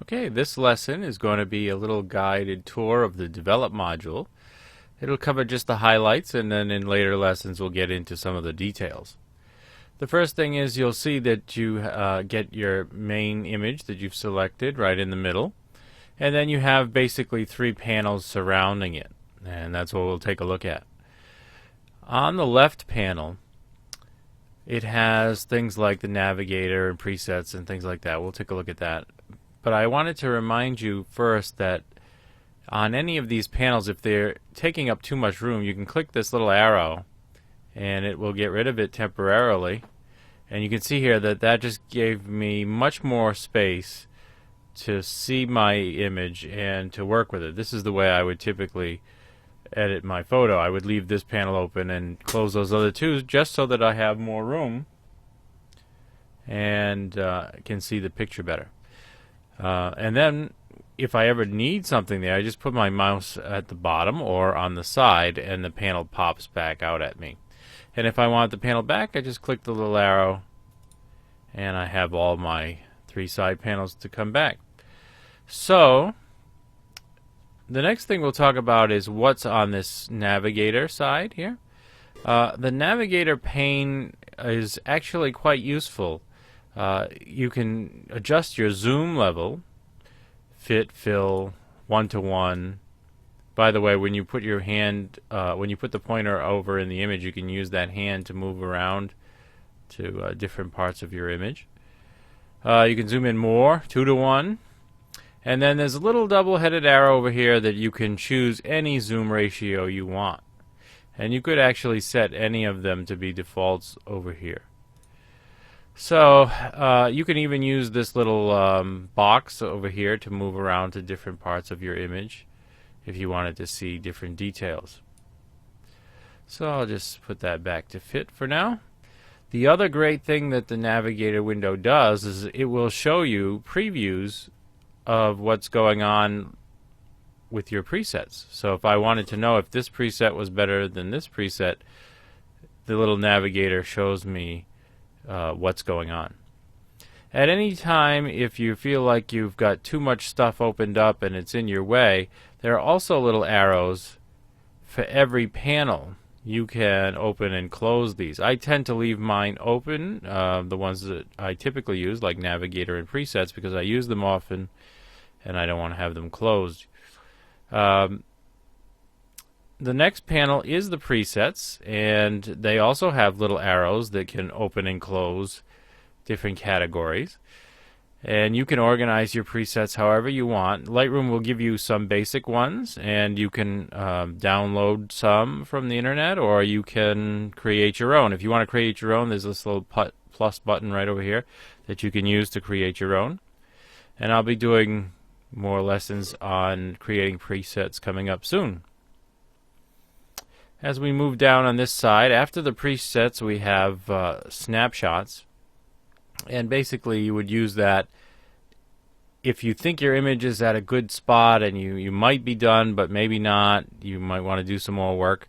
Okay, this lesson is going to be a little guided tour of the Develop module. It'll cover just the highlights, and then in later lessons we'll get into some of the details. The first thing is you'll see that you get your main image that you've selected right in the middle, and then you have basically three panels surrounding it, and that's what we'll take a look at. On the left panel, it has things like the navigator and presets and things like that. We'll take a look at that. But I wanted to remind you first that on any of these panels, if they're taking up too much room, you can click this little arrow and it will get rid of it temporarily. And you can see here that that just gave me much more space to see my image and to work with it. This is the way I would typically edit my photo. I would leave this panel open and close those other two just so that I have more room and can see the picture better. And then if I ever need something there, I just put my mouse at the bottom or on the side and the panel pops back out at me. And if I want the panel back, I just click the little arrow and I have all my three side panels to come back. So the next thing we'll talk about is what's on this navigator side here. The navigator pane is actually quite useful. You can adjust your zoom level, fit, fill, 1:1. By the way, when you put your hand, when you put the pointer over in the image, you can use that hand to move around to different parts of your image. You can zoom in more, 2:1. And then there's a little double-headed arrow over here that you can choose any zoom ratio you want. And you could actually set any of them to be defaults over here. So you can even use this little box over here to move around to different parts of your image if you wanted to see different details. So I'll just put that back to fit for now. The other great thing that the navigator window does is it will show you previews of what's going on with your presets. So if I wanted to know if this preset was better than this preset, the little navigator shows me what's going on. At any time, if you feel like you've got too much stuff opened up and it's in your way, there are also little arrows for every panel. You can open and close these. I tend to leave mine open, the ones that I typically use, like Navigator and Presets, because I use them often and I don't want to have them closed. The next panel is the presets, and they also have little arrows that can open and close different categories. And you can organize your presets however you want. Lightroom will give you some basic ones, and you can download some from the internet, or you can create your own. If you want to create your own, there's this little plus button right over here that you can use to create your own. And I'll be doing more lessons on creating presets coming up soon. As we move down on this side, after the presets we have snapshots, and basically you would use that if you think your image is at a good spot and you might be done but maybe not, you might want to do some more work.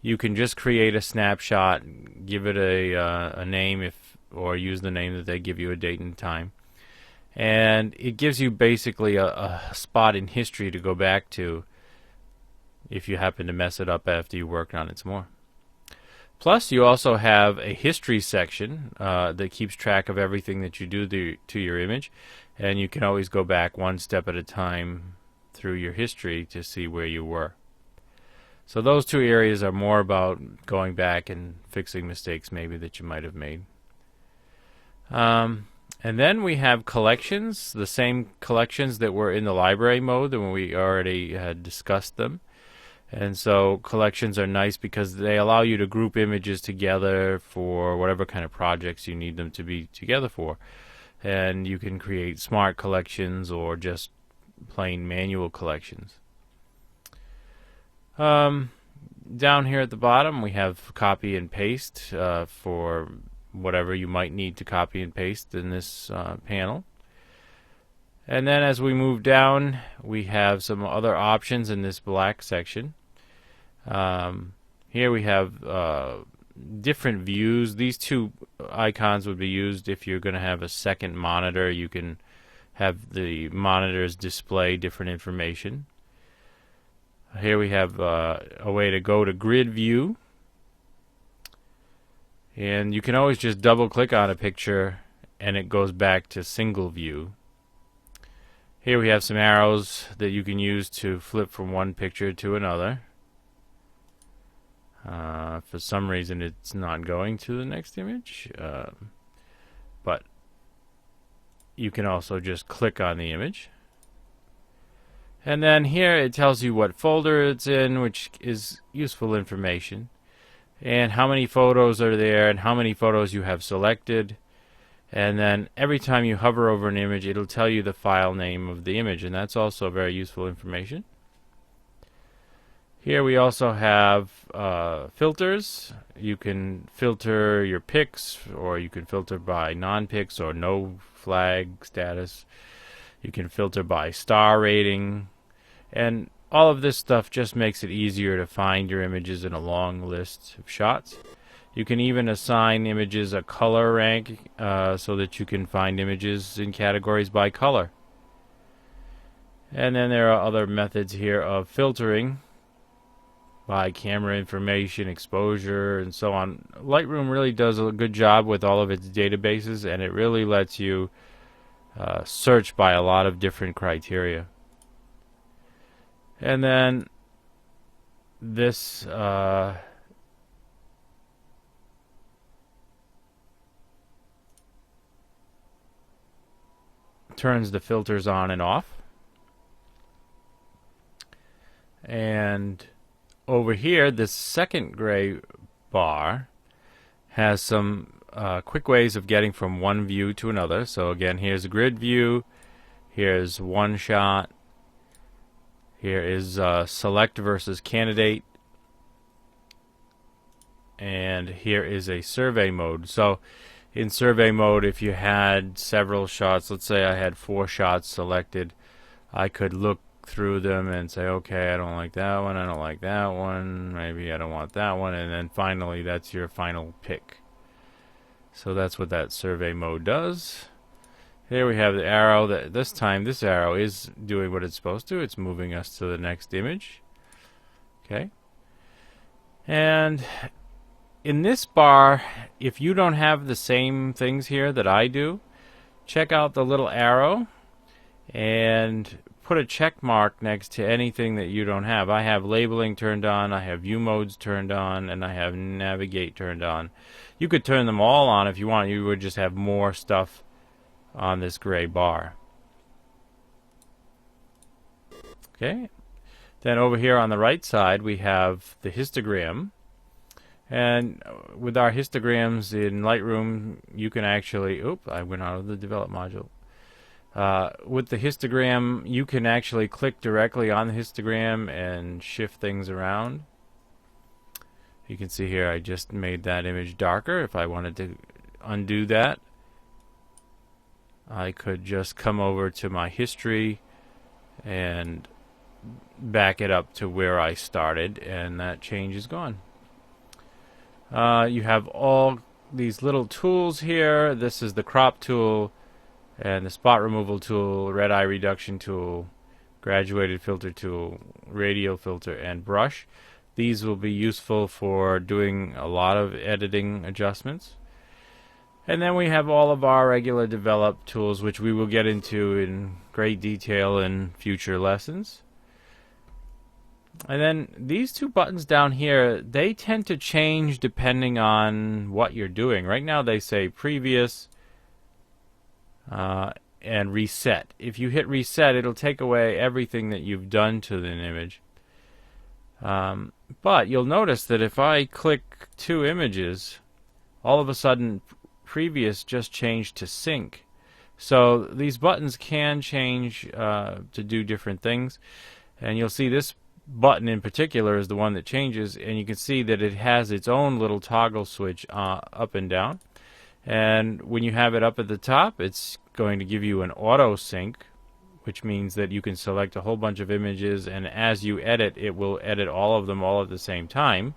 You can just create a snapshot, give it a name, or use the name that they give you, a date and time. And it gives you basically a spot in history to go back to if you happen to mess it up after you worked on it some more. Plus, you also have a history section that keeps track of everything that you do to your image, and you can always go back one step at a time through your history to see where you were. So those two areas are more about going back and fixing mistakes maybe that you might have made. And then we have collections, the same collections that were in the library mode when we already had discussed them. And so collections are nice because they allow you to group images together for whatever kind of projects you need them to be together for. And you can create smart collections or just plain manual collections. Down here at the bottom we have copy and paste for whatever you might need to copy and paste in this panel. And then as we move down, we have some other options in this black section. Here we have different views. These two icons would be used if you're going to have a second monitor. You can have the monitors display different information. Here we have a way to go to grid view, and you can always just double click on a picture and it goes back to single view. Here we have some arrows that you can use to flip from one picture to another. For some reason it's not going to the next image, but you can also just click on the image. And then here it tells you what folder it's in, which is useful information, and how many photos are there and how many photos you have selected. And then every time you hover over an image, it'll tell you the file name of the image, and that's also very useful information. Here we also have filters. You can filter your pics, or you can filter by non-pics or no flag status. You can filter by star rating, and all of this stuff just makes it easier to find your images in a long list of shots. You can even assign images a color rank so that you can find images in categories by color. And then there are other methods here of filtering by camera information, exposure, and so on. Lightroom really does a good job with all of its databases, and it really lets you search by a lot of different criteria. And then this turns the filters on and off. And over here, this second gray bar has some quick ways of getting from one view to another. So again, here's a grid view, here's one shot, here is select versus candidate, and here is a survey mode. So in survey mode, if you had several shots, let's say I had 4 shots selected, I could look through them and say, okay, I don't like that one, I don't like that one, maybe I don't want that one, and then finally that's your final pick. So that's what that survey mode does. Here we have the arrow. That this time this arrow is doing what it's supposed to. It's moving us to the next image. Okay. And in this bar, if you don't have the same things here that I do, check out the little arrow and put a check mark next to anything that you don't have. I have labeling turned on, I have view modes turned on, and I have navigate turned on. You could turn them all on if you want. You would just have more stuff on this gray bar. Okay. Then over here on the right side we have the histogram. And with our histograms in Lightroom, you can actually, I went out of the develop module. With the histogram, you can actually click directly on the histogram and shift things around. You can see here I just made that image darker. If I wanted to undo that, I could just come over to my history and back it up to where I started, and that change is gone. You have all these little tools here. This is the crop tool and the spot removal tool, red eye reduction tool, graduated filter tool, radial filter, and brush. These will be useful for doing a lot of editing adjustments. And then we have all of our regular develop tools, which we will get into in great detail in future lessons. And then these two buttons down here, they tend to change depending on what you're doing. Right now they say previous and reset. If you hit reset, it'll take away everything that you've done to an image. But you'll notice that if I click 2 images, all of a sudden previous just changed to sync. So these buttons can change to do different things. And you'll see this button in particular is the one that changes, and you can see that it has its own little toggle switch up and down. And when you have it up at the top, it's going to give you an auto sync, which means that you can select a whole bunch of images, and as you edit, it will edit all of them all at the same time.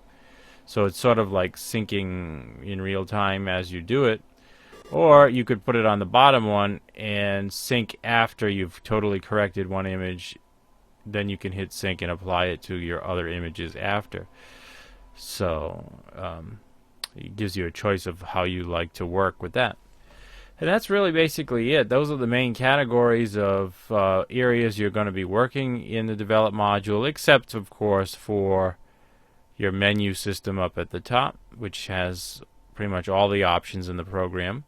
So it's sort of like syncing in real time as you do it. Or you could put it on the bottom one and sync after you've totally corrected one image. Then you can hit sync and apply it to your other images after. So it gives you a choice of how you like to work with that. And that's really basically it. Those are the main categories of areas you're going to be working in the develop module, except of course for your menu system up at the top, which has pretty much all the options in the program.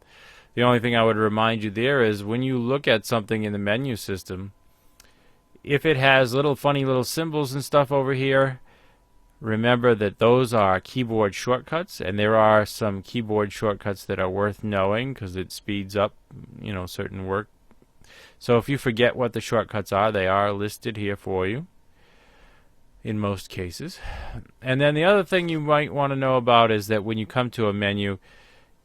The only thing I would remind you there is when you look at something in the menu system, if it has little funny little symbols and stuff over here, remember that those are keyboard shortcuts, and there are some keyboard shortcuts that are worth knowing because it speeds up, certain work. So if you forget what the shortcuts are, they are listed here for you in most cases. And then the other thing you might want to know about is that when you come to a menu,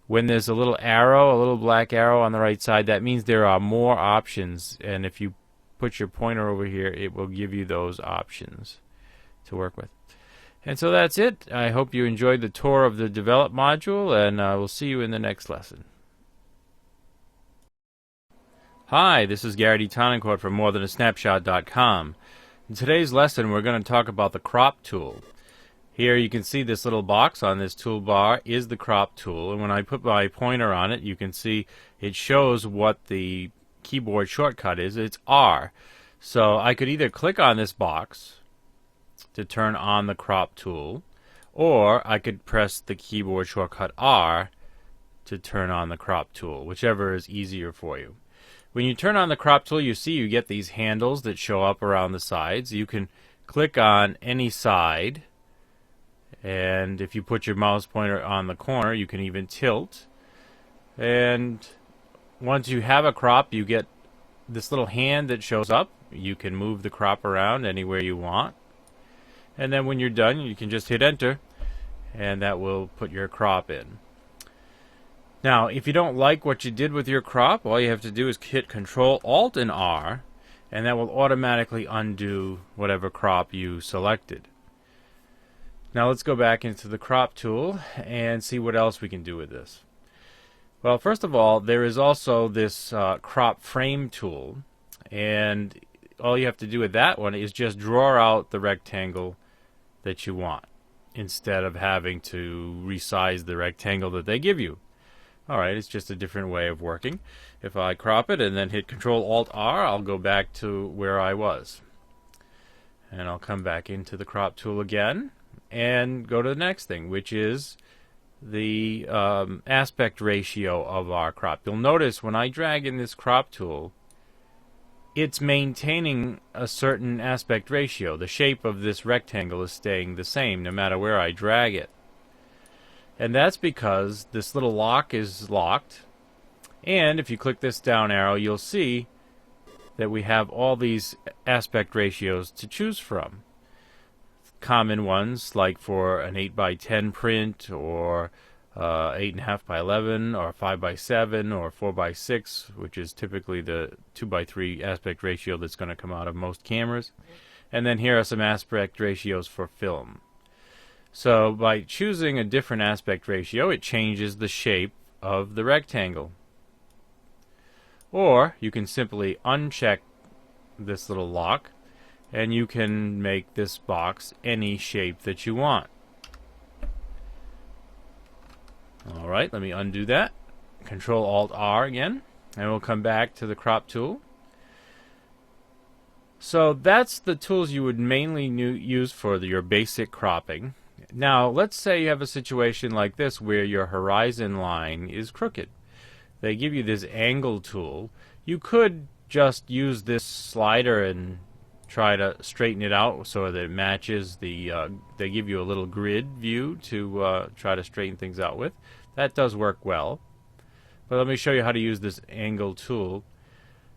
when there's a little arrow, a little black arrow on the right side, that means there are more options, and if you put your pointer over here, it will give you those options to work with. And so that's it. I hope you enjoyed the tour of the Develop module, and we'll see you in the next lesson. Hi, this is Gary D. Tonencourt from morethanasnapshot.com. In today's lesson, we're going to talk about the crop tool. Here you can see this little box on this toolbar is the crop tool, and when I put my pointer on it, you can see it shows what the keyboard shortcut is. It's R. So I could either click on this box to turn on the crop tool, or I could press the keyboard shortcut R to turn on the crop tool, whichever is easier for you. When you turn on the crop tool, you get these handles that show up around the sides. You can click on any side, and if you put your mouse pointer on the corner, you can even tilt. And once you have a crop, you get this little hand that shows up. You can move the crop around anywhere you want. And then when you're done, you can just hit enter, and that will put your crop in. Now, if you don't like what you did with your crop, all you have to do is hit Control Alt and R, and that will automatically undo whatever crop you selected. Now let's go back into the crop tool and see what else we can do with this. Well, first of all, there is also this crop frame tool, and all you have to do with that one is just draw out the rectangle that you want instead of having to resize the rectangle that they give you. Alright, it's just a different way of working. If I crop it and then hit Control Alt R, I'll go back to where I was. And I'll come back into the crop tool again and go to the next thing, which is the aspect ratio of our crop. You'll notice when I drag in this crop tool, it's maintaining a certain aspect ratio. The shape of this rectangle is staying the same no matter where I drag it. And that's because this little lock is locked. And if you click this down arrow, you'll see that we have all these aspect ratios to choose from. Common ones, like for an 8x10 print, or 8.5x11, or 5x7, or 4x6, which is typically the 2x3 aspect ratio that's going to come out of most cameras. And then here are some aspect ratios for film. So by choosing a different aspect ratio, it changes the shape of the rectangle. Or you can simply uncheck this little lock, and you can make this box any shape that you want. Alright, let me undo that. Control Alt R again, and we'll come back to the crop tool. So that's the tools you would mainly use for your basic cropping. Now, let's say you have a situation like this where your horizon line is crooked. They give you this angle tool. You could just use this slider and try to straighten it out so that it matches the, they give you a little grid view to try to straighten things out with. That does work well. But let me show you how to use this angle tool.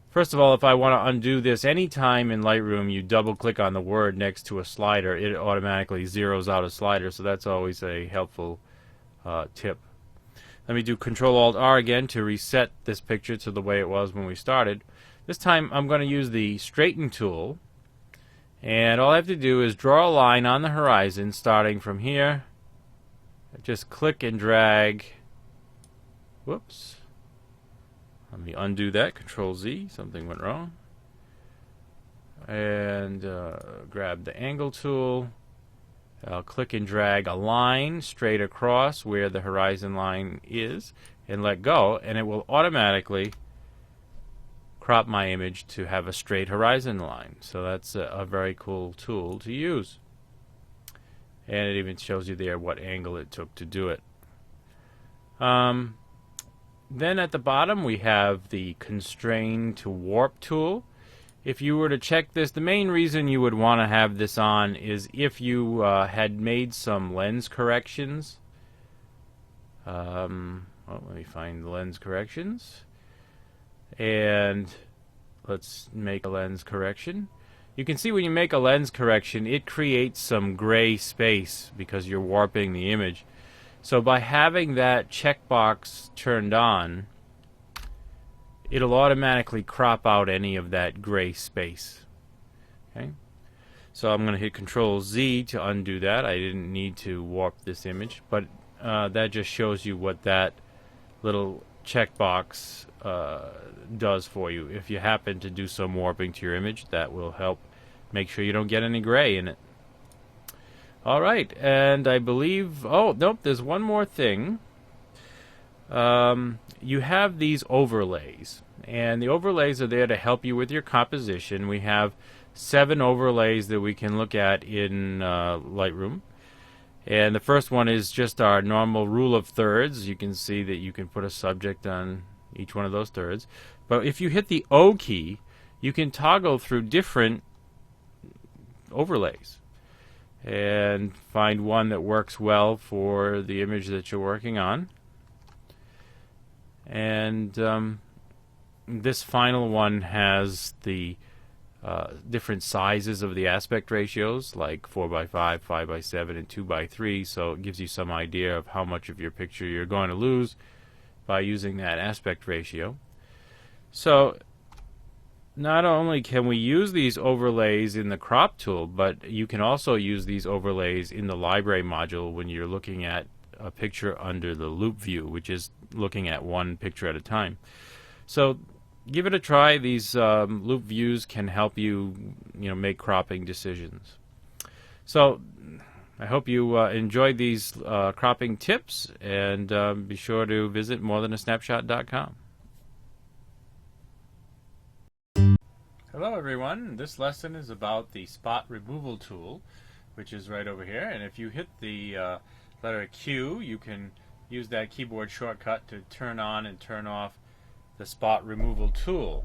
First of all, if I want to undo this, anytime in Lightroom you double click on the word next to a slider, it automatically zeroes out a slider, so that's always a helpful tip. Let me do Control Alt R again to reset this picture to the way it was when we started. This time I'm going to use the straighten tool, and all I have to do is draw a line on the horizon starting from here. Just click and drag. Whoops. Let me undo that. Control Z. Something went wrong. And grab the angle tool. I'll click and drag a line straight across where the horizon line is and let go, and it will automatically crop my image to have a straight horizon line. So that's a very cool tool to use. And it even shows you there what angle it took to do it. Then at the bottom we have the constrain to warp tool. If you were to check this, the main reason you would want to have this on is if you had made some lens corrections. Let me find the lens corrections. And let's make a lens correction. You can see when you make a lens correction, it creates some gray space because you're warping the image. So by having that checkbox turned on, it'll automatically crop out any of that gray space. Okay, so I'm going to hit Control Z to undo that. I didn't need to warp this image, but that just shows you what that little checkbox does for you. If you happen to do some warping to your image, that will help make sure you don't get any gray in it. Alright, and I believe, oh nope, there's one more thing. You have these overlays, and the overlays are there to help you with your composition. We have 7 overlays that we can look at in Lightroom, and the first one is just our normal rule of thirds. You can see that you can put a subject on each one of those thirds, but if you hit the O key, you can toggle through different overlays and find one that works well for the image that you're working on. And this final one has the different sizes of the aspect ratios, like 4:5, 5:7, and 2:3, so it gives you some idea of how much of your picture you're going to lose by using that aspect ratio. So not only can we use these overlays in the crop tool, but you can also use these overlays in the library module when you're looking at a picture under the loop view, which is looking at one picture at a time. So give it a try. These loop views can help you, make cropping decisions. So I hope you enjoyed these cropping tips, and be sure to visit morethanasnapshot.com. Hello everyone, this lesson is about the spot removal tool, which is right over here, and if you hit the letter Q, you can use that keyboard shortcut to turn on and turn off the spot removal tool.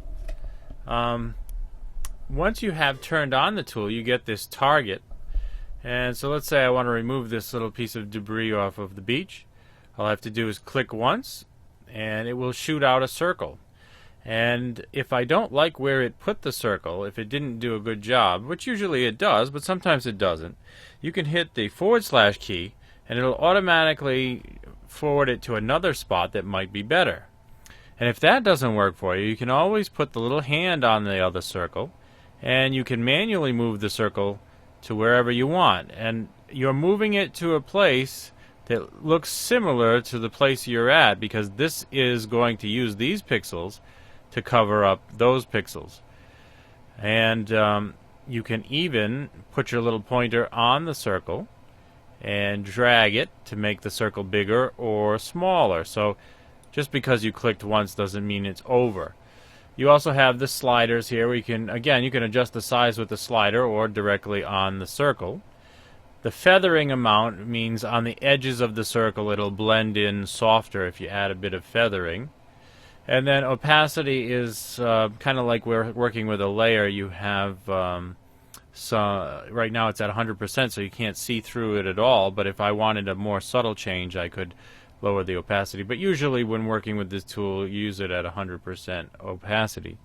Once you have turned on the tool, you get this target, and so let's say I want to remove this little piece of debris off of the beach. All I have to do is click once and it will shoot out a circle. And if I don't like where it put the circle, if it didn't do a good job, which usually it does, but sometimes it doesn't, you can hit the / key and it'll automatically forward it to another spot that might be better. And if that doesn't work for you, you can always put the little hand on the other circle and you can manually move the circle to wherever you want. And you're moving it to a place that looks similar to the place you're at, because this is going to use these pixels to cover up those pixels. And you can even put your little pointer on the circle and drag it to make the circle bigger or smaller. So just because you clicked once doesn't mean it's over. You also have the sliders here where you can adjust the size with the slider or directly on the circle. The feathering amount means on the edges of the circle it'll blend in softer if you add a bit of feathering. And then opacity is kind of like we're working with a layer. You have right now it's at 100%, so you can't see through it at all. But if I wanted a more subtle change, I could lower the opacity. But usually when working with this tool, you use it at 100% opacity.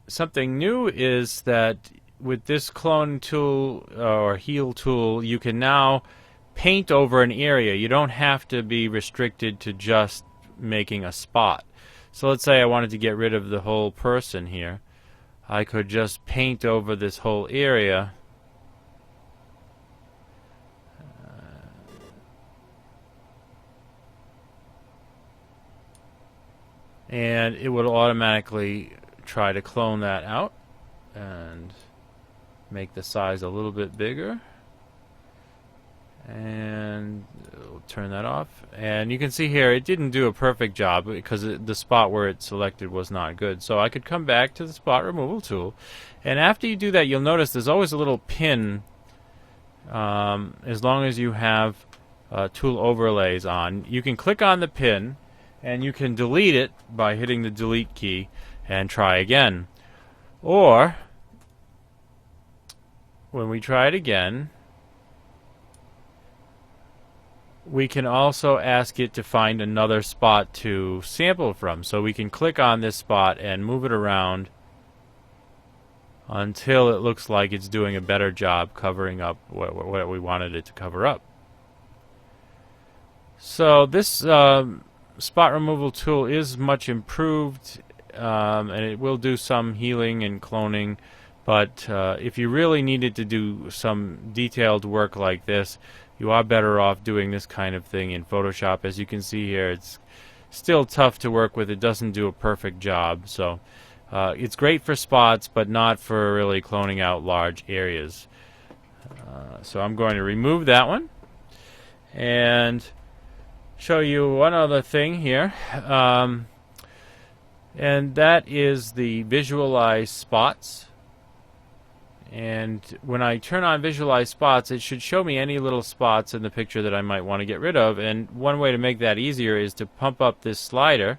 Something new is that with this clone tool or heal tool, you can now paint over an area. You don't have to be restricted to just making a spot. So let's say I wanted to get rid of the whole person here. I could just paint over this whole area. and it will automatically try to clone that out and make the size a little bit bigger. And we'll turn that off, and you can see here it didn't do a perfect job because the spot where it selected was not good. So I could come back to the spot removal tool, and after you do that, you'll notice there's always a little pin as long as you have tool overlays on. You can click on the pin and you can delete it by hitting the delete key and try again. Or when we try it again, we can also ask it to find another spot to sample from. So we can click on this spot and move it around until it looks like it's doing a better job covering up what we wanted it to cover up. So this spot removal tool is much improved, and it will do some healing and cloning. But if you really needed to do some detailed work like this, you are better off doing this kind of thing in Photoshop. As you can see here, it's still tough to work with. It doesn't do a perfect job. So it's great for spots, but not for really cloning out large areas. So I'm going to remove that one and show you one other thing here. And that is the visualize spots. And when I turn on visualize spots, it should show me any little spots in the picture that I might want to get rid of. And one way to make that easier is to pump up this slider.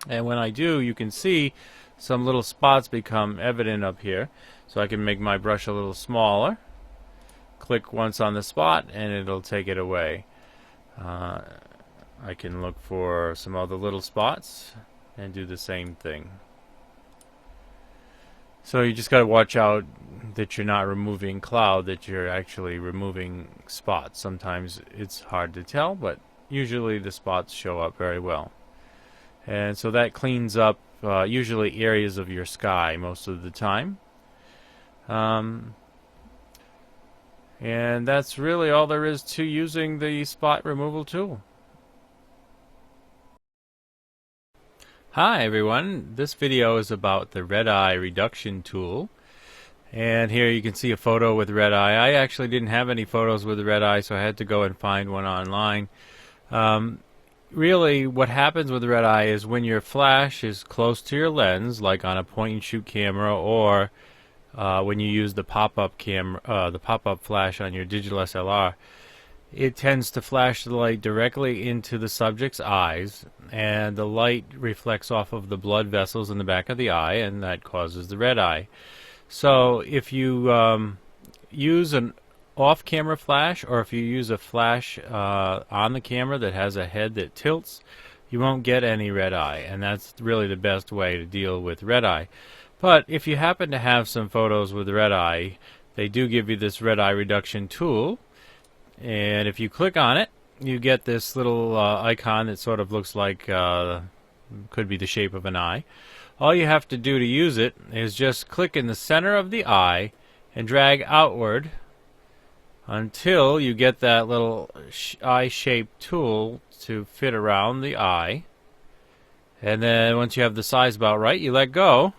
And when I do, you can see some little spots become evident up here. So I can make my brush a little smaller. Click once on the spot and it'll take it away. I can look for some other little spots and do the same thing. So you just got to watch out that you're not removing cloud, that you're actually removing spots. Sometimes it's hard to tell, but usually the spots show up very well. And so that cleans up usually areas of your sky most of the time. And that's really all there is to using the spot removal tool. Hi everyone, this video is about the red eye reduction tool, and here you can see a photo with red eye. I actually didn't have any photos with red eye, so I had to go and find one online. Really what happens with red eye is when your flash is close to your lens, like on a point and shoot camera, or when you use the pop-up camera, the pop-up flash on your digital SLR, it tends to flash the light directly into the subject's eyes, and the light reflects off of the blood vessels in the back of the eye, and that causes the red eye. So if you use an off-camera flash, or if you use a flash on the camera that has a head that tilts, you won't get any red eye, and that's really the best way to deal with red eye. But if you happen to have some photos with red eye, they do give you this red eye reduction tool. And if you click on it, you get this little icon that sort of looks like could be the shape of an eye. All you have to do to use it is just click in the center of the eye and drag outward until you get that little eye-shaped tool to fit around the eye. And then once you have the size about right, you let go,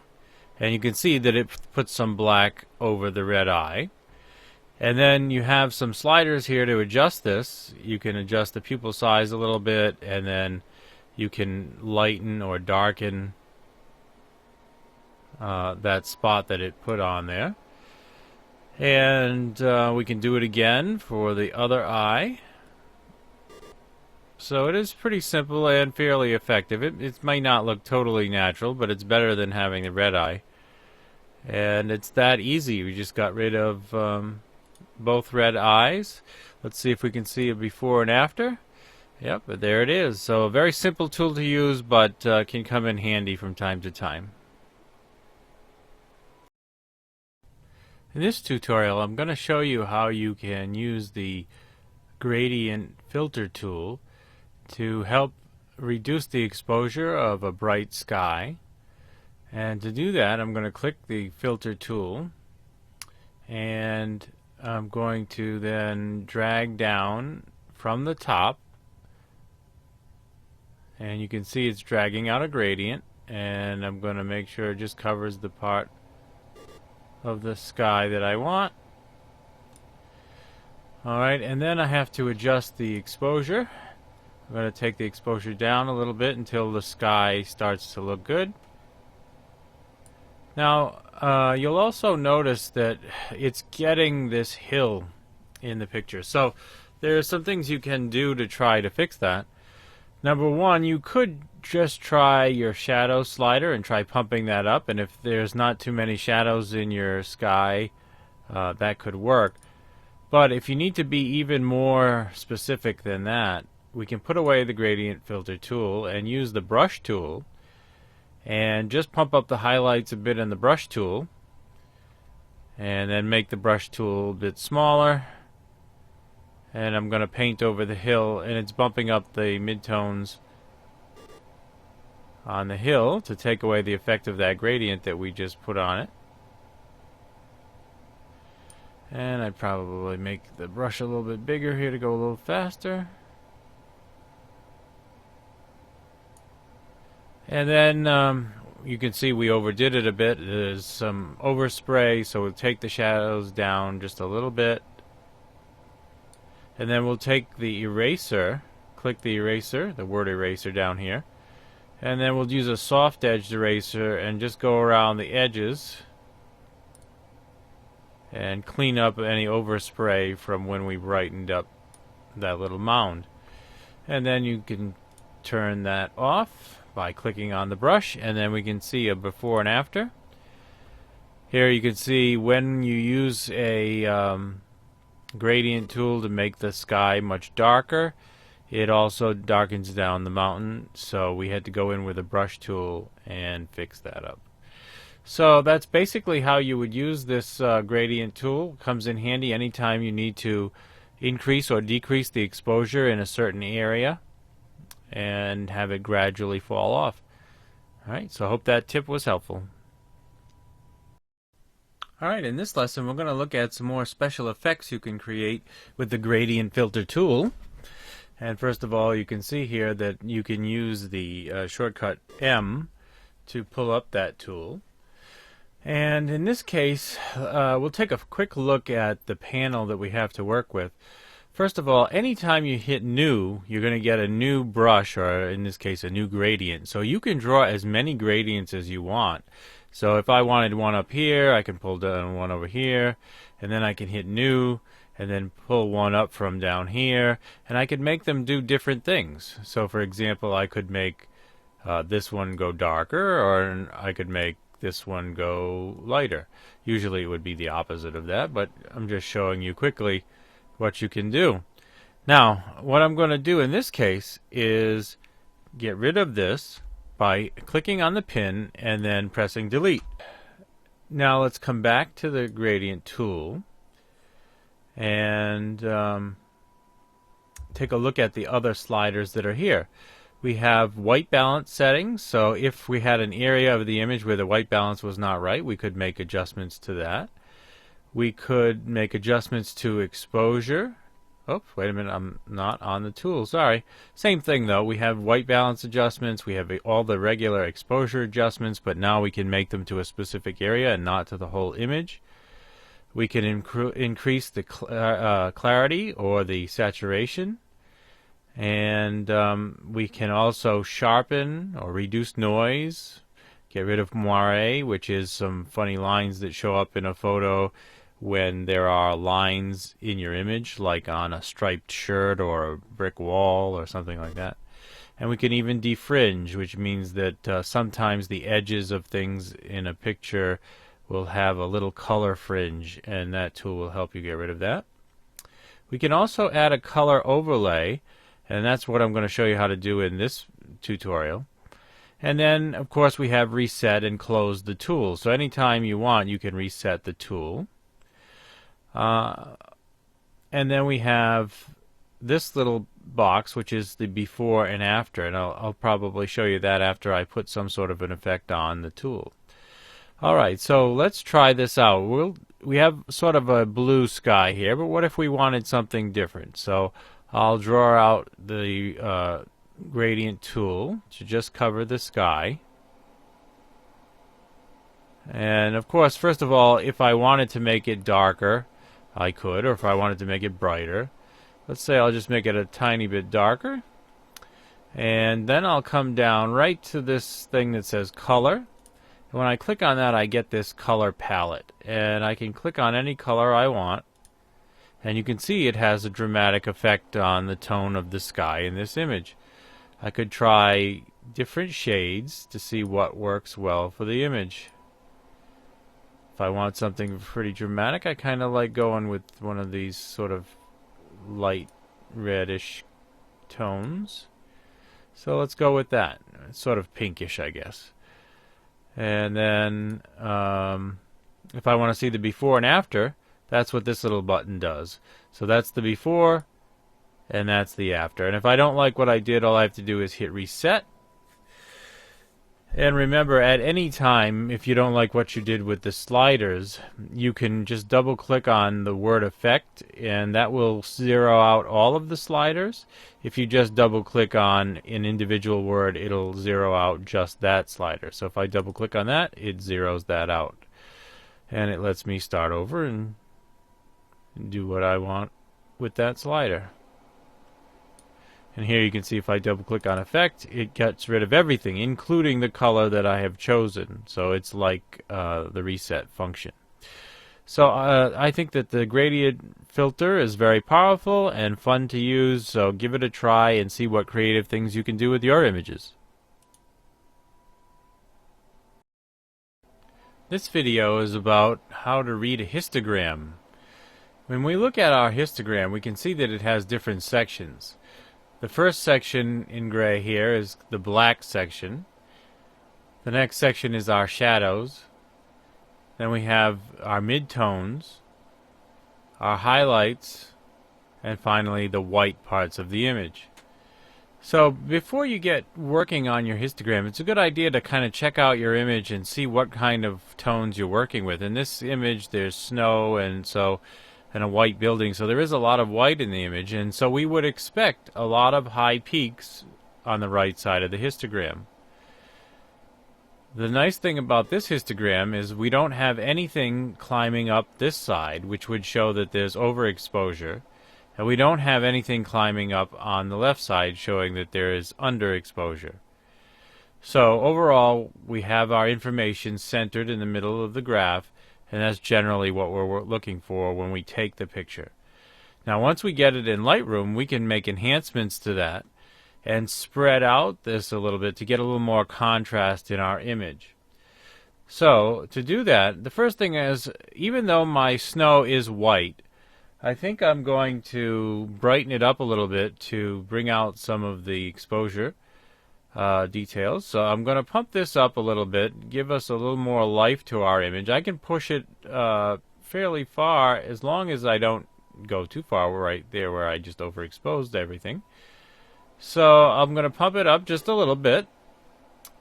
and you can see that it puts some black over the red eye. And then you have some sliders here to adjust this. You can adjust the pupil size a little bit, and then you can lighten or darken that spot that it put on there. And we can do it again for the other eye. So it is pretty simple and fairly effective. It might not look totally natural, but it's better than having the red eye. And it's that easy. We just got rid of both red eyes. Let's see if we can see a before and after. Yep, but there it is. So a very simple tool to use, but can come in handy from time to time. In this tutorial, I'm going to show you how you can use the Gradient Filter tool to help reduce the exposure of a bright sky. And to do that, I'm going to click the Filter tool, and I'm going to then drag down from the top and you can see it's dragging out a gradient, and I'm going to make sure it just covers the part of the sky that I want. Alright, and then I have to adjust the exposure. I'm going to take the exposure down a little bit until the sky starts to look good. Now, you'll also notice that it's getting this hill in the picture. So, there are some things you can do to try to fix that. Number one, you could just try your shadow slider and try pumping that up, and if there's not too many shadows in your sky, that could work. But if you need to be even more specific than that, we can put away the gradient filter tool and use the brush tool and just pump up the highlights a bit in the brush tool, and then make the brush tool a bit smaller. And I'm going to paint over the hill, and it's bumping up the midtones on the hill to take away the effect of that gradient that we just put on it. And I'd probably make the brush a little bit bigger here to go a little faster. And then you can see we overdid it a bit. There's some overspray, so we'll take the shadows down just a little bit. And then we'll take the eraser, click the eraser, the word eraser down here. And then we'll use a soft edged eraser and just go around the edges and clean up any overspray from when we brightened up that little mound. And then you can turn that off by clicking on the brush, and then we can see a before and after. Here you can see when you use a gradient tool to make the sky much darker, it also darkens down the mountain, so we had to go in with a brush tool and fix that up. So that's basically how you would use this gradient tool. It comes in handy anytime you need to increase or decrease the exposure in a certain area and have it gradually fall off. Alright, so I hope that tip was helpful. Alright, in this lesson we're going to look at some more special effects you can create with the gradient filter tool. And first of all, you can see here that you can use the shortcut M to pull up that tool. And in this case, we'll take a quick look at the panel that we have to work with. First of all, anytime you hit new, you're going to get a new brush, or in this case a new gradient. So you can draw as many gradients as you want. So if I wanted one up here, I can pull down one over here, and then I can hit new, and then pull one up from down here, and I could make them do different things. So for example, I could make this one go darker, or I could make this one go lighter. Usually it would be the opposite of that, but I'm just showing you quickly what you can do. Now, what I'm going to do in this case is get rid of this by clicking on the pin and then pressing delete. Now let's come back to the gradient tool and take a look at the other sliders that are here. We have white balance settings, so if we had an area of the image where the white balance was not right, we could make adjustments to that. We could make adjustments to exposure. Oh, wait a minute, I'm not on the tool, sorry. Same thing though, we have white balance adjustments, we have all the regular exposure adjustments, but now we can make them to a specific area and not to the whole image. We can increase the clarity or the saturation. And we can also sharpen or reduce noise, get rid of moire, which is some funny lines that show up in a photo when there are lines in your image, like on a striped shirt or a brick wall or something like that. And we can even defringe, which means that sometimes the edges of things in a picture will have a little color fringe, and that tool will help you get rid of that. We can also add a color overlay, and that's what I'm going to show you how to do in this tutorial. And then, of course, we have reset and close the tool. So anytime you want, you can reset the tool. And then we have this little box, which is the before and after, and I'll probably show you that after I put some sort of an effect on the tool. Alright, so let's try this out. We have sort of a blue sky here, but what if we wanted something different? So I'll draw out the gradient tool to just cover the sky. And of course, first of all, if I wanted to make it darker, I could, or if I wanted to make it brighter. Let's say I'll just make it a tiny bit darker. And then I'll come down right to this thing that says color. And when I click on that, I get this color palette. And I can click on any color I want. And you can see it has a dramatic effect on the tone of the sky in this image. I could try different shades to see what works well for the image. If I want something pretty dramatic, I kind of like going with one of these sort of light reddish tones. So let's go with that. It's sort of pinkish, I guess. And then if I want to see the before and after, that's what this little button does. So that's the before, and that's the after. And if I don't like what I did, all I have to do is hit reset. And remember, at any time, if you don't like what you did with the sliders, you can just double click on the word effect, and that will zero out all of the sliders. If you just double click on an individual word, it'll zero out just that slider. So if I double click on that, it zeroes that out. And it lets me start over and do what I want with that slider. And here you can see if I double click on effect, it gets rid of everything, including the color that I have chosen. So it's like the reset function. So I think that the gradient filter is very powerful and fun to use. So give it a try and see what creative things you can do with your images. This video is about how to read a histogram. When we look at our histogram, we can see that it has different sections. The first section in gray here is the black section. The next section is our shadows. Then we have our midtones, our highlights, and finally the white parts of the image. So before you get working on your histogram, it's a good idea to kind of check out your image and see what kind of tones you're working with. In this image there's snow and a white building, so there is a lot of white in the image, and so we would expect a lot of high peaks on the right side of the histogram. The nice thing about this histogram is we don't have anything climbing up this side, which would show that there's overexposure, and we don't have anything climbing up on the left side showing that there is underexposure. So overall, we have our information centered in the middle of the graph, and that's generally what we're looking for when we take the picture. Now once we get it in Lightroom, we can make enhancements to that and spread out this a little bit to get a little more contrast in our image. So to do that, the first thing is, even though my snow is white, I think I'm going to brighten it up a little bit to bring out some of the exposure details. So I'm going to pump this up a little bit, give us a little more life to our image. I can push it fairly far as long as I don't go too far right there where I just overexposed everything. So I'm going to pump it up just a little bit,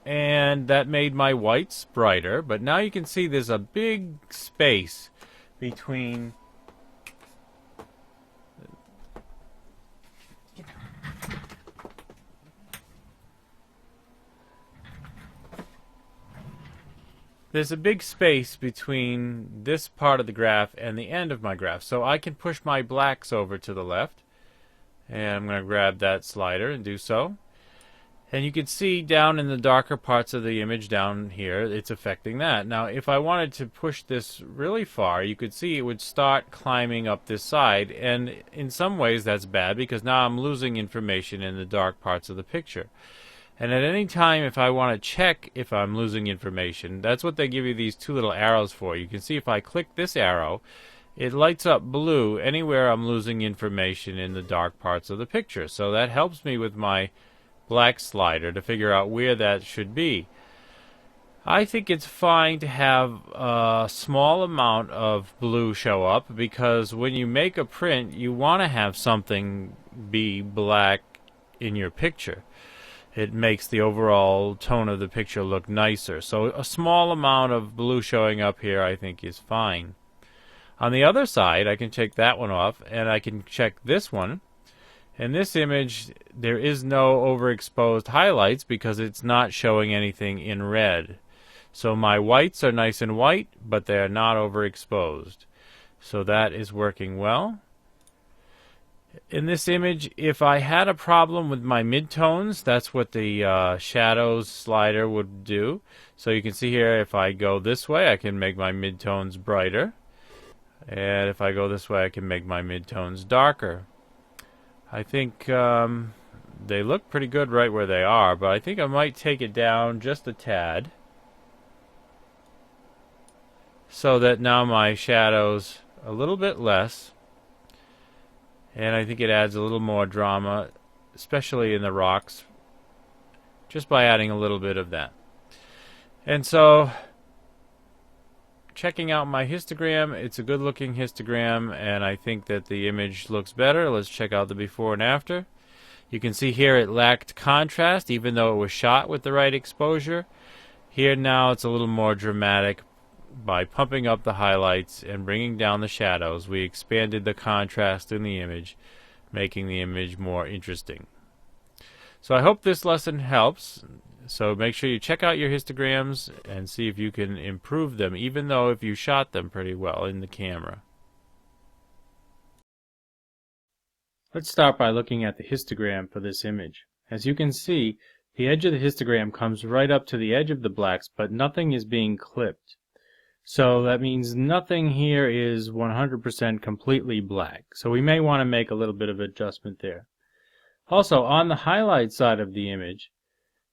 and that made my whites brighter. But now you can see there's a big space between this part of the graph and the end of my graph. So I can push my blacks over to the left. And I'm going to grab that slider and do so. And you can see down in the darker parts of the image down here, it's affecting that. Now if I wanted to push this really far, you could see it would start climbing up this side. And in some ways that's bad, because now I'm losing information in the dark parts of the picture. And at any time, if I want to check if I'm losing information, that's what they give you these two little arrows for. You can see if I click this arrow, it lights up blue anywhere I'm losing information in the dark parts of the picture. So that helps me with my black slider to figure out where that should be. I think it's fine to have a small amount of blue show up, because when you make a print, you want to have something be black in your picture. It makes the overall tone of the picture look nicer. So a small amount of blue showing up here I think is fine. On the other side, I can take that one off, and I can check this one. In this image, there is no overexposed highlights because it's not showing anything in red. So my whites are nice and white, but they are not overexposed. So that is working well. In this image, if I had a problem with my midtones, that's what the shadows slider would do. So you can see here, if I go this way, I can make my midtones brighter. And if I go this way, I can make my midtones darker. I think they look pretty good right where they are, but I think I might take it down just a tad, so that now my shadow's a little bit less, and I think it adds a little more drama, especially in the rocks, just by adding a little bit of that. And so, checking out my histogram, it's a good looking histogram, and I think that the image looks better. Let's check out the before and after. You can see here it lacked contrast even though it was shot with the right exposure. Here now it's a little more dramatic. By pumping up the highlights and bringing down the shadows, we expanded the contrast in the image, making the image more interesting. So I hope this lesson helps. So make sure you check out your histograms and see if you can improve them, even though if you shot them pretty well in the camera. Let's start by looking at the histogram for this image. As you can see, the edge of the histogram comes right up to the edge of the blacks, but nothing is being clipped. So that means nothing here is 100% completely black. So we may want to make a little bit of adjustment there. Also, on the highlight side of the image,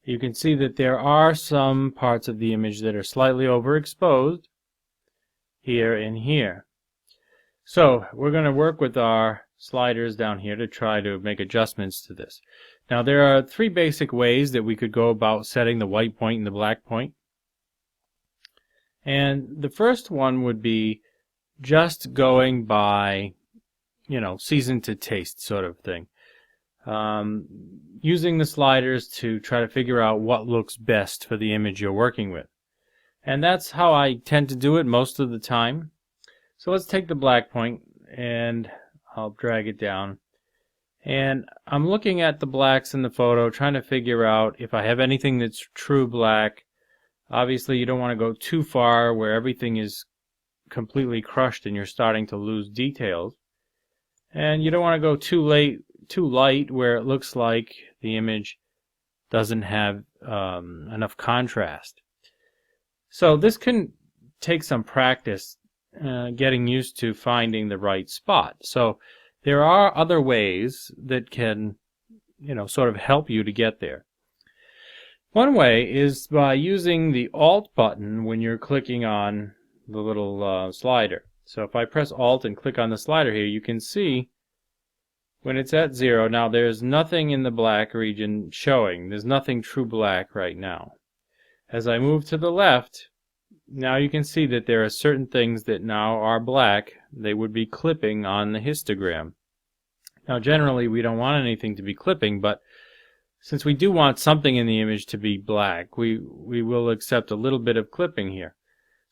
you can see that there are some parts of the image that are slightly overexposed here and here. So we're going to work with our sliders down here to try to make adjustments to this. Now there are three basic ways that we could go about setting the white point and the black point. And the first one would be just going by, season to taste sort of thing. Using the sliders to try to figure out what looks best for the image you're working with. And that's how I tend to do it most of the time. So let's take the black point and I'll drag it down. And I'm looking at the blacks in the photo, trying to figure out if I have anything that's true black. Obviously, you don't want to go too far where everything is completely crushed and you're starting to lose details. And you don't want to go too light where it looks like the image doesn't have enough contrast. So this can take some practice getting used to finding the right spot. So there are other ways that can, sort of help you to get there. One way is by using the Alt button when you're clicking on the little slider. So if I press Alt and click on the slider here, you can see when it's at 0, now there's nothing in the black region showing. There's nothing true black right now. As I move to the left, now you can see that there are certain things that now are black. They would be clipping on the histogram. Now generally we don't want anything to be clipping, but since we do want something in the image to be black, we will accept a little bit of clipping here.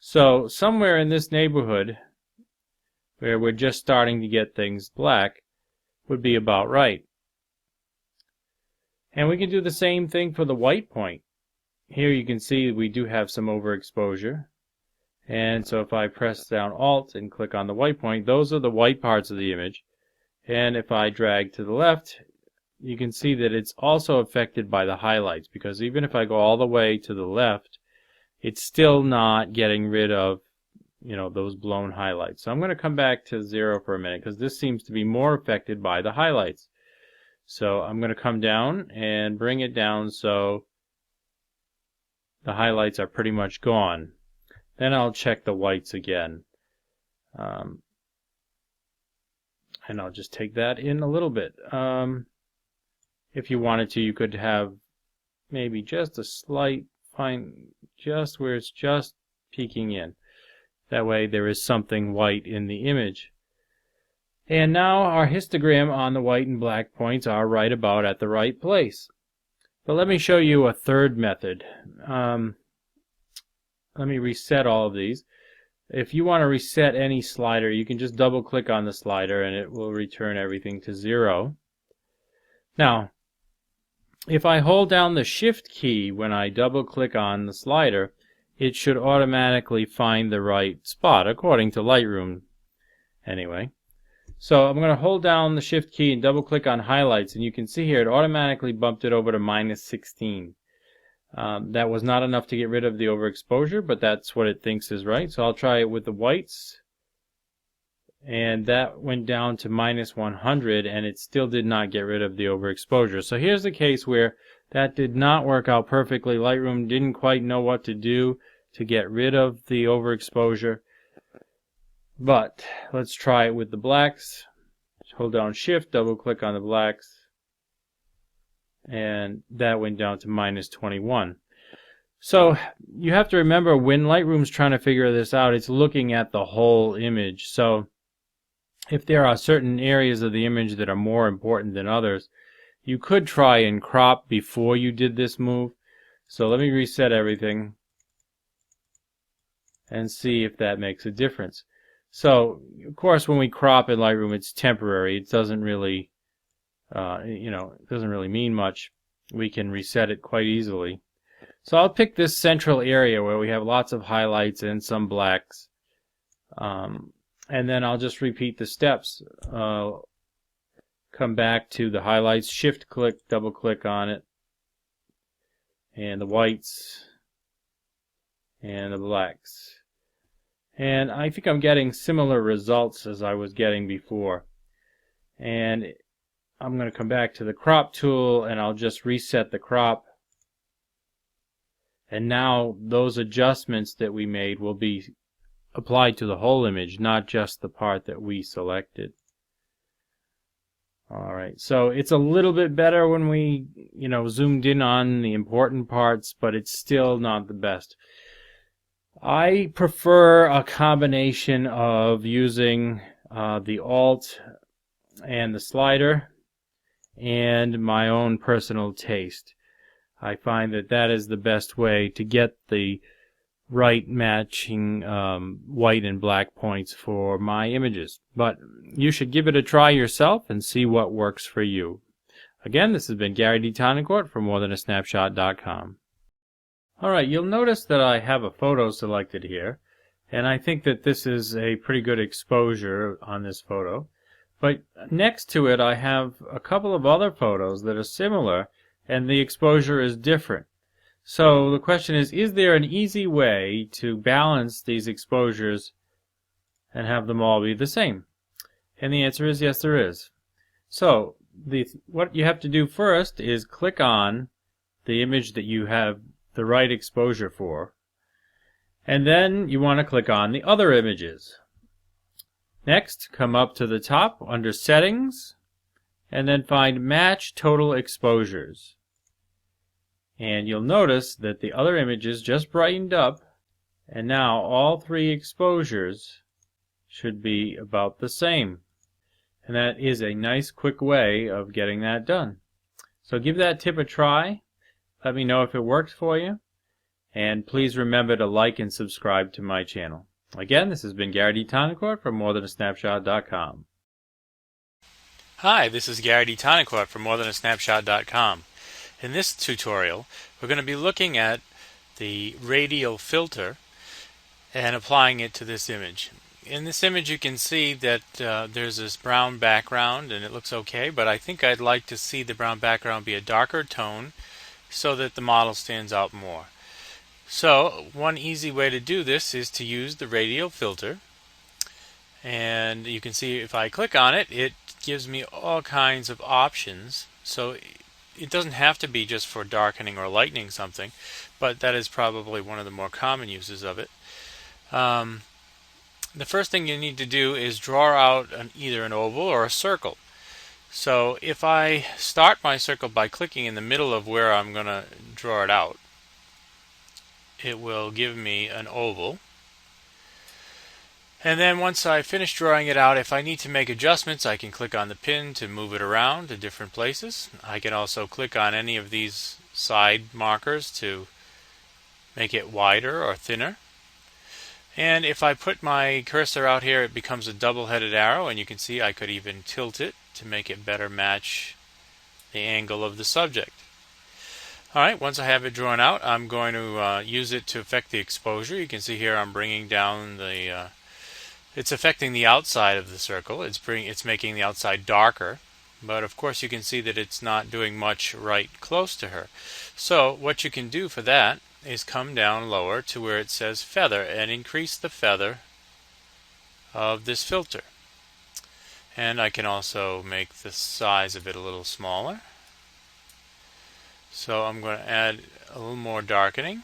So somewhere in this neighborhood, where we're just starting to get things black, would be about right. And we can do the same thing for the white point. Here you can see we do have some overexposure. And so if I press down Alt and click on the white point, those are the white parts of the image. And if I drag to the left, you can see that it's also affected by the highlights, because even if I go all the way to the left, it's still not getting rid of, those blown highlights. So I'm going to come back to 0 for a minute, because this seems to be more affected by the highlights. So I'm going to come down and bring it down so the highlights are pretty much gone. Then I'll check the whites again. And I'll just take that in a little bit. If you wanted to, you could have maybe just a slight fine, just where it's just peeking in. That way there is something white in the image. And now our histogram on the white and black points are right about at the right place. But let me show you a third method. Let me reset all of these. If you want to reset any slider, you can just double click on the slider and it will return everything to 0. Now, if I hold down the Shift key when I double click on the slider, it should automatically find the right spot, according to Lightroom anyway. So I'm going to hold down the Shift key and double click on highlights, and you can see here it automatically bumped it over to -16. That was not enough to get rid of the overexposure, but that's what it thinks is right. So I'll try it with the whites, and that went down to -100, and it still did not get rid of the overexposure. So here's the case where that did not work out perfectly. Lightroom didn't quite know what to do to get rid of the overexposure. But let's try it with the blacks. Hold down Shift, double click on the blacks, and that went down to -21. So you have to remember, when Lightroom's trying to figure this out, it's looking at the whole image. So if there are certain areas of the image that are more important than others, you could try and crop before you did this move. So let me reset everything and see if that makes a difference. So, of course, when we crop in Lightroom, it's temporary. It doesn't really, it doesn't really mean much. We can reset it quite easily. So I'll pick this central area where we have lots of highlights and some blacks. And then I'll just repeat the steps. Come back to the highlights, Shift click, double click on it, and the whites, and the blacks. And I think I'm getting similar results as I was getting before. And I'm going to come back to the crop tool, and I'll just reset the crop. And now those adjustments that we made will be applied to the whole image, not just the part that we selected. Alright, so it's a little bit better when we, zoomed in on the important parts, but it's still not the best. I prefer a combination of using the Alt and the slider and my own personal taste. I find that that is the best way to get the right matching white and black points for my images. But you should give it a try yourself and see what works for you. Again, this has been Gary D. Tonicourt from morethanasnapshot.com. Alright, you'll notice that I have a photo selected here, and I think that this is a pretty good exposure on this photo. But next to it I have a couple of other photos that are similar, and the exposure is different. So the question is there an easy way to balance these exposures and have them all be the same? And the answer is yes, there is. So what you have to do first is click on the image that you have the right exposure for, and then you want to click on the other images. Next, come up to the top under Settings, and then find Match Total Exposures. And you'll notice that the other images just brightened up, and now all three exposures should be about the same. And that is a nice quick way of getting that done. So give that tip a try. Let me know if it worked for you. And please remember to like and subscribe to my channel. Again, this has been Gary D. Tonicourt from morethanasnapshot.com. Hi, this is Gary D. Tonicourt from morethanasnapshot.com. In this tutorial, we're going to be looking at the Radial Filter and applying it to this image. In this image you can see that there's this brown background and it looks okay, but I think I'd like to see the brown background be a darker tone so that the model stands out more. So one easy way to do this is to use the Radial Filter, and you can see if I click on it, it gives me all kinds of options. So it doesn't have to be just for darkening or lightening something, but that is probably one of the more common uses of it. The first thing you need to do is draw out either an oval or a circle. So if I start my circle by clicking in the middle of where I'm going to draw it out, it will give me an oval. And then once I finish drawing it out, if I need to make adjustments, I can click on the pin to move it around to different places. I can also click on any of these side markers to make it wider or thinner. And if I put my cursor out here, it becomes a double-headed arrow, and you can see I could even tilt it to make it better match the angle of the subject. Alright, once I have it drawn out, I'm going to use it to affect the exposure. You can see here I'm bringing down the it's affecting the outside of the circle. It's making the outside darker, but of course you can see that it's not doing much right close to her. So what you can do for that is come down lower to where it says feather and increase the feather of this filter. And I can also make the size of it a little smaller. So I'm going to add a little more darkening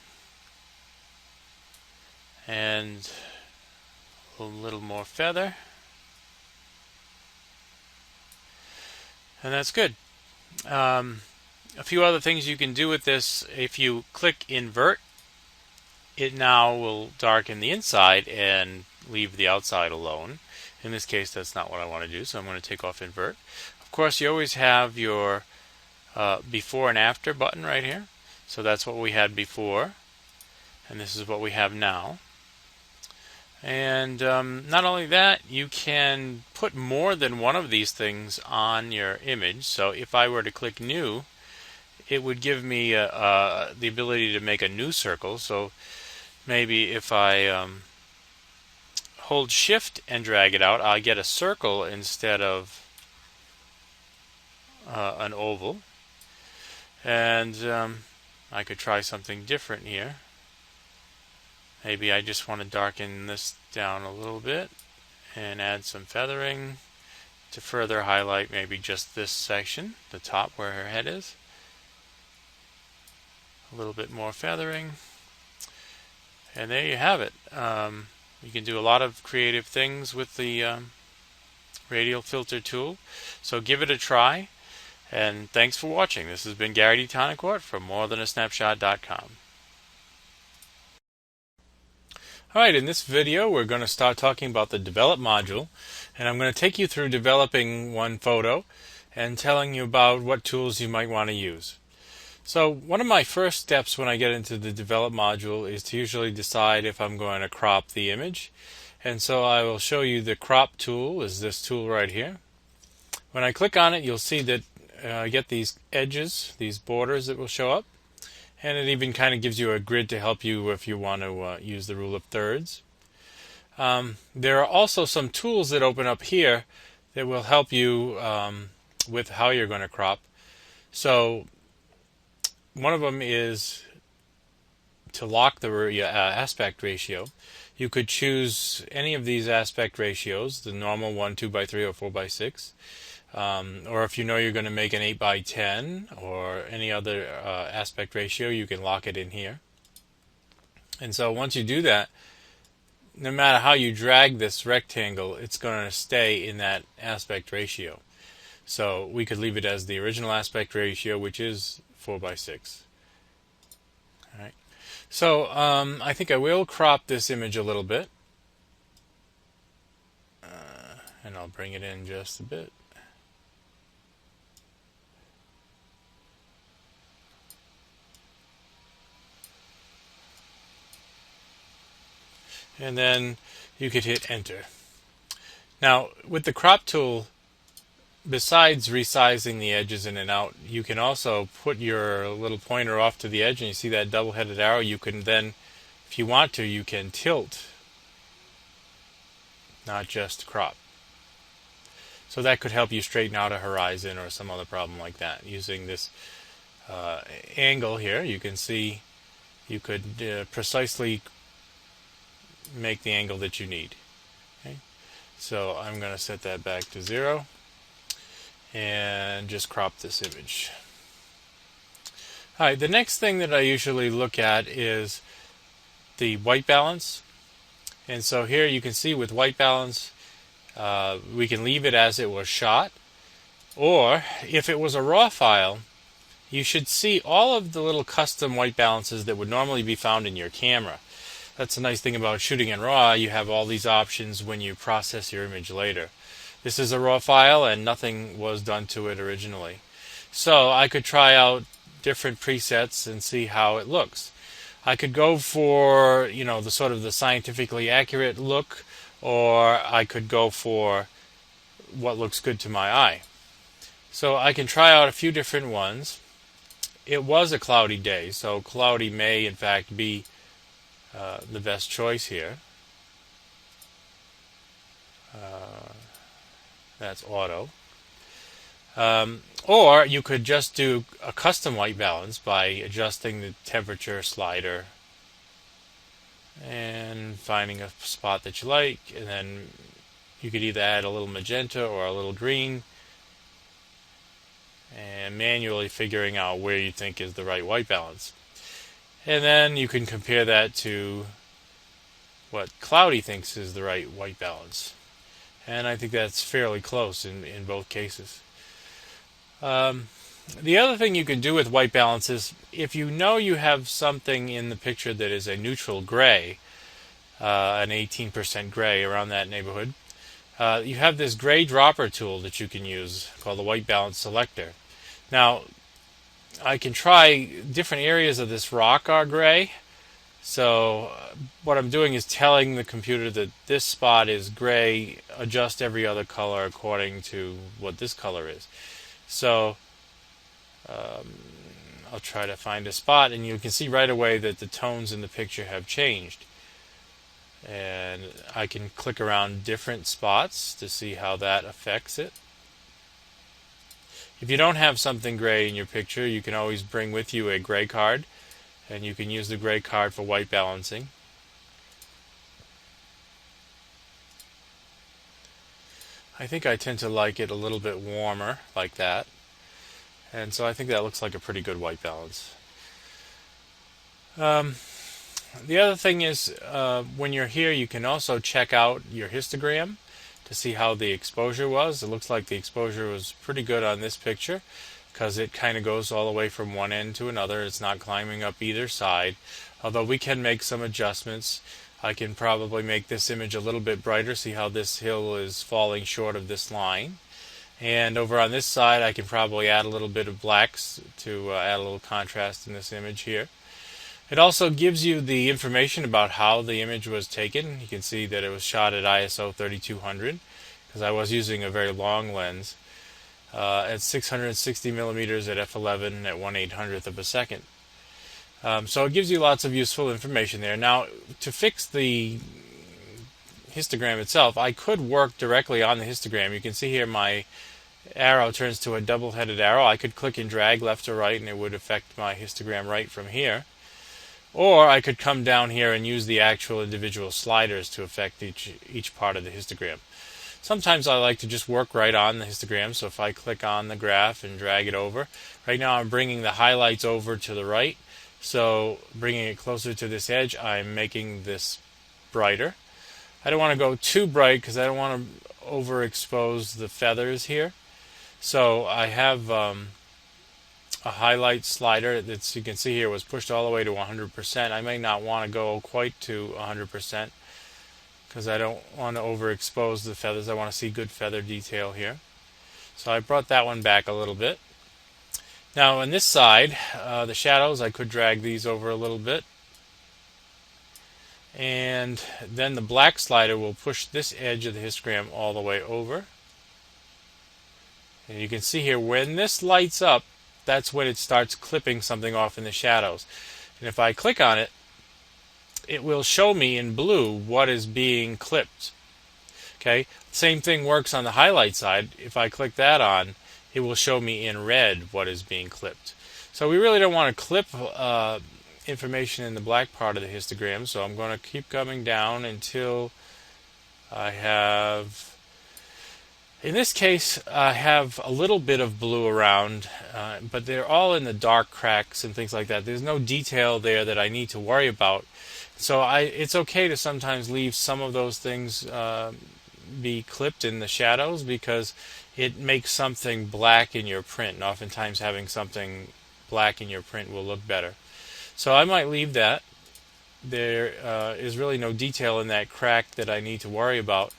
and a little more feather, and that's good. A few other things you can do with this: if you click invert, it now will darken the inside and leave the outside alone. In this case, that's not what I want to do, so I'm going to take off invert. Of course, you always have your before and after button right here. So that's what we had before, and this is what we have now. And not only that, you can put more than one of these things on your image. So if I were to click new, it would give me the ability to make a new circle. So maybe if I hold shift and drag it out, I get a circle instead of an oval. And I could try something different here. Maybe I just want to darken this down a little bit and add some feathering to further highlight maybe just this section, the top where her head is. A little bit more feathering. And there you have it. You can do a lot of creative things with the Radial Filter tool. So give it a try. And thanks for watching. This has been Gary D. Tonicourt from morethanasnapshot.com. Alright, in this video we're going to start talking about the Develop module, and I'm going to take you through developing one photo and telling you about what tools you might want to use. So one of my first steps when I get into the Develop module is to usually decide if I'm going to crop the image, and so I will show you the crop tool, is this tool right here. When I click on it, you'll see that I get these edges, these borders that will show up. And it even kind of gives you a grid to help you if you want to use the rule of thirds. There are also some tools that open up here that will help you with how you're going to crop. So one of them is to lock the aspect ratio. You could choose any of these aspect ratios, the normal 1, 2 by 3, or 4 by 6. Or if you know you're going to make an 8 by 10 or any other aspect ratio, you can lock it in here. And so once you do that, no matter how you drag this rectangle, it's going to stay in that aspect ratio. So we could leave it as the original aspect ratio, which is 4 by 6. All right. So I think I will crop this image a little bit. And I'll bring it in just a bit. And then you could hit enter. Now with the crop tool, besides resizing the edges in and out, you can also put your little pointer off to the edge, and you see that double-headed arrow. You can then, if you want to, you can tilt, not just crop. So that could help you straighten out a horizon or some other problem like that. Using this angle here, you can see you could precisely make the angle that you need. Okay? So I'm going to set that back to 0 and just crop this image. Alright, the next thing that I usually look at is the white balance. And so here you can see with white balance, we can leave it as it was shot, or if it was a raw file, you should see all of the little custom white balances that would normally be found in your camera. That's a nice thing about shooting in RAW. You have all these options when you process your image later. This is a RAW file and nothing was done to it originally. So I could try out different presets and see how it looks. I could go for, the sort of the scientifically accurate look, or I could go for what looks good to my eye. So I can try out a few different ones. It was a cloudy day, so cloudy may in fact be the best choice here. That's auto. Or you could just do a custom white balance by adjusting the temperature slider and finding a spot that you like, and then you could either add a little magenta or a little green, and manually figuring out where you think is the right white balance. And then you can compare that to what Cloudy thinks is the right white balance. And I think that's fairly close in both cases. The other thing you can do with white balance is, if you know you have something in the picture that is a neutral gray, an 18% gray, around that neighborhood, you have this gray dropper tool that you can use called the white balance selector. Now, I can try different areas of this rock are gray. So what I'm doing is telling the computer that this spot is gray, adjust every other color according to what this color is. So I'll try to find a spot, and you can see right away that the tones in the picture have changed. And I can click around different spots to see how that affects it. If you don't have something gray in your picture, you can always bring with you a gray card, and you can use the gray card for white balancing. I think I tend to like it a little bit warmer like that, and so I think that looks like a pretty good white balance. The other thing is, when you're here, you can also check out your histogram to see how the exposure was. It looks like the exposure was pretty good on this picture, because it kind of goes all the way from one end to another. It's not climbing up either side, although we can make some adjustments. I can probably make this image a little bit brighter, see how this hill is falling short of this line. And over on this side, I can probably add a little bit of blacks to add a little contrast in this image here. It also gives you the information about how the image was taken. You can see that it was shot at ISO 3200, because I was using a very long lens, at 660 millimeters at f11 at 1/800th of a second. So it gives you lots of useful information there. Now, to fix the histogram itself, I could work directly on the histogram. You can see here my arrow turns to a double-headed arrow. I could click and drag left or right, and it would affect my histogram right from here. Or I could come down here and use the actual individual sliders to affect each part of the histogram. Sometimes I like to just work right on the histogram, so if I click on the graph and drag it over, right now I'm bringing the highlights over to the right, so bringing it closer to this edge, I'm making this brighter. I don't want to go too bright because I don't want to overexpose the feathers here. So I have a highlight slider that you can see here was pushed all the way to 100%. I may not want to go quite to 100%. because I don't want to overexpose the feathers. I want to see good feather detail here. So I brought that one back a little bit. Now on this side, the shadows, I could drag these over a little bit. And then the black slider will push this edge of the histogram all the way over. And you can see here, when this lights up, that's when it starts clipping something off in the shadows. And if I click on it, it will show me in blue what is being clipped. Okay, same thing works on the highlight side. If I click that on, it will show me in red what is being clipped. So we really don't want to clip information in the black part of the histogram, so I'm going to keep coming down until I have, in this case, I have a little bit of blue around, but they're all in the dark cracks and things like that. There's no detail there that I need to worry about. So it's okay to sometimes leave some of those things be clipped in the shadows, because it makes something black in your print, and oftentimes having something black in your print will look better. So I might leave that. There is really no detail in that crack that I need to worry about,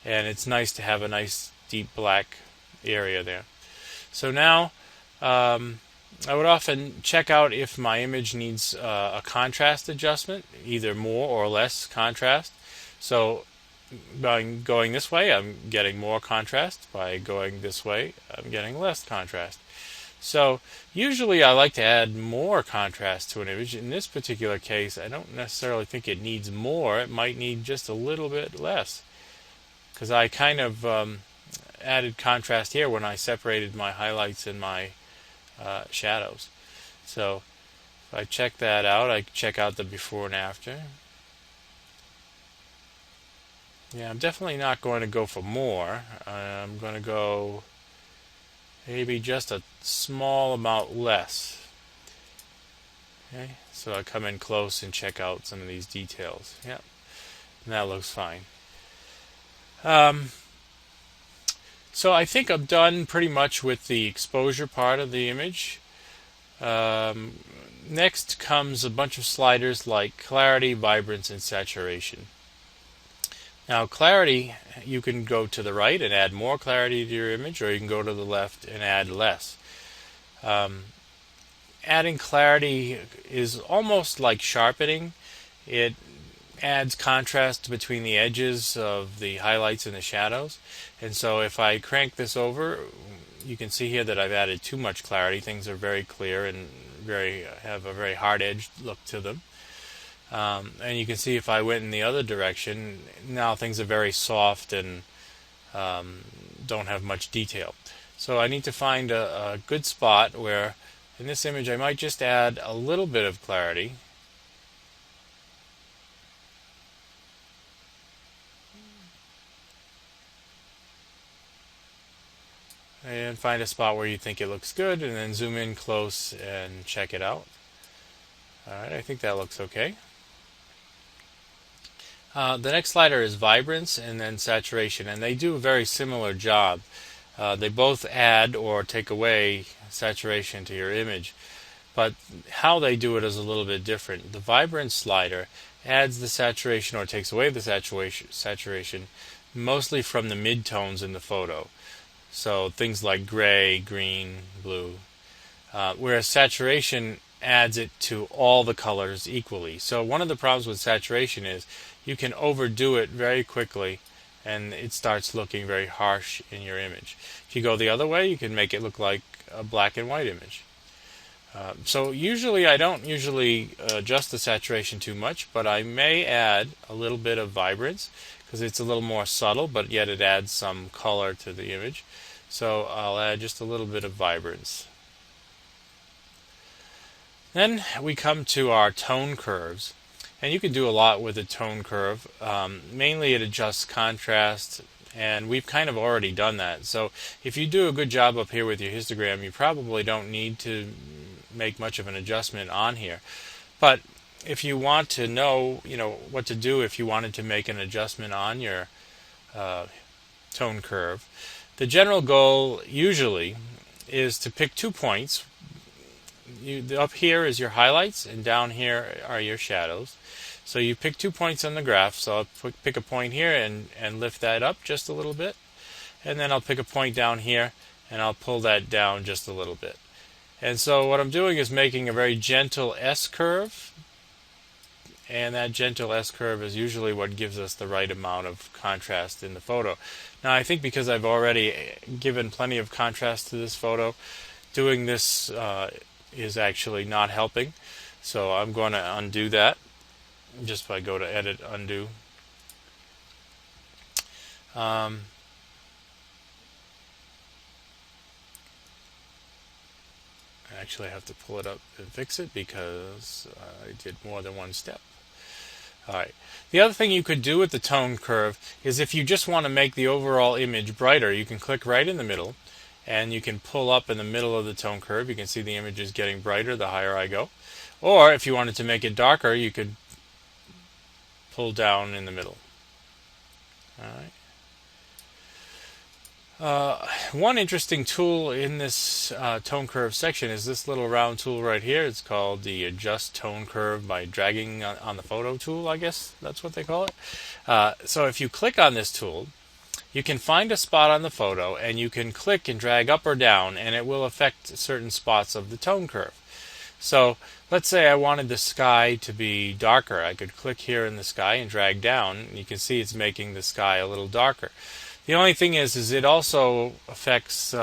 and it's nice to have a nice deep black area there. So now I would often check out if my image needs a contrast adjustment, either more or less contrast. So by going this way, I'm getting more contrast. By going this way, I'm getting less contrast. So usually I like to add more contrast to an image. In this particular case, I don't necessarily think it needs more. It might need just a little bit less, because I kind of added contrast here when I separated my highlights and my shadows. So if I check that out, I check out the before and after. Yeah, I'm definitely not going to go for more. I'm going to go maybe just a small amount less. Okay, so I come in close and check out some of these details. Yep, and that looks fine. So I think I'm done pretty much with the exposure part of the image. Next comes a bunch of sliders like clarity, vibrance, and saturation. Now clarity, you can go to the right and add more clarity to your image, or you can go to the left and add less. Adding clarity is almost like sharpening. It adds contrast between the edges of the highlights and the shadows. And so if I crank this over, you can see here that I've added too much clarity. Things are very clear and have a very hard-edged look to them. And you can see if I went in the other direction, now things are very soft and don't have much detail. So I need to find a good spot where, in this image, I might just add a little bit of clarity. And find a spot where you think it looks good, and then zoom in close and check it out. Alright, I think that looks okay. The next slider is vibrance and then saturation, and they do a very similar job. They both add or take away saturation to your image, but how they do it is a little bit different. The vibrance slider adds the saturation or takes away the saturation mostly from the midtones in the photo. So things like gray, green, blue. Whereas saturation adds it to all the colors equally. So one of the problems with saturation is you can overdo it very quickly and it starts looking very harsh in your image. If you go the other way, you can make it look like a black and white image. So usually I don't adjust the saturation too much, but I may add a little bit of vibrance because it's a little more subtle, but yet it adds some color to the image. So I'll add just a little bit of vibrance. Then we come to our tone curves, and you can do a lot with a tone curve. Mainly it adjusts contrast, and we've kind of already done that. So if you do a good job up here with your histogram, you probably don't need to make much of an adjustment on here. But if you want to know, what to do if you wanted to make an adjustment on your tone curve, the general goal usually is to pick 2 points. Up here is your highlights, and down here are your shadows. So you pick 2 points on the graph. So I'll pick a point here and lift that up just a little bit. And then I'll pick a point down here, and I'll pull that down just a little bit. And so what I'm doing is making a very gentle S-curve. And that gentle S-curve is usually what gives us the right amount of contrast in the photo. Now I think because I've already given plenty of contrast to this photo, doing this is actually not helping. So I'm going to undo that just by go to Edit, Undo. Actually, I have to pull it up and fix it because I did more than one step. Alright. The other thing you could do with the tone curve is if you just want to make the overall image brighter, you can click right in the middle and you can pull up in the middle of the tone curve. You can see the image is getting brighter the higher I go. Or if you wanted to make it darker, you could pull down in the middle. Alright. One interesting tool in this tone curve section is this little round tool right here. It's called the Adjust Tone Curve by dragging on the photo tool, I guess that's what they call it. So if you click on this tool, you can find a spot on the photo and you can click and drag up or down, and it will affect certain spots of the tone curve. So Let's say I wanted the sky to be darker. I could click here in the sky and drag down, and you can see it's making the sky a little darker. The only thing is it also affects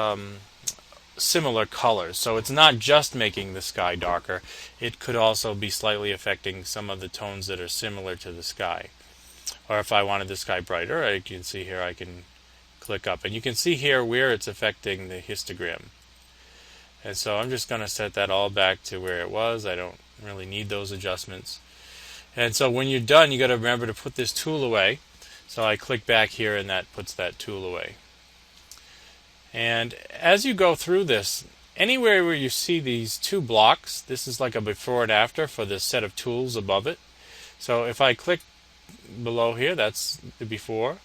similar colors. So it's not just making the sky darker. It could also be slightly affecting some of the tones that are similar to the sky. Or if I wanted the sky brighter, you can see here I can click up. And you can see here where it's affecting the histogram. And so I'm just going to set that all back to where it was. I don't really need those adjustments. And so when you're done, you got to remember to put this tool away. So I click back here and that puts that tool away. And as you go through this, anywhere where you see these two blocks, this is like a before and after for the set of tools above it. So if I click below here, that's the before.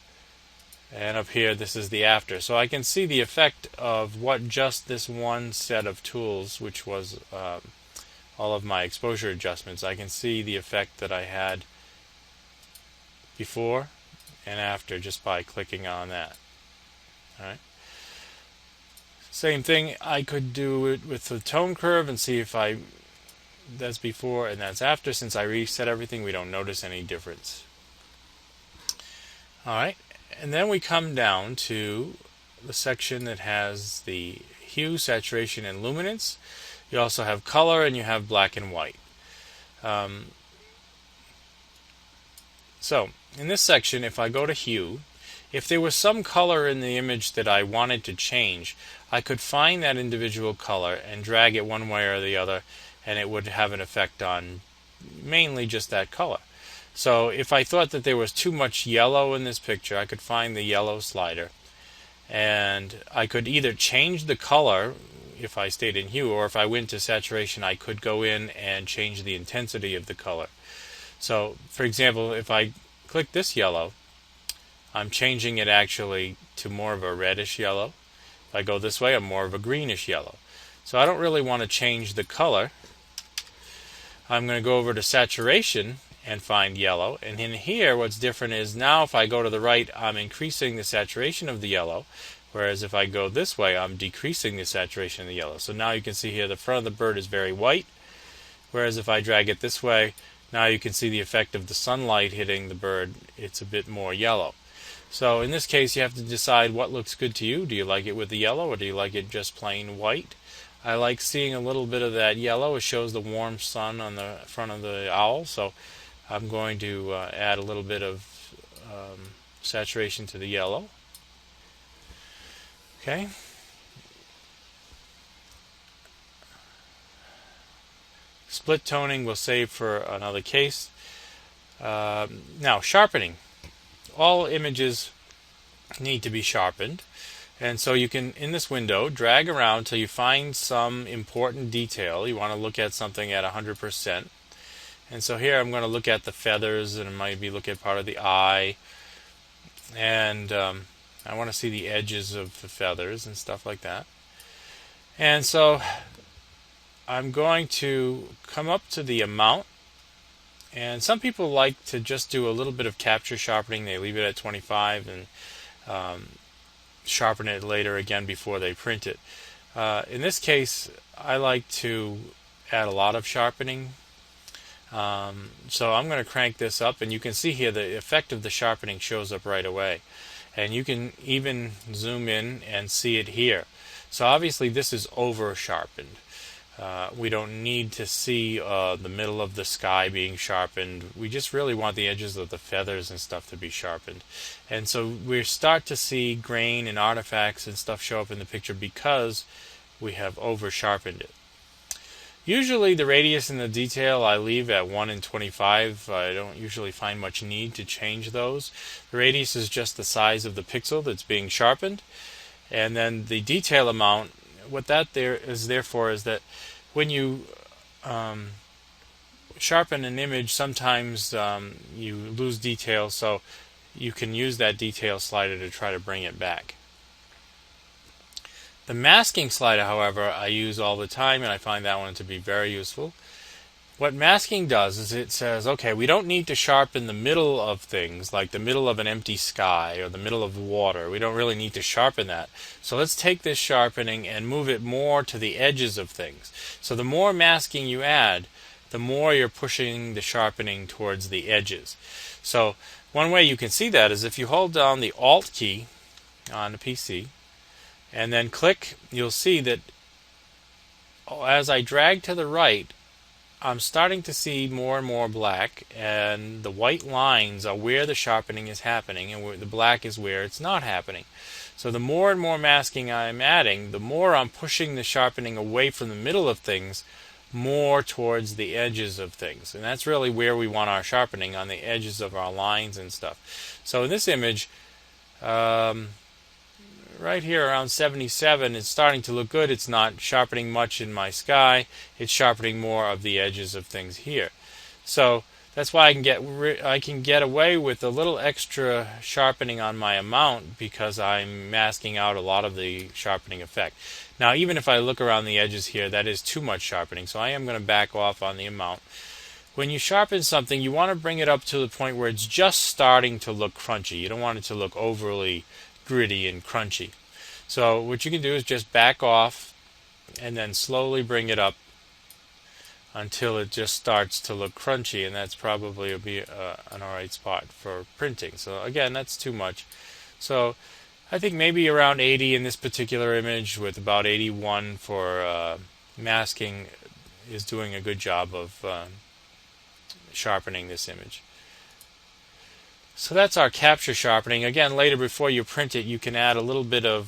And up here, this is the after. So I can see the effect of what just this one set of tools, which was all of my exposure adjustments, I can see the effect that I had before and after just by clicking on that. All right. Same thing, I could do it with the tone curve and see if that's before and that's after. Since I reset everything, we don't notice any difference. All right. And then we come down to the section that has the hue, saturation, and luminance. You also have color and you have black and white. So in this section, if I go to hue, if there was some color in the image that I wanted to change, I could find that individual color and drag it one way or the other, and it would have an effect on mainly just that color. So if I thought that there was too much yellow in this picture, I could find the yellow slider, and I could either change the color if I stayed in hue, or if I went to saturation, I could go in and change the intensity of the color. So for example, if I click this yellow, I'm changing it actually to more of a reddish yellow. If I go this way, I'm more of a greenish yellow. So I don't really want to change the color. I'm going to go over to saturation and find yellow. And in here, what's different is now if I go to the right, I'm increasing the saturation of the yellow. Whereas if I go this way, I'm decreasing the saturation of the yellow. So now you can see here the front of the bird is very white. Whereas if I drag it this way, now you can see the effect of the sunlight hitting the bird. It's a bit more yellow. So in this case, you have to decide what looks good to you. Do you like it with the yellow, or do you like it just plain white? I like seeing a little bit of that yellow. It shows the warm sun on the front of the owl. So I'm going to add a little bit of saturation to the yellow. Okay. Split toning we'll save for another case. Now, sharpening. All images need to be sharpened. And so you can, in this window, drag around till you find some important detail. You want to look at something at 100%. And so here I'm going to look at the feathers, and maybe look at part of the eye. And I want to see the edges of the feathers and stuff like that. And so I'm going to come up to the amount. And some people like to just do a little bit of capture sharpening. They leave it at 25 and sharpen it later again before they print it. In this case, I like to add a lot of sharpening. So I'm going to crank this up, and you can see here the effect of the sharpening shows up right away. And you can even zoom in and see it here. So obviously this is over sharpened. We don't need to see the middle of the sky being sharpened. We just really want the edges of the feathers and stuff to be sharpened. And so we start to see grain and artifacts and stuff show up in the picture because we have over sharpened it. Usually the radius and the detail I leave at 1 and 25. I don't usually find much need to change those. The radius is just the size of the pixel that's being sharpened. And then the detail amount, what that there is there for is that when you sharpen an image, sometimes you lose detail, so you can use that detail slider to try to bring it back. The masking slider, however, I use all the time, and I find that one to be very useful. What masking does is it says, okay, we don't need to sharpen the middle of things, like the middle of an empty sky or the middle of water. We don't really need to sharpen that. So let's take this sharpening and move it more to the edges of things. So the more masking you add, the more you're pushing the sharpening towards the edges. So one way you can see that is if you hold down the Alt key on the PC and then click, you'll see that as I drag to the right, I'm starting to see more and more black, and the white lines are where the sharpening is happening, and where the black is where it's not happening. So the more and more masking I'm adding, the more I'm pushing the sharpening away from the middle of things, more towards the edges of things. And that's really where we want our sharpening, on the edges of our lines and stuff. So in this image, right here around 77, it's starting to look good. It's not sharpening much in my sky. It's sharpening more of the edges of things here. So that's why I can get away with a little extra sharpening on my amount, because I'm masking out a lot of the sharpening effect. Now, even if I look around the edges here, that is too much sharpening, so I am going to back off on the amount. When you sharpen something, you want to bring it up to the point where it's just starting to look crunchy. You don't want it to look overly gritty and crunchy. So what you can do is just back off and then slowly bring it up until it just starts to look crunchy, and that's probably an alright spot for printing. So again, that's too much. So I think maybe around 80 in this particular image, with about 81 for masking, is doing a good job of sharpening this image. So that's our capture sharpening. Again, later before you print it, you can add a little bit of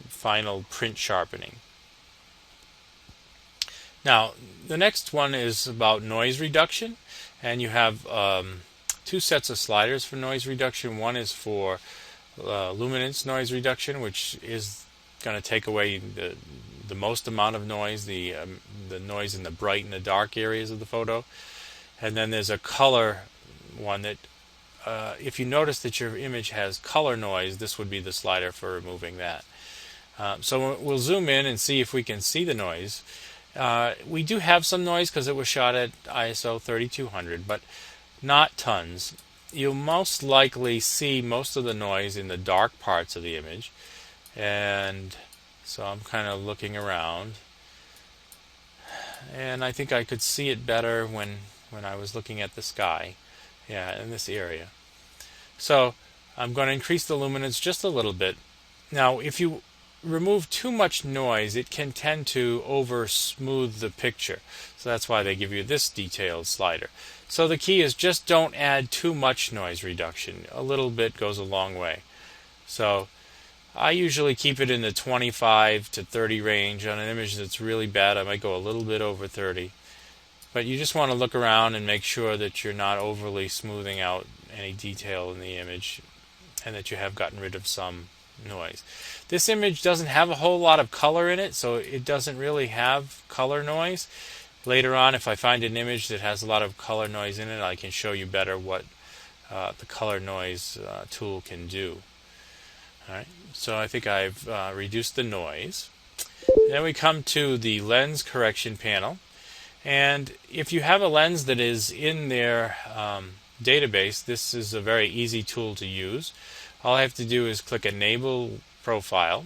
final print sharpening. Now, the next one is about noise reduction, and you have two sets of sliders for noise reduction. One is for luminance noise reduction, which is going to take away the most amount of noise, the noise in the bright and the dark areas of the photo. And then there's a color one that, if you notice that your image has color noise, this would be the slider for removing that. So we'll zoom in and see if we can see the noise. We do have some noise because it was shot at ISO 3200, but not tons. You'll most likely see most of the noise in the dark parts of the image. And so I'm kind of looking around, and I think I could see it better when I was looking at the sky. Yeah, in this area. So I'm going to increase the luminance just a little bit. Now, if you remove too much noise, it can tend to over smooth the picture. So that's why they give you this detailed slider. So the key is just don't add too much noise reduction. A little bit goes a long way. So I usually keep it in the 25 to 30 range. On an image that's really bad, I might go a little bit over 30. But you just want to look around and make sure that you're not overly smoothing out any detail in the image, and that you have gotten rid of some noise. This image doesn't have a whole lot of color in it, so it doesn't really have color noise. Later on, if I find an image that has a lot of color noise in it, I can show you better what the color noise tool can do. Alright, so I think I've reduced the noise. Then we come to the lens correction panel. And if you have a lens that is in their database, this is a very easy tool to use. All I have to do is click Enable Profile,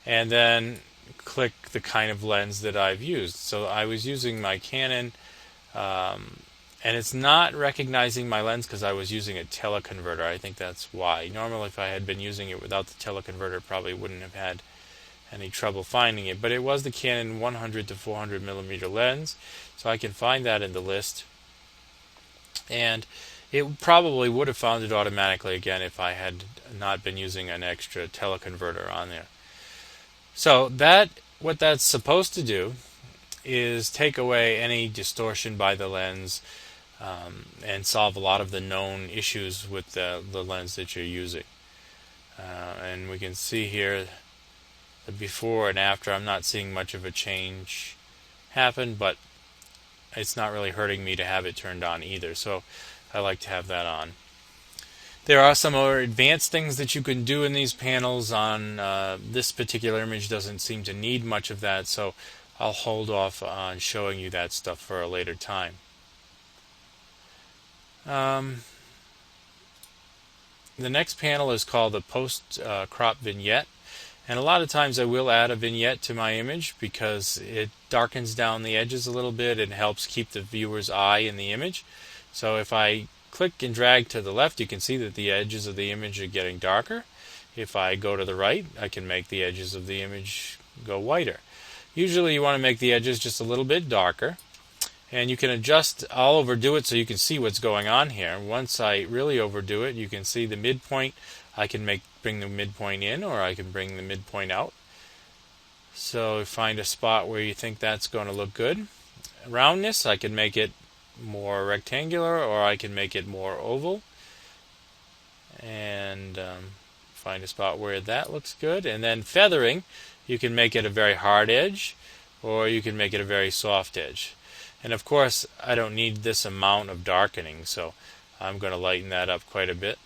and then click the kind of lens that I've used. So I was using my Canon, and it's not recognizing my lens because I was using a teleconverter. I think that's why. Normally, if I had been using it without the teleconverter, probably wouldn't have had any trouble finding it. But it was the Canon 100 to 400 millimeter lens, so I can find that in the list. And it probably would have found it automatically again if I had not been using an extra teleconverter on there. So what that's supposed to do is take away any distortion by the lens, and solve a lot of the known issues with the lens that you're using. And we can see here the before and after. I'm not seeing much of a change happen, but it's not really hurting me to have it turned on either, so I like to have that on. There are some more advanced things that you can do in these panels. On this particular image doesn't seem to need much of that, so I'll hold off on showing you that stuff for a later time. The next panel is called the post crop vignette, And a lot of times I will add a vignette to my image because it darkens down the edges a little bit and helps keep the viewer's eye in the image. So if I click and drag to the left, you can see that the edges of the image are getting darker. If I go to the right, I can make the edges of the image go whiter. Usually you want to make the edges just a little bit darker, and you can adjust. I'll overdo it so you can see what's going on here. Once I really overdo it, you can see the midpoint. I can bring the midpoint in, or I can bring the midpoint out. So find a spot where you think that's going to look good. Roundness, I can make it more rectangular, or I can make it more oval. And find a spot where that looks good. And then feathering, you can make it a very hard edge, or you can make it a very soft edge. And of course, I don't need this amount of darkening, so I'm going to lighten that up quite a bit.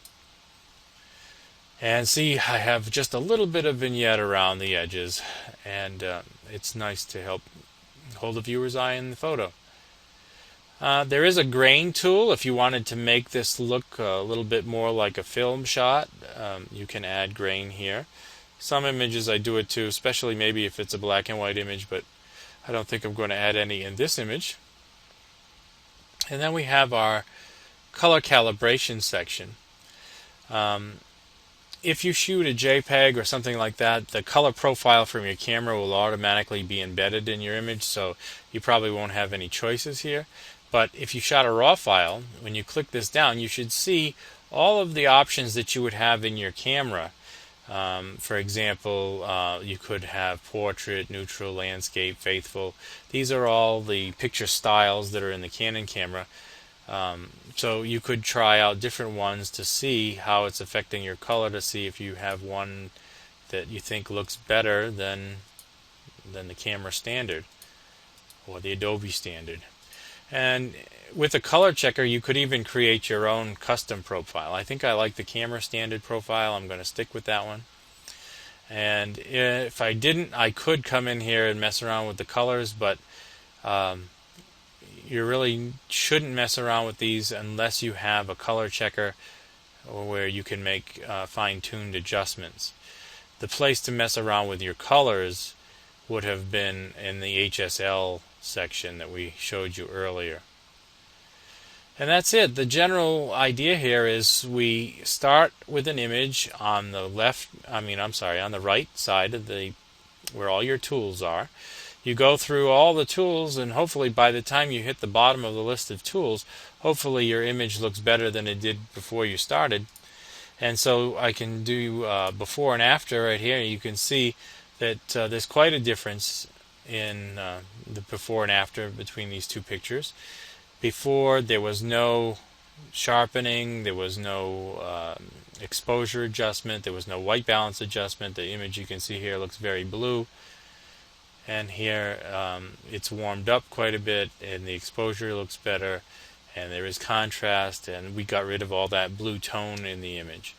And see, I have just a little bit of vignette around the edges, and it's nice to help hold the viewer's eye in the photo. There is a grain tool. If you wanted to make this look a little bit more like a film shot, you can add grain here. Some images I do it too, especially maybe if it's a black and white image, but I don't think I'm going to add any in this image. And then we have our color calibration section. If you shoot a JPEG or something like that, the color profile from your camera will automatically be embedded in your image, so you probably won't have any choices here. But if you shot a RAW file, when you click this down, you should see all of the options that you would have in your camera. For example, you could have portrait, neutral, landscape, faithful. These are all the picture styles that are in the Canon camera. So you could try out different ones to see how it's affecting your color, to see if you have one that you think looks better than the camera standard or the Adobe standard. And with a color checker, you could even create your own custom profile. I think I like the camera standard profile. I'm going to stick with that one. And if I didn't, I could come in here and mess around with the colors, but you really shouldn't mess around with these unless you have a color checker where you can make fine-tuned adjustments. The place to mess around with your colors would have been in the HSL section that we showed you earlier. And that's it. The general idea here is we start with an image on the on the right side of where all your tools are. You go through all the tools, and hopefully by the time you hit the bottom of the list of tools, hopefully your image looks better than it did before you started. And so I can do before and after right here. You can see that there's quite a difference in the before and after between these two pictures. Before, there was no sharpening, there was no exposure adjustment, there was no white balance adjustment. The image you can see here looks very blue. And here it's warmed up quite a bit, and the exposure looks better, and there is contrast, and we got rid of all that blue tone in the image.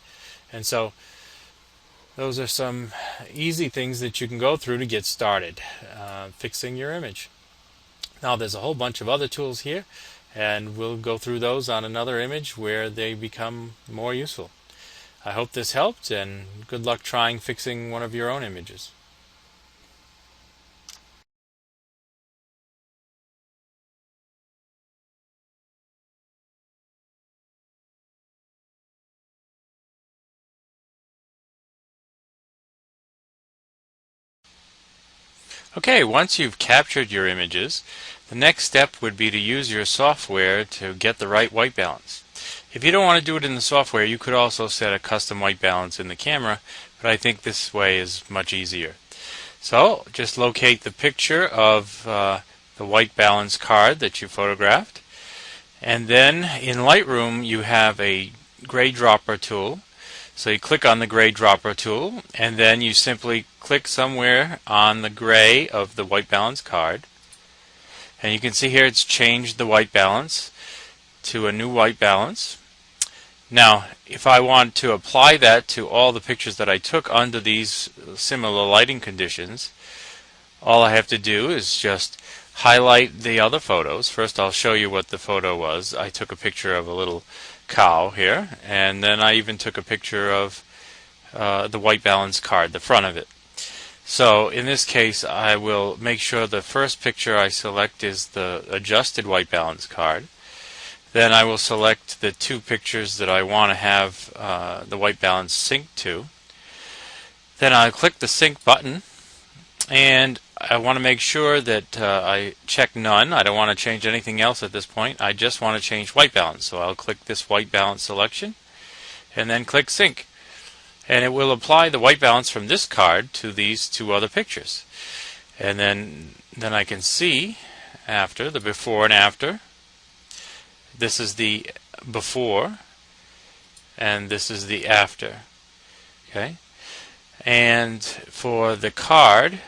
And so those are some easy things that you can go through to get started fixing your image. Now there's a whole bunch of other tools here, and we'll go through those on another image where they become more useful. I hope this helped, and good luck trying fixing one of your own images. Okay, once you've captured your images, the next step would be to use your software to get the right white balance. If you don't want to do it in the software, you could also set a custom white balance in the camera, but I think this way is much easier. So just locate the picture of the white balance card that you photographed, and then in Lightroom you have a gray dropper tool. So you click on the gray dropper tool, and then you simply click somewhere on the gray of the white balance card. And you can see here it's changed the white balance to a new white balance. Now, if I want to apply that to all the pictures that I took under these similar lighting conditions, all I have to do is just highlight the other photos. First I'll show you what the photo was. I took a picture of a little cow here, and then I even took a picture of the white balance card, the front of it. So in this case, I will make sure the first picture I select is the adjusted white balance card. Then I will select the two pictures that I want to have the white balance sync to. Then I'll click the sync button, and I want to make sure that I check none. I don't want to change anything else at this point. I just want to change white balance. So I'll click this white balance selection and then click sync. And it will apply the white balance from this card to these two other pictures. And then I can see after, the before and after. This is the before and this is the after. Okay? And for the card,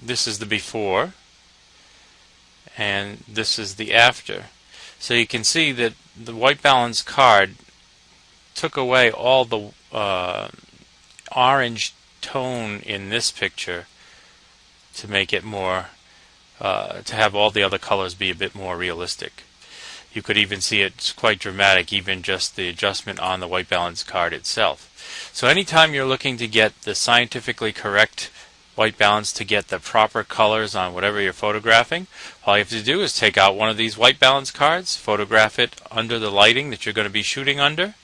this is the before and this is the after. So you can see that the white balance card took away all the orange tone in this picture to make it more, to have all the other colors be a bit more realistic. You could even see it's quite dramatic, even just the adjustment on the white balance card itself. So anytime you're looking to get the scientifically correct white balance, to get the proper colors on whatever you're photographing, all you have to do is take out one of these white balance cards, photograph it under the lighting that you're going to be shooting under,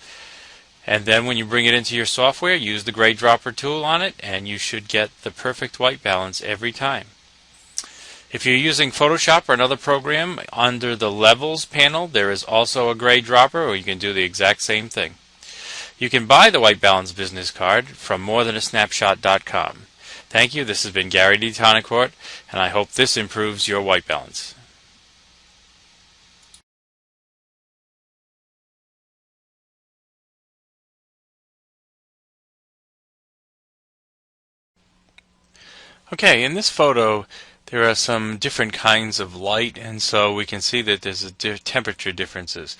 and then when you bring it into your software, use the gray dropper tool on it, and you should get the perfect white balance every time. If you're using Photoshop or another program, under the Levels panel, there is also a gray dropper, or you can do the exact same thing. You can buy the White Balance business card from morethanasnapshot.com. Thank you. This has been Gary D. Tonicourt, and I hope this improves your white balance. Okay, in this photo there are some different kinds of light, and so we can see that there's temperature differences.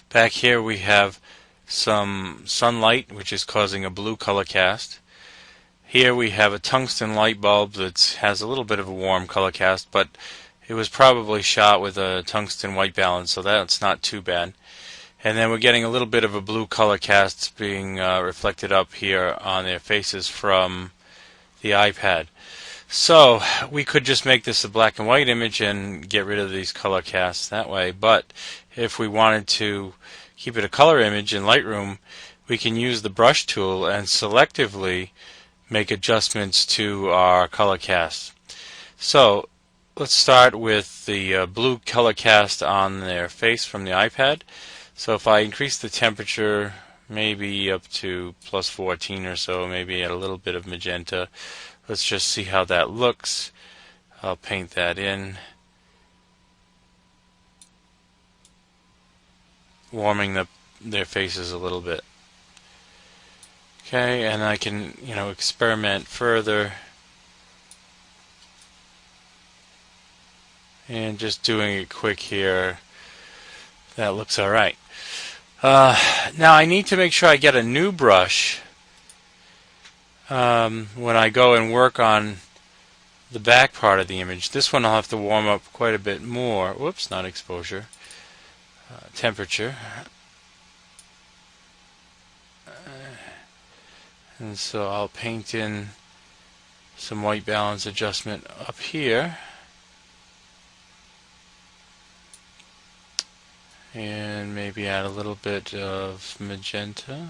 Back here we have some sunlight which is causing a blue color cast. Here we have a tungsten light bulb that has a little bit of a warm color cast, but it was probably shot with a tungsten white balance, so that's not too bad. And then we're getting a little bit of a blue color cast being reflected up here on their faces from the iPad. So we could just make this a black and white image and get rid of these color casts that way, but if we wanted to keep it a color image in Lightroom, we can use the brush tool and selectively make adjustments to our color cast. So let's start with the blue color cast on their face from the iPad. So if I increase the temperature maybe up to plus 14 or so, maybe add a little bit of magenta, let's just see how that looks. I'll paint that in, warming their faces a little bit. Okay, and I can, experiment further, and just doing it quick here. That looks all right. Now I need to make sure I get a new brush when I go and work on the back part of the image. This one I'll have to warm up quite a bit more. Whoops, not exposure. Temperature. And so I'll paint in some white balance adjustment up here. And maybe add a little bit of magenta.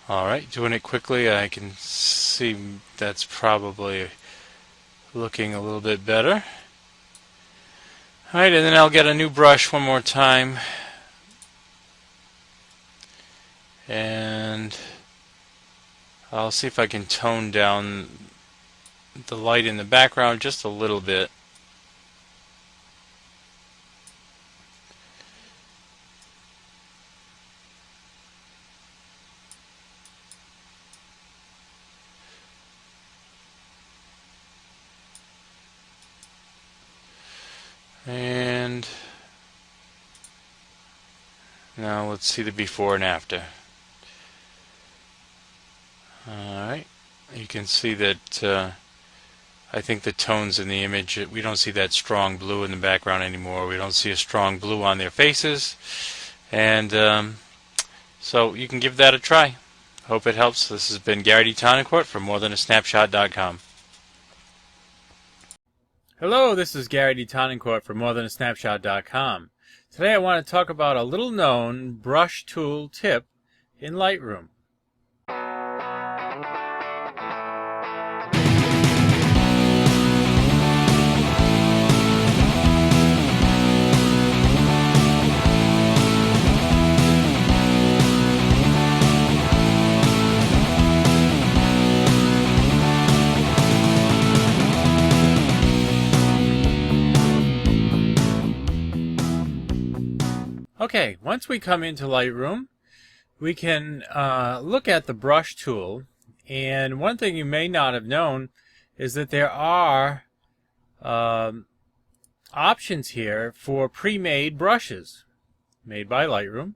Alright, doing it quickly, I can see that's probably looking a little bit better. Alright, and then I'll get a new brush one more time. And I'll see if I can tone down the light in the background just a little bit. And now let's see the before and after. Alright, you can see that I think the tones in the image, we don't see that strong blue in the background anymore. We don't see a strong blue on their faces. And so you can give that a try. Hope it helps. This has been Gary D. Tonicourt from morethanasnapshot.com. Hello, this is Gary D. Tonicourt from morethanasnapshot.com. Today I want to talk about a little known brush tool tip in Lightroom. Okay, once we come into Lightroom, we can look at the brush tool, and one thing you may not have known is that there are options here for pre-made brushes made by Lightroom.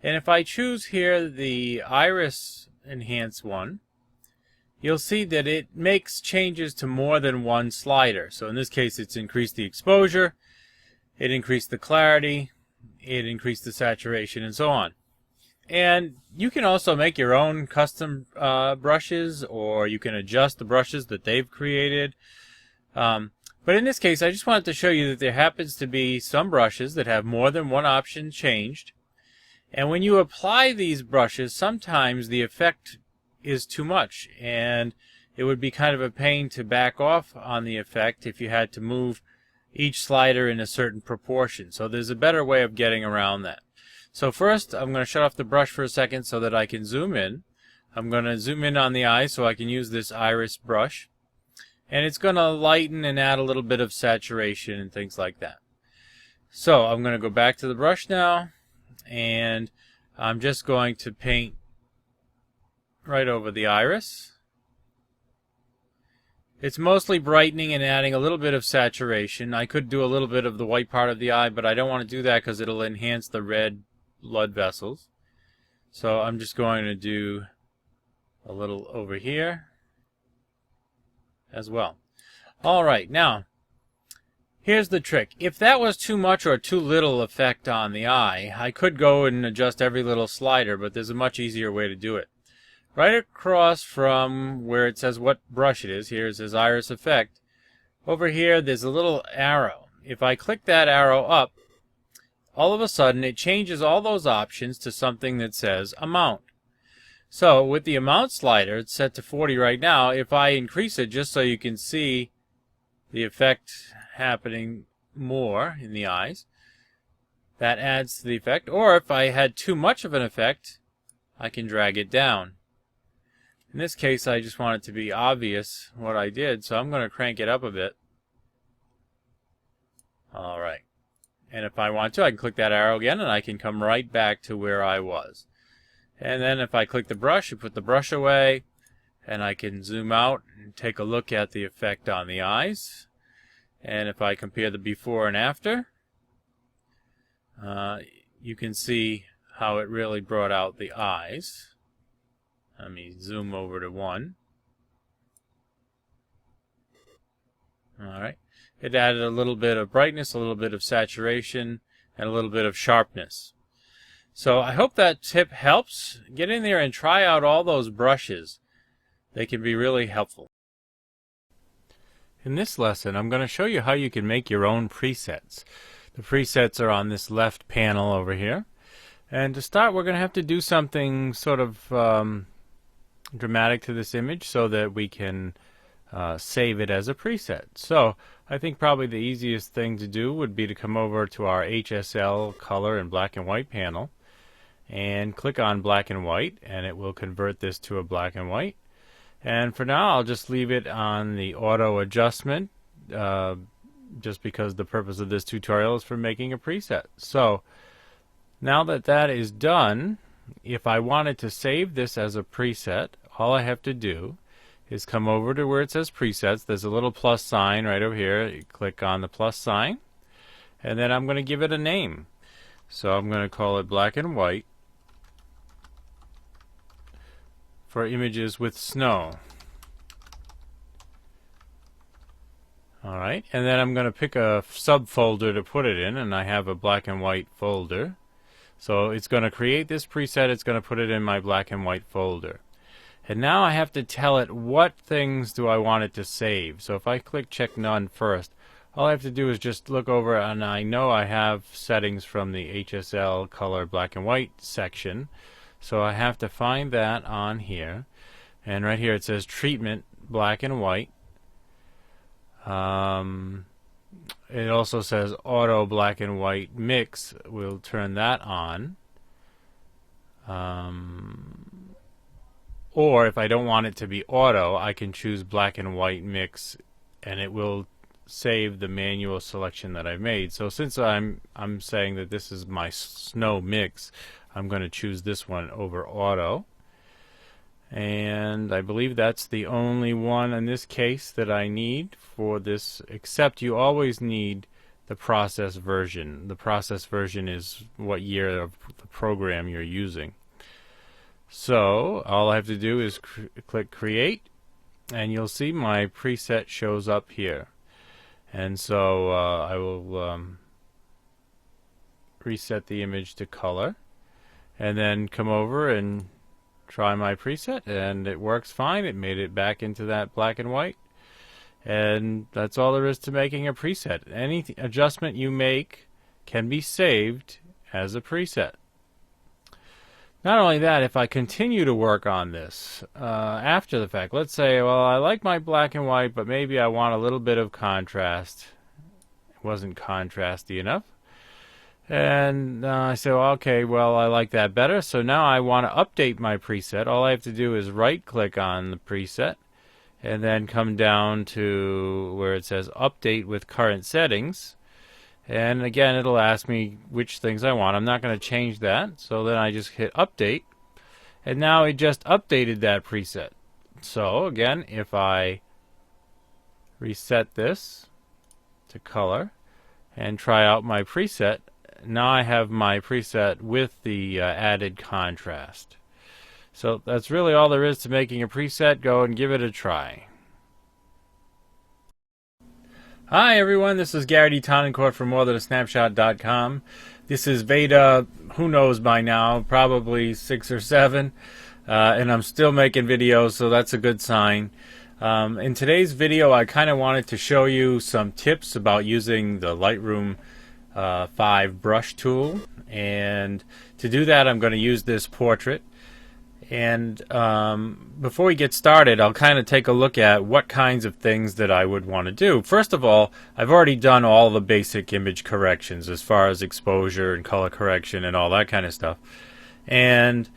And if I choose here the Iris Enhance one, you'll see that it makes changes to more than one slider. So in this case, it's increased the exposure, it increased the clarity, it increased the saturation, and so on. And you can also make your own custom brushes, or you can adjust the brushes that they've created. But in this case, I just wanted to show you that there happens to be some brushes that have more than one option changed. And when you apply these brushes, sometimes the effect is too much, and it would be kind of a pain to back off on the effect if you had to move each slider in a certain proportion. So there's a better way of getting around that. So first, I'm going to shut off the brush for a second so that I can zoom in. I'm going to zoom in on the eye so I can use this iris brush. And it's going to lighten and add a little bit of saturation and things like that. So I'm going to go back to the brush now, and I'm just going to paint right over the iris. It's mostly brightening and adding a little bit of saturation. I could do a little bit of the white part of the eye, but I don't want to do that because it'll enhance the red blood vessels. So I'm just going to do a little over here as well. Alright, now here's the trick. If that was too much or too little effect on the eye, I could go and adjust every little slider, but there's a much easier way to do it. Right across from where it says what brush it is, here it says Iris Effect. Over here there's a little arrow. If I click that arrow up, all of a sudden it changes all those options to something that says Amount. So with the Amount slider, it's set to 40 right now. If I increase it just so you can see the effect happening more in the eyes, that adds to the effect. Or if I had too much of an effect, I can drag it down. In this case, I just want it to be obvious what I did, so I'm going to crank it up a bit. Alright. And if I want to, I can click that arrow again, and I can come right back to where I was. And then if I click the brush, I put the brush away, and I can zoom out and take a look at the effect on the eyes. And if I compare the before and after, you can see how it really brought out the eyes. Let me zoom over to one. Alright. It added a little bit of brightness, a little bit of saturation, and a little bit of sharpness. So I hope that tip helps. Get in there and try out all those brushes. They can be really helpful. In this lesson, I'm going to show you how you can make your own presets. The presets are on this left panel over here. And to start, we're going to have to do something sort of dramatic to this image so that we can save it as a preset. So I think probably the easiest thing to do would be to come over to our HSL color and black and white panel and click on black and white, and it will convert this to a black and white. And for now, I'll just leave it on the auto adjustment just because the purpose of this tutorial is for making a preset. So now that that is done, if I wanted to save this as a preset, all I have to do is come over to where it says presets. There's a little plus sign right over here. You click on the plus sign, and then I'm going to give it a name. So I'm going to call it black and white for images with snow. Alright, and then I'm going to pick a subfolder to put it in, and I have a black and white folder. So it's going to create this preset, it's going to put it in my black and white folder. And now I have to tell it what things do I want it to save. So if I click check none first, all I have to do is just look over, and I know I have settings from the HSL color black and white section. So I have to find that on here. And right here it says treatment black and white. It also says auto black and white mix. We'll turn that on. Or if I don't want it to be auto, I can choose black and white mix, and it will save the manual selection that I've made. So since I'm saying that this is my snow mix, I'm going to choose this one over auto. And I believe that's the only one in this case that I need for this, except you always need the process version. The process version is what year of the program you're using. So all I have to do is click create, and you'll see my preset shows up here. And so I will reset the image to color, and then come over and try my preset, and it works fine. It made it back into that black and white. And that's all there is to making a preset. Any adjustment you make can be saved as a preset. Not only that, if I continue to work on this after the fact, let's say, well, I like my black and white, but maybe I want a little bit of contrast. It wasn't contrasty enough. And I say, well, okay, well, I like that better. So now I want to update my preset. All I have to do is right-click on the preset, and then come down to where it says update with current settings. And again, it'll ask me which things I want. I'm not going to change that. So then I just hit update. And now it just updated that preset. So again, if I reset this to color and try out my preset, now I have my preset with the added contrast. So that's really all there is to making a preset. Go and give it a try. Hi everyone, this is Gary D. Tonencourt from morethanasnapshot.com. This is beta, who knows by now, probably 6 or 7, and I'm still making videos, so that's a good sign. In today's video, I kind of wanted to show you some tips about using the Lightroom 5 brush tool, and to do that I'm going to use this portrait. And before we get started, I'll kind of take a look at what kinds of things that I would want to do. First of all, I've already done all the basic image corrections as far as exposure and color correction and all that kind of stuff. And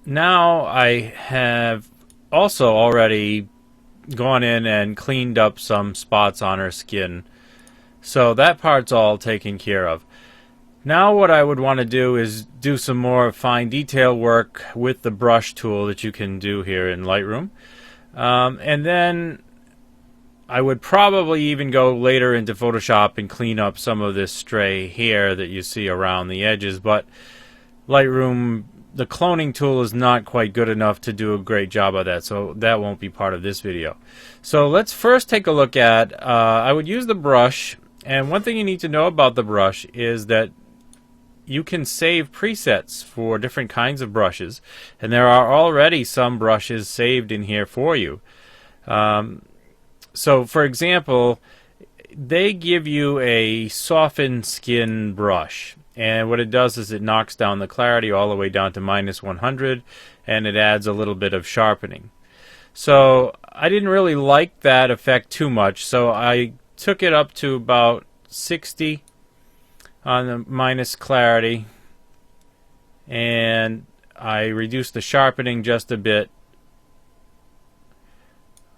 now I have also already gone in and cleaned up some spots on her skin. So that part's all taken care of. Now what I would want to do is do some more fine detail work with the brush tool that you can do here in Lightroom. And then I would probably even go later into Photoshop and clean up some of this stray hair that you see around the edges. But Lightroom, the cloning tool is not quite good enough to do a great job of that, so that won't be part of this video. So let's first take a look at, I would use the brush. And one thing you need to know about the brush is that you can save presets for different kinds of brushes, and there are already some brushes saved in here for you. So for example, they give you a softened skin brush, and what it does is it knocks down the clarity all the way down to -100, and it adds a little bit of sharpening. So I didn't really like that effect too much, so I took it up to about 60 on the minus clarity, and I reduced the sharpening just a bit,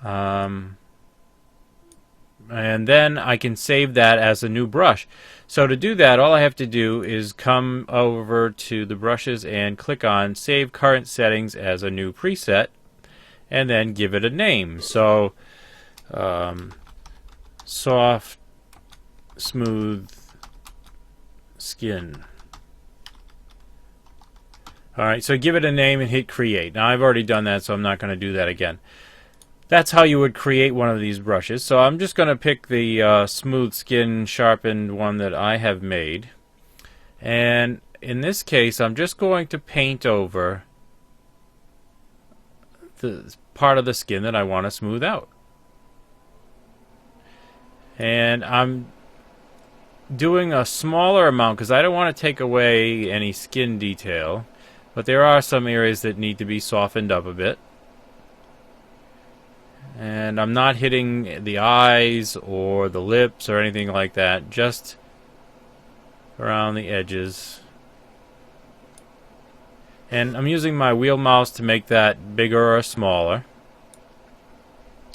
and then I can save that as a new brush. So to do that, all I have to do is come over to the brushes and click on Save Current Settings as a new preset, and then give it a name. So soft, smooth skin. Alright, so give it a name and hit create. Now I've already done that, so I'm not going to do that again. That's how you would create one of these brushes. So I'm just going to pick the smooth skin sharpened one that I have made. And in this case, I'm just going to paint over the part of the skin that I want to smooth out. And I'm doing a smaller amount because I don't want to take away any skin detail, but there are some areas that need to be softened up a bit. And I'm not hitting the eyes or the lips or anything like that, just around the edges. And I'm using my wheel mouse to make that bigger or smaller.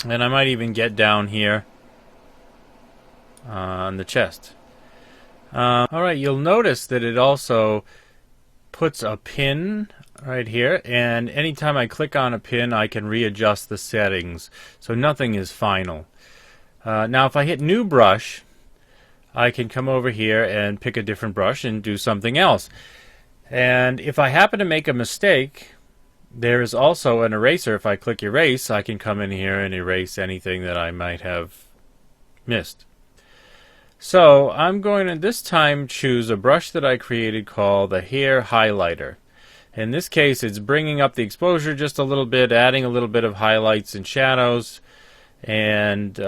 And I might even get down here on the chest. Alright, you'll notice that it also puts a pin right here, and anytime I click on a pin I can readjust the settings, so nothing is final. Now if I hit new brush, I can come over here and pick a different brush and do something else. And if I happen to make a mistake, there is also an eraser. If I click erase, I can come in here and erase anything that I might have missed. So I'm going to this time choose a brush that I created called the Hair Highlighter. In this case, it's bringing up the exposure just a little bit, adding a little bit of highlights and shadows, and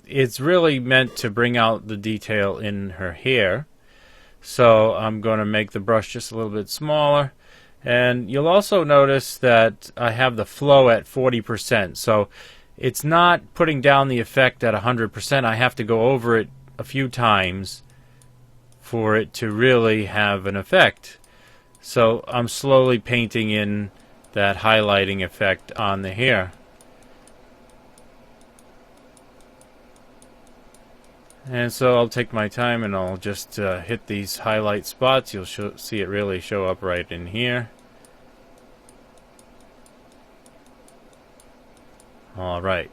it's really meant to bring out the detail in her hair. So I'm going to make the brush just a little bit smaller, and you'll also notice that I have the flow at 40%, so it's not putting down the effect at 100%. I have to go over it a few times for it to really have an effect. So I'm slowly painting in that highlighting effect on the hair. And so I'll take my time and I'll just hit these highlight spots. You'll see it really show up right in here. Alright.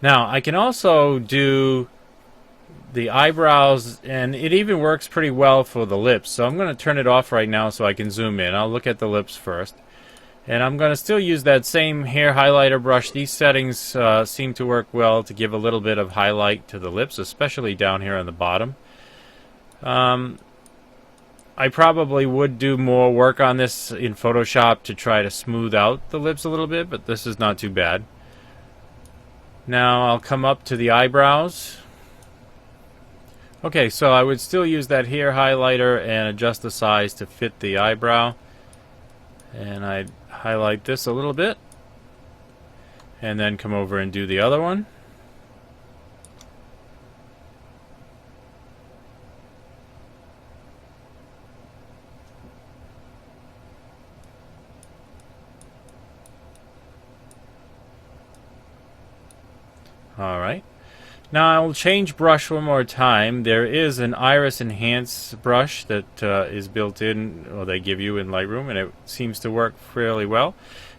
Now I can also do the eyebrows, and it even works pretty well for the lips. So I'm going to turn it off right now so I can zoom in. I'll look at the lips first. And I'm going to still use that same hair highlighter brush. These settings seem to work well to give a little bit of highlight to the lips, especially down here on the bottom. I probably would do more work on this in Photoshop to try to smooth out the lips a little bit, but this is not too bad. Now I'll come up to the eyebrows. Okay, so I would still use that hair highlighter and adjust the size to fit the eyebrow. And I'd highlight this a little bit. And then come over and do the other one. Alright. Now I'll change brush one more time. There is an iris enhance brush that is built in, or they give you in Lightroom, and it seems to work fairly well.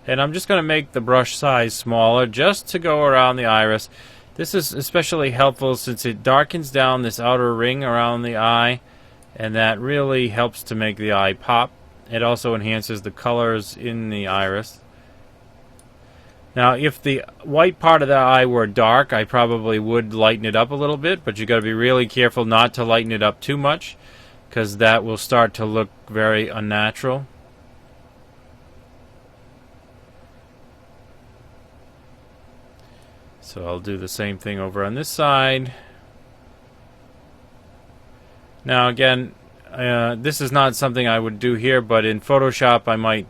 And I'm just going to make the brush size smaller just to go around the iris. This is especially helpful since it darkens down this outer ring around the eye, and that really helps to make the eye pop. It also enhances the colors in the iris. Now, if the white part of the eye were dark, I probably would lighten it up a little bit, but you got to be really careful not to lighten it up too much, because that will start to look very unnatural. So I'll do the same thing over on this side. Now, again, this is not something I would do here, but in Photoshop I might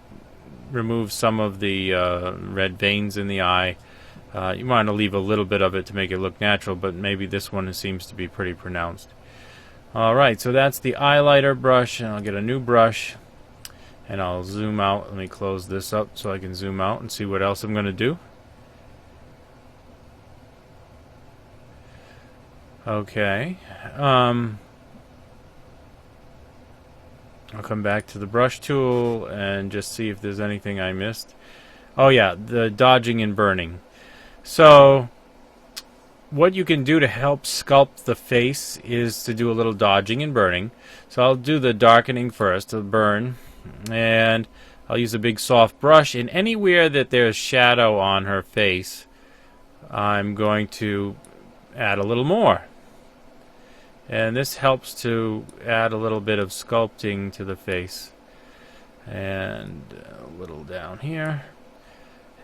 remove some of the red veins in the eye. You want to leave a little bit of it to make it look natural, but maybe this one seems to be pretty pronounced. Alright, so that's the highlighter brush, and I'll get a new brush and I'll zoom out. Let me close this up so I can zoom out and see what else I'm going to do. Okay. I'll come back to the brush tool and just see if there's anything I missed. Oh yeah, the dodging and burning. So what you can do to help sculpt the face is to do a little dodging and burning. So I'll do the darkening first, the burn, and I'll use a big soft brush, and anywhere that there's shadow on her face I'm going to add a little more. And this helps to add a little bit of sculpting to the face. and a little down here.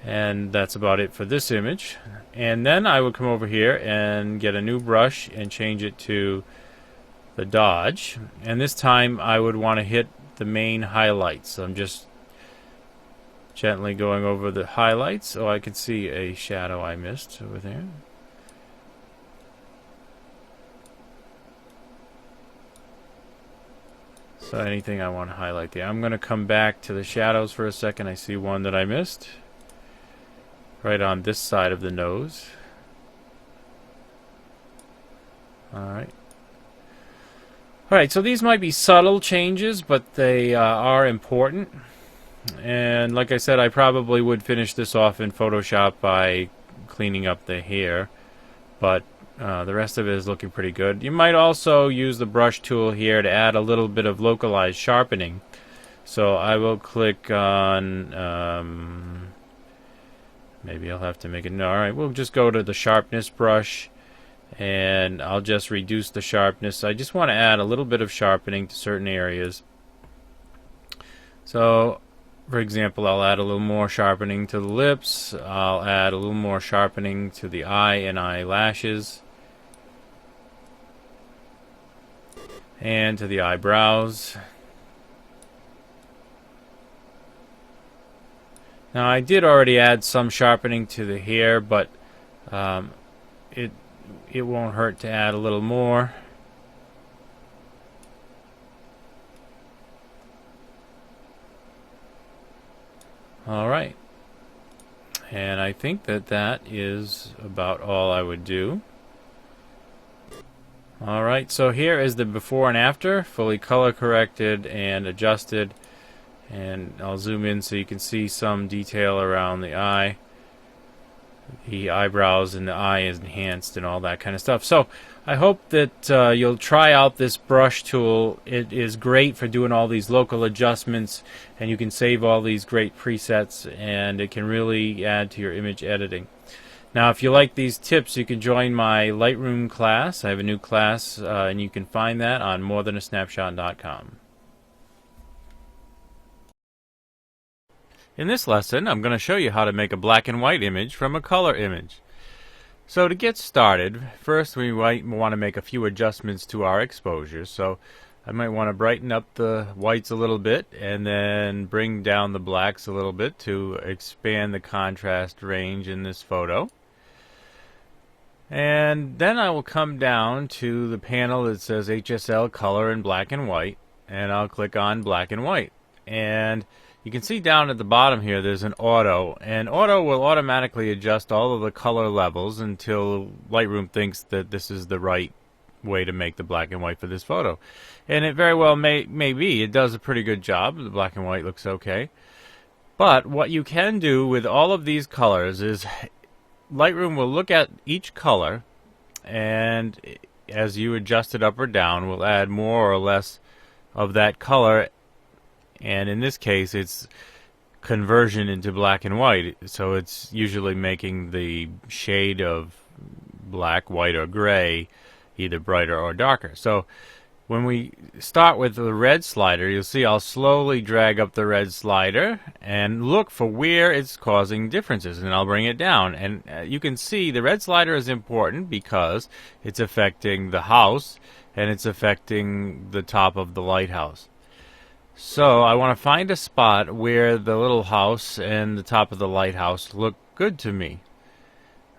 And that's about it for this image. And then I would come over here and get a new brush and change it to the Dodge. And this time I would want to hit the main highlights. So I'm just gently going over the highlights. Oh, I can see a shadow I missed over there. So anything I want to highlight there. I'm going to come back to the shadows for a second. I see one that I missed. Right on this side of the nose. Alright. Alright, so these might be subtle changes, but they are important. And like I said, I probably would finish this off in Photoshop by cleaning up the hair. But the rest of it is looking pretty good. You might also use the brush tool here to add a little bit of localized sharpening. So I will click on... maybe I'll have to make it... No, alright, we'll just go to the sharpness brush, and I'll just reduce the sharpness. I just want to add a little bit of sharpening to certain areas. So, for example, I'll add a little more sharpening to the lips. I'll add a little more sharpening to the eye and eyelashes. And to the eyebrows. Now I did already add some sharpening to the hair, but it won't hurt to add a little more. Alright. And I think that is about all I would do. Alright, so here is the before and after, fully color corrected and adjusted. And I'll zoom in so you can see some detail around the eye. The eyebrows and the eye is enhanced and all that kind of stuff. So I hope that you'll try out this brush tool. It is great for doing all these local adjustments, and you can save all these great presets, and it can really add to your image editing. Now, if you like these tips, you can join my Lightroom class. I have a new class, and you can find that on morethanasnapshot.com. In this lesson, I'm going to show you how to make a black and white image from a color image. So to get started, first we might want to make a few adjustments to our exposure. So I might want to brighten up the whites a little bit and then bring down the blacks a little bit to expand the contrast range in this photo. And then I will come down to the panel that says HSL color in black and white, and I'll click on black and white. And you can see down at the bottom here there's an auto, and auto will automatically adjust all of the color levels until Lightroom thinks that this is the right way to make the black and white for this photo. And it very well may be. It does a pretty good job. The black and white looks okay. But what you can do with all of these colors is Lightroom will look at each color, and as you adjust it up or down, will add more or less of that color. And in this case, it's conversion into black and white, so it's usually making the shade of black, white, or gray either brighter or darker. So when we start with the red slider, you'll see I'll slowly drag up the red slider and look for where it's causing differences, and I'll bring it down. And you can see the red slider is important because it's affecting the house and it's affecting the top of the lighthouse. So I want to find a spot where the little house and the top of the lighthouse look good to me.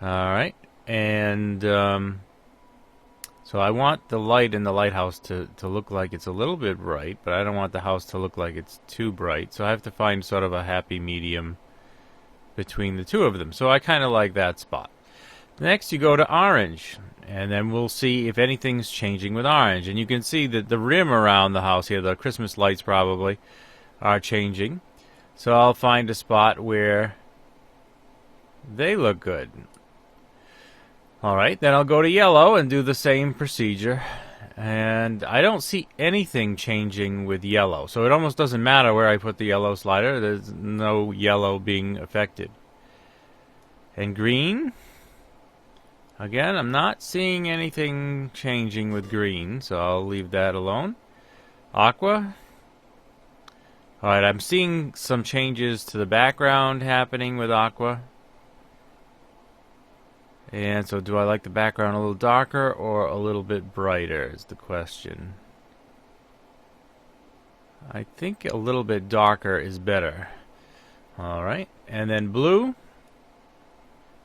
Alright, and so I want the light in the lighthouse to look like it's a little bit bright, but I don't want the house to look like it's too bright. So I have to find sort of a happy medium between the two of them. So I kind of like that spot. Next you go to orange, and then we'll see if anything's changing with orange. And you can see that the rim around the house here, the Christmas lights probably, are changing. So I'll find a spot where they look good. Alright, then I'll go to yellow and do the same procedure. And I don't see anything changing with yellow. So it almost doesn't matter where I put the yellow slider. There's no yellow being affected. And green? Again, I'm not seeing anything changing with green, so I'll leave that alone. Aqua. Alright, I'm seeing some changes to the background happening with Aqua. And so do I like the background a little darker or a little bit brighter is the question. I think a little bit darker is better. Alright, and then blue.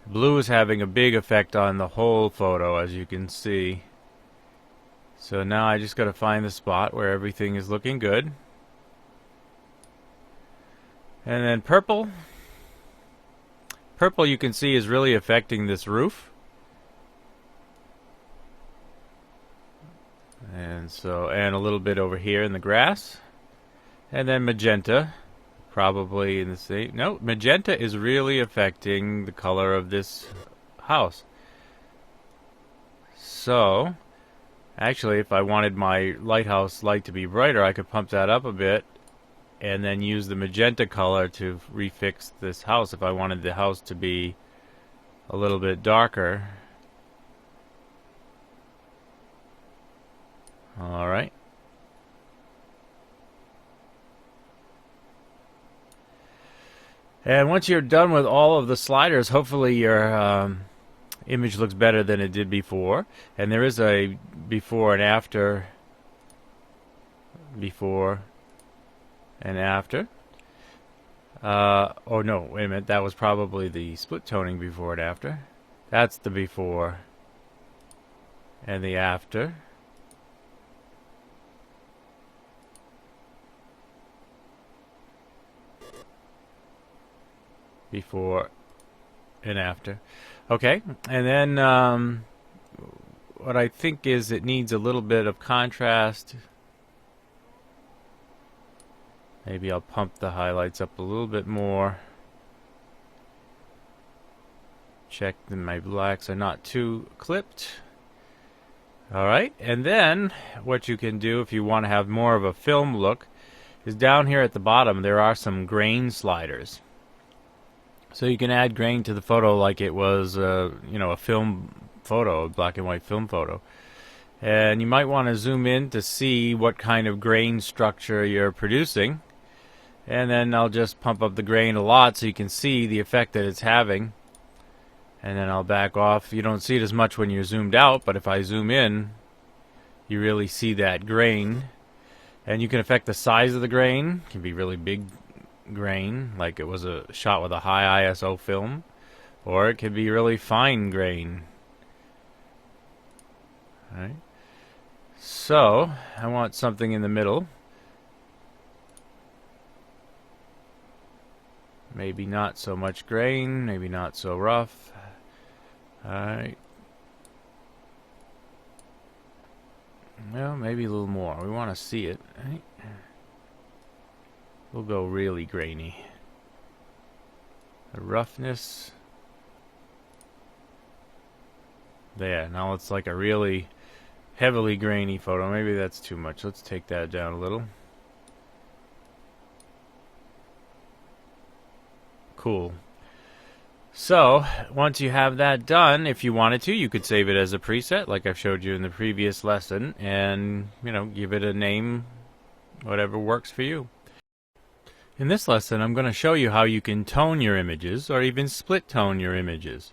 Blue is having a big effect on the whole photo, as you can see. So now I just got to find the spot where everything is looking good. And then purple. Purple, you can see, is really affecting this roof. And so, and a little bit over here in the grass. And then magenta, probably in the same. No, magenta is really affecting the color of this house. So, actually, if I wanted my lighthouse light to be brighter, I could pump that up a bit and then use the magenta color to refix this house if I wanted the house to be a little bit darker. Alright. And once you're done with all of the sliders, hopefully your image looks better than it did before. And there is a before and after. Before and after. Oh no, wait a minute, that was probably the split toning before and after. That's the before and the after. Before and after. Okay, and then what I think is it needs a little bit of contrast. Maybe I'll pump the highlights up a little bit more. Check that my blacks are not too clipped. Alright, and then what you can do if you want to have more of a film look is down here at the bottom there are some grain sliders. So you can add grain to the photo like it was a film photo, a black and white film photo. And you might want to zoom in to see what kind of grain structure you're producing. And then I'll just pump up the grain a lot so you can see the effect that it's having. And then I'll back off. You don't see it as much when you're zoomed out, but if I zoom in, you really see that grain. And you can affect the size of the grain. It can be really big grain, like it was a shot with a high ISO film, or it could be really fine grain. Alright. So, I want something in the middle. Maybe not so much grain, maybe not so rough. Alright. Well, maybe a little more. We want to see it, right? We'll go really grainy. The roughness. There, now it's like a really heavily grainy photo. Maybe that's too much. Let's take that down a little. Cool. So, once you have that done, if you wanted to, you could save it as a preset, like I've showed you in the previous lesson, and, give it a name, whatever works for you. In this lesson, I'm going to show you how you can tone your images, or even split tone your images.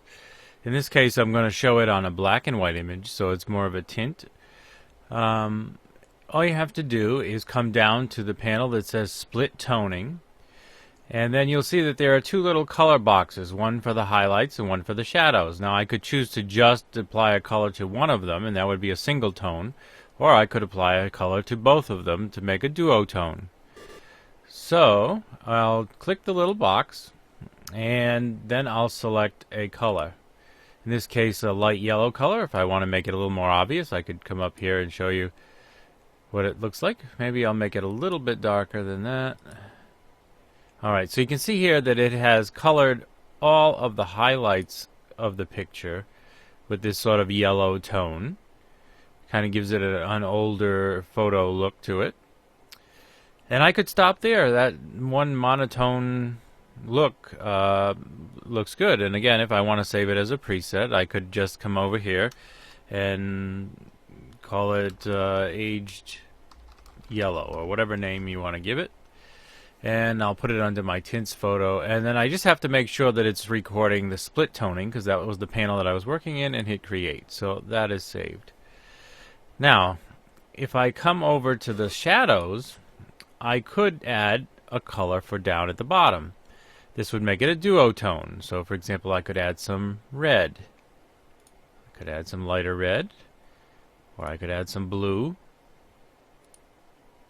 In this case, I'm going to show it on a black and white image, so it's more of a tint. All you have to do is come down to the panel that says Split Toning, and then you'll see that there are two little color boxes, one for the highlights and one for the shadows. Now, I could choose to just apply a color to one of them, and that would be a single tone, or I could apply a color to both of them to make a duotone. So, I'll click the little box, and then I'll select a color. In this case, a light yellow color. If I want to make it a little more obvious, I could come up here and show you what it looks like. Maybe I'll make it a little bit darker than that. Alright, so you can see here that it has colored all of the highlights of the picture with this sort of yellow tone. Kind of gives it an older photo look to it. And I could stop there. That one monotone look looks good. And again, if I want to save it as a preset, I could just come over here and call it aged yellow, or whatever name you want to give it. and I'll put it under my tints photo, and then I just have to make sure that it's recording the split toning, because that was the panel that I was working in, and hit create. So that is saved. Now if I come over to the shadows, I could add a color for down at the bottom. This would make it a duotone. So for example, I could add some red. I could add some lighter red, or I could add some blue,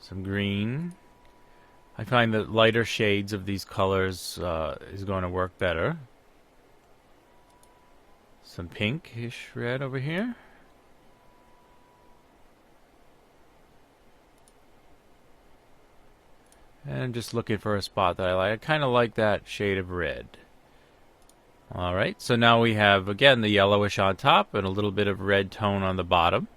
some green. I find that lighter shades of these colors is going to work better. Some pinkish red over here. And just looking for a spot that I like. I kind of like that shade of red. Alright, so now we have, again, the yellowish on top and a little bit of red tone on the bottom.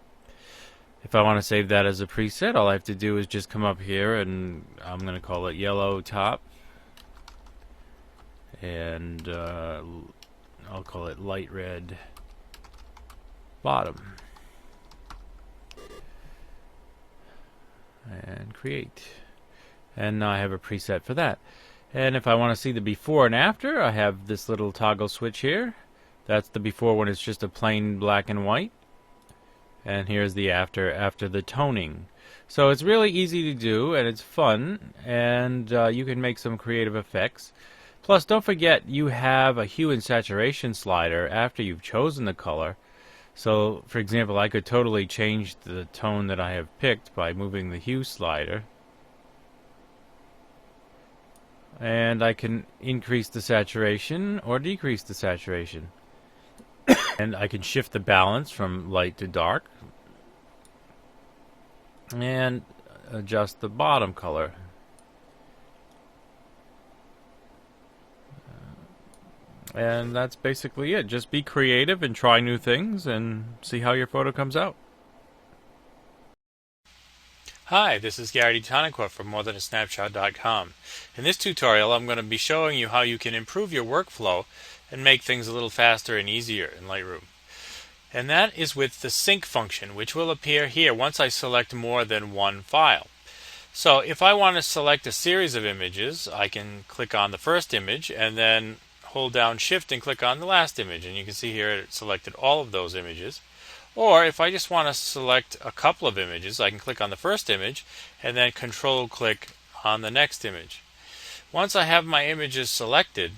If I want to save that as a preset, all I have to do is just come up here and I'm going to call it yellow top. And I'll call it light red bottom. And create. And now I have a preset for that. And if I want to see the before and after, I have this little toggle switch here. That's the before when it's just a plain black and white. And here's the after the toning. So it's really easy to do, and it's fun, and you can make some creative effects. Plus, don't forget you have a hue and saturation slider after you've chosen the color. So, for example, I could totally change the tone that I have picked by moving the hue slider. And I can increase the saturation or decrease the saturation. And I can shift the balance from light to dark. And adjust the bottom color. And that's basically it. Just be creative and try new things and see how your photo comes out. Hi, this is Gary Tonicourt from morethanasnapshot.com. In this tutorial, I'm going to be showing you how you can improve your workflow and make things a little faster and easier in Lightroom. And that is with the sync function, which will appear here once I select more than one file. So if I want to select a series of images, I can click on the first image and then hold down Shift and click on the last image. And you can see here it selected all of those images. Or if I just want to select a couple of images, I can click on the first image and then Control-click on the next image. Once I have my images selected,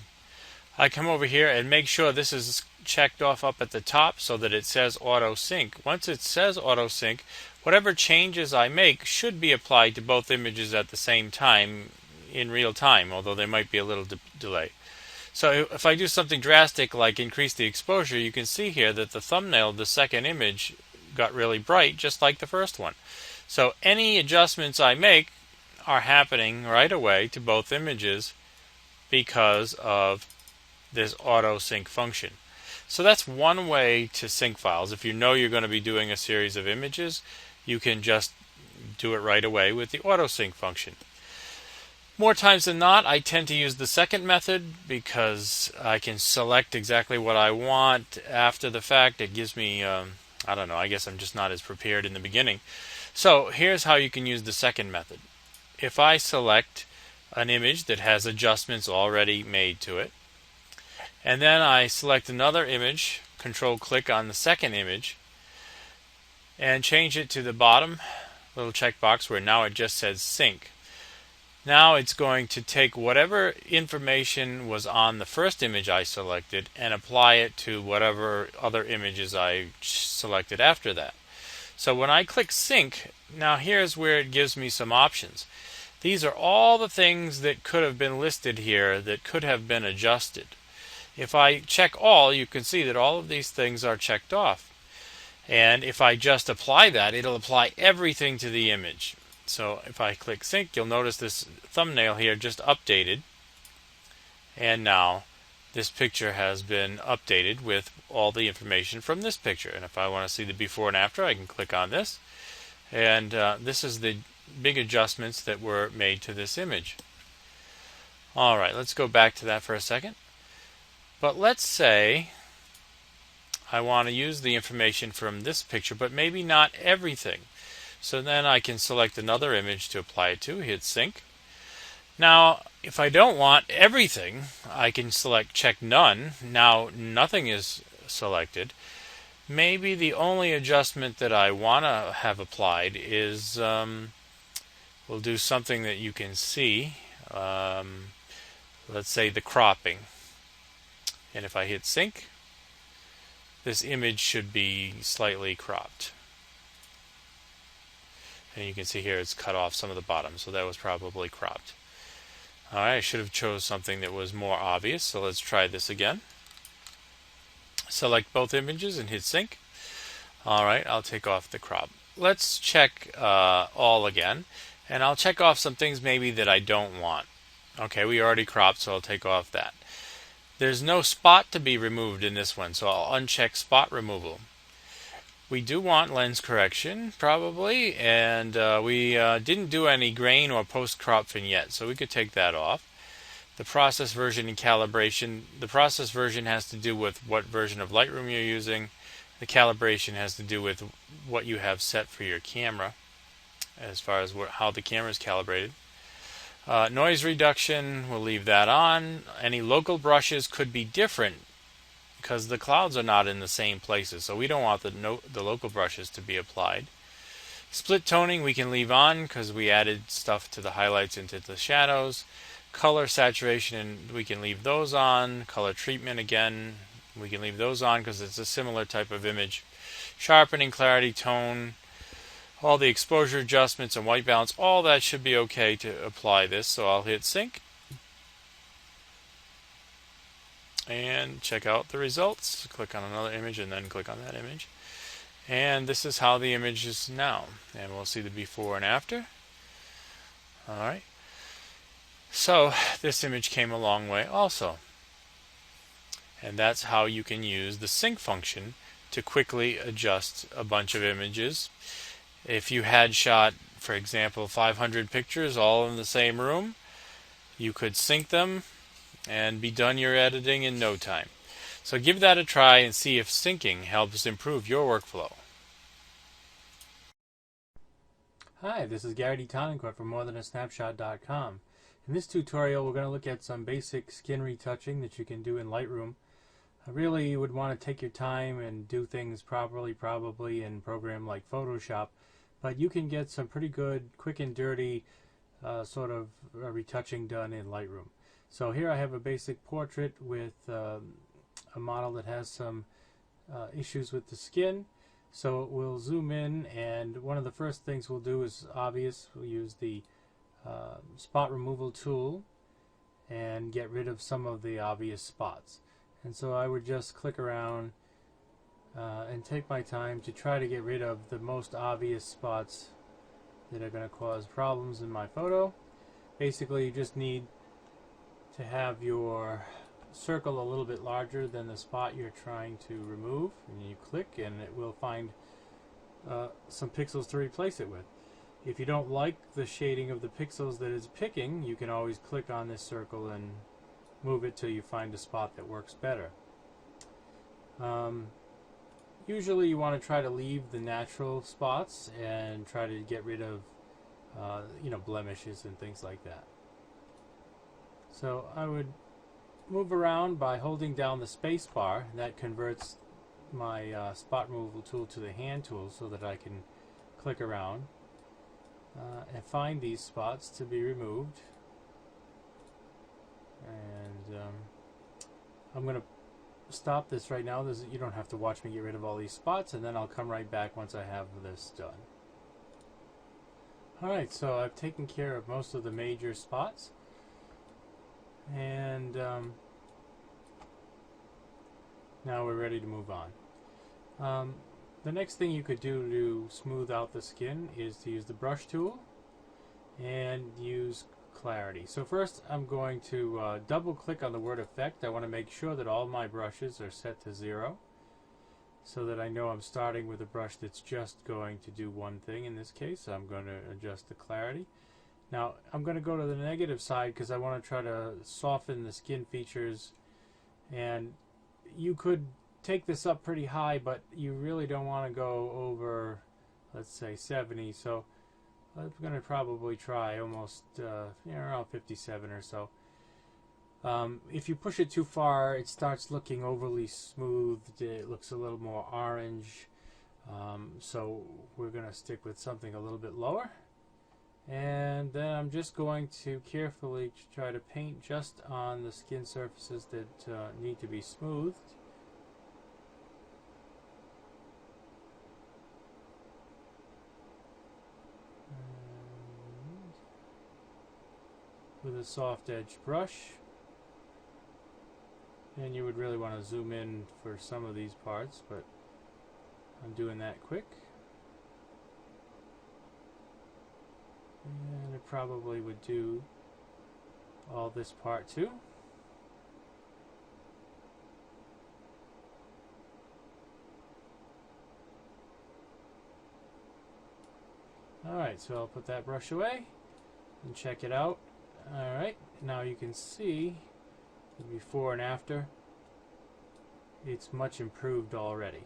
I come over here and make sure this is checked off up at the top so that it says Auto Sync. Once it says Auto Sync, whatever changes I make should be applied to both images at the same time in real time, although there might be a little delay. So if I do something drastic like increase the exposure, you can see here that the thumbnail of the second image got really bright, just like the first one. So any adjustments I make are happening right away to both images because of this auto sync function. So that's one way to sync files. If you know you're going to be doing a series of images, you can just do it right away with the auto sync function. More times than not, I tend to use the second method because I can select exactly what I want after the fact. It gives me, I don't know, I guess I'm just not as prepared in the beginning. So here's how you can use the second method. If I select an image that has adjustments already made to it, and then I select another image, Control-click on the second image, and change it to the bottom little checkbox where now it just says Sync. Now it's going to take whatever information was on the first image I selected and apply it to whatever other images I selected after that. So when I click Sync, now here's where it gives me some options. These are all the things that could have been listed here that could have been adjusted. If I check all, you can see that all of these things are checked off. And if I just apply that, it'll apply everything to the image. So if I click Sync, you'll notice this thumbnail here just updated. And now this picture has been updated with all the information from this picture. And if I want to see the before and after, I can click on this. And this is the big adjustments that were made to this image. Alright, let's go back to that for a second. But let's say I want to use the information from this picture, but maybe not everything. So then I can select another image to apply it to, hit Sync, Now, if I don't want everything, I can select check none. Now, nothing is selected. Maybe the only adjustment that I want to have applied is we'll do something that you can see. Let's say the cropping. And if I hit sync, this image should be slightly cropped. And you can see here it's cut off some of the bottom, so that was probably cropped. Alright, I should have chose something that was more obvious, so let's try this again. Select both images and hit sync. Alright, I'll take off the crop. Let's check all again, and I'll check off some things maybe that I don't want. Okay, we already cropped, so I'll take off that. There's no spot to be removed in this one, so I'll uncheck spot removal. We do want lens correction, probably, and we didn't do any grain or post-cropping yet, so we could take that off. The process version and calibration. The process version has to do with what version of Lightroom you're using. The calibration has to do with what you have set for your camera, as far as how the camera is calibrated. Noise reduction, we'll leave that on. Any local brushes could be different because the clouds are not in the same places, so we don't want the local brushes to be applied. Split toning we can leave on because we added stuff to the highlights into the shadows. Color saturation, we can leave those on. Color treatment, again, we can leave those on because it's a similar type of image. Sharpening, clarity, tone, all the exposure adjustments and white balance, all that should be okay to apply this. So I'll hit sync and check out the results. Click on another image and then click on that image. And this is how the image is now. And we'll see the before and after. Alright. So this image came a long way also. And that's how you can use the sync function to quickly adjust a bunch of images. If you had shot, for example, 500 pictures all in the same room, you could sync them and be done your editing in no time. So give that a try and see if syncing helps improve your workflow. Hi, this is Gary D. Tonnencourt from morethanasnapshot.com. In this tutorial, we're going to look at some basic skin retouching that you can do in Lightroom. Really, you would want to take your time and do things properly, probably in a program like Photoshop, but you can get some pretty good, quick and dirty sort of retouching done in Lightroom. So here I have a basic portrait with a model that has some issues with the skin. So we'll zoom in, and one of the first things we'll do is obvious. We'll use the spot removal tool and get rid of some of the obvious spots. And so I would just click around and take my time to try to get rid of the most obvious spots that are going to cause problems in my photo. Basically, you just need to have your circle a little bit larger than the spot you're trying to remove, and you click and it will find some pixels to replace it with. If you don't like the shading of the pixels that it's picking, you can always click on this circle and move it till you find a spot that works better. Usually you want to try to leave the natural spots and try to get rid of blemishes and things like that. So I would move around by holding down the space bar. That converts my spot removal tool to the hand tool so that I can click around and find these spots to be removed. And I'm going to stop this right now. You don't have to watch me get rid of all these spots, and then I'll come right back once I have this done. Alright, so I've taken care of most of the major spots, and now we're ready to move on. The next thing you could do to smooth out the skin is to use the brush tool and use clarity. So first I'm going to double click on the word effect. I want to make sure that all my brushes are set to 0 so that I know I'm starting with a brush that's just going to do one thing. In this case, I'm going to adjust the clarity. Now I'm going to go to the negative side because I want to try to soften the skin features, and you could take this up pretty high, but you really don't want to go over, let's say, 70. So I'm going to probably try almost around 57 or so. If you push it too far, it starts looking overly smooth. It looks a little more orange. So we're going to stick with something a little bit lower. And then I'm just going to carefully try to paint just on the skin surfaces that need to be smoothed. With a soft edge brush. And you would really want to zoom in for some of these parts, but I'm doing that quick. And it probably would do all this part too. Alright, so I'll put that brush away and check it out. Alright, now you can see the before and after. It's much improved already.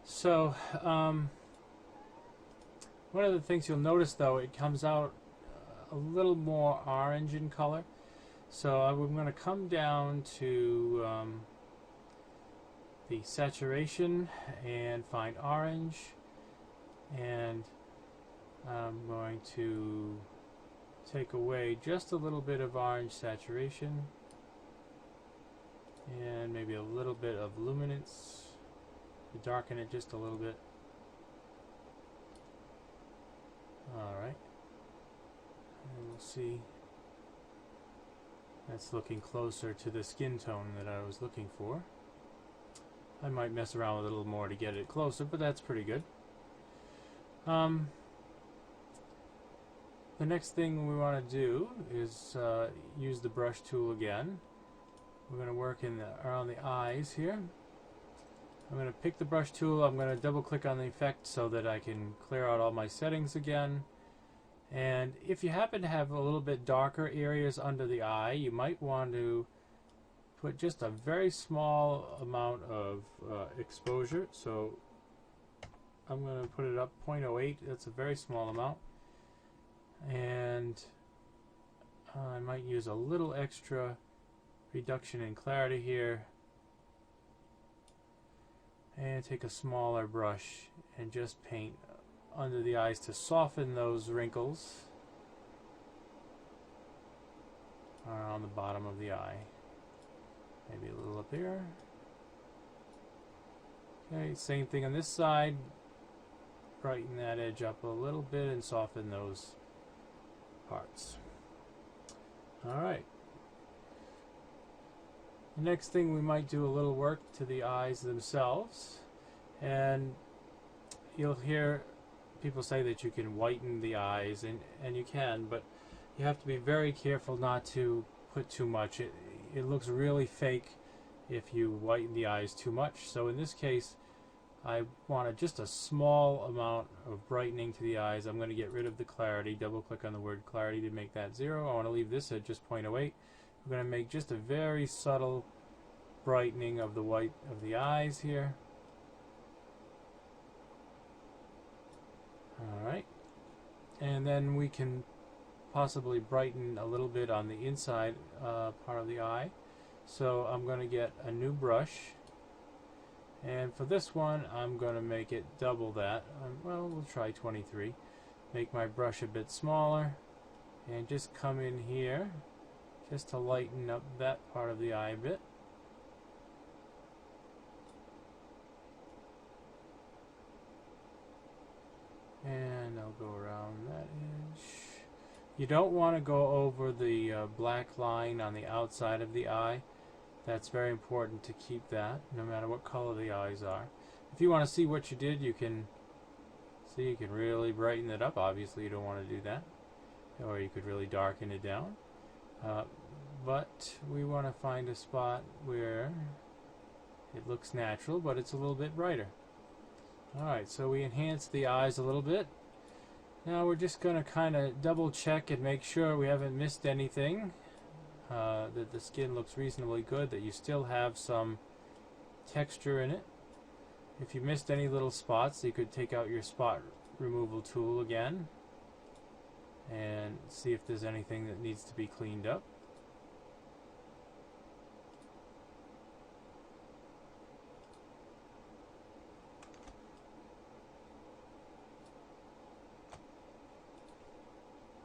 So, one of the things you'll notice though, it comes out a little more orange in color. So I'm going to come down to the saturation and find orange, and I'm going to take away just a little bit of orange saturation and maybe a little bit of luminance to darken it just a little bit. Alright, and we'll see, that's looking closer to the skin tone that I was looking for. I might mess around with it a little more to get it closer, but that's pretty good. The next thing we want to do is use the brush tool again. We're going to work around the eyes here. I'm going to pick the brush tool, I'm going to double click on the effect so that I can clear out all my settings again. And if you happen to have a little bit darker areas under the eye, you might want to put just a very small amount of exposure. So I'm going to put it up 0.08, that's a very small amount. And I might use a little extra reduction in clarity here. And take a smaller brush and just paint under the eyes to soften those wrinkles around the bottom of the eye. Maybe a little up here. Okay, same thing on this side. Brighten that edge up a little bit and soften those parts. Alright. The next thing, we might do a little work to the eyes themselves, and you'll hear people say that you can whiten the eyes, and you can, but you have to be very careful not to put too much. It looks really fake if you whiten the eyes too much. So in this case, I wanted just a small amount of brightening to the eyes. I'm going to get rid of the clarity, double click on the word clarity to make that 0. I want to leave this at just 0.08. We're going to make just a very subtle brightening of the white of the eyes here. Alright. And then we can possibly brighten a little bit on the inside part of the eye. So I'm going to get a new brush. And for this one, I'm going to make it double that. Well, we'll try 23. Make my brush a bit smaller. And just come in here just to lighten up that part of the eye a bit. And I'll go around that edge. You don't want to go over the black line on the outside of the eye. That's very important to keep that, no matter what color the eyes are. If you want to see what you did, you can see you can really brighten it up. Obviously, you don't want to do that. Or you could really darken it down. But we want to find a spot where it looks natural, but it's a little bit brighter. Alright, so we enhanced the eyes a little bit. Now we're just going to kind of double check and make sure we haven't missed anything. That the skin looks reasonably good, that you still have some texture in it. If you missed any little spots, you could take out your spot removal tool again and see if there's anything that needs to be cleaned up.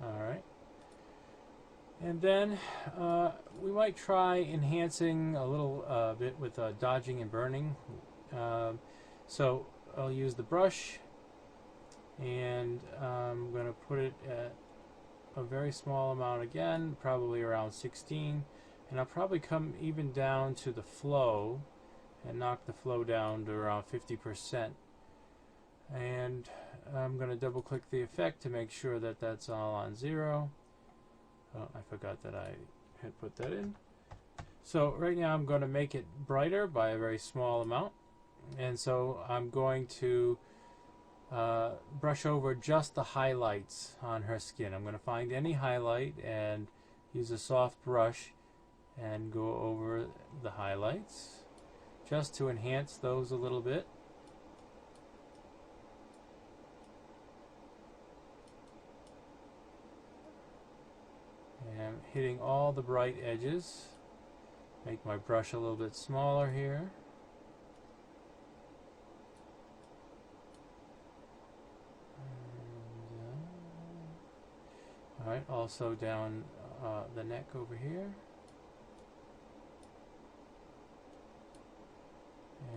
Alright. And then we might try enhancing a little bit with dodging and burning. So I'll use the brush, and I'm going to put it at a very small amount again, probably around 16, and I'll probably come even down to the flow and knock the flow down to around 50%. And I'm going to double click the effect to make sure that that's all on 0. Oh, I forgot that I had put that in. So right now I'm going to make it brighter by a very small amount, and so I'm going to brush over just the highlights on her skin. I'm going to find any highlight and use a soft brush and go over the highlights just to enhance those a little bit. And hitting all the bright edges. Make my brush a little bit smaller here. Alright, also down the neck over here.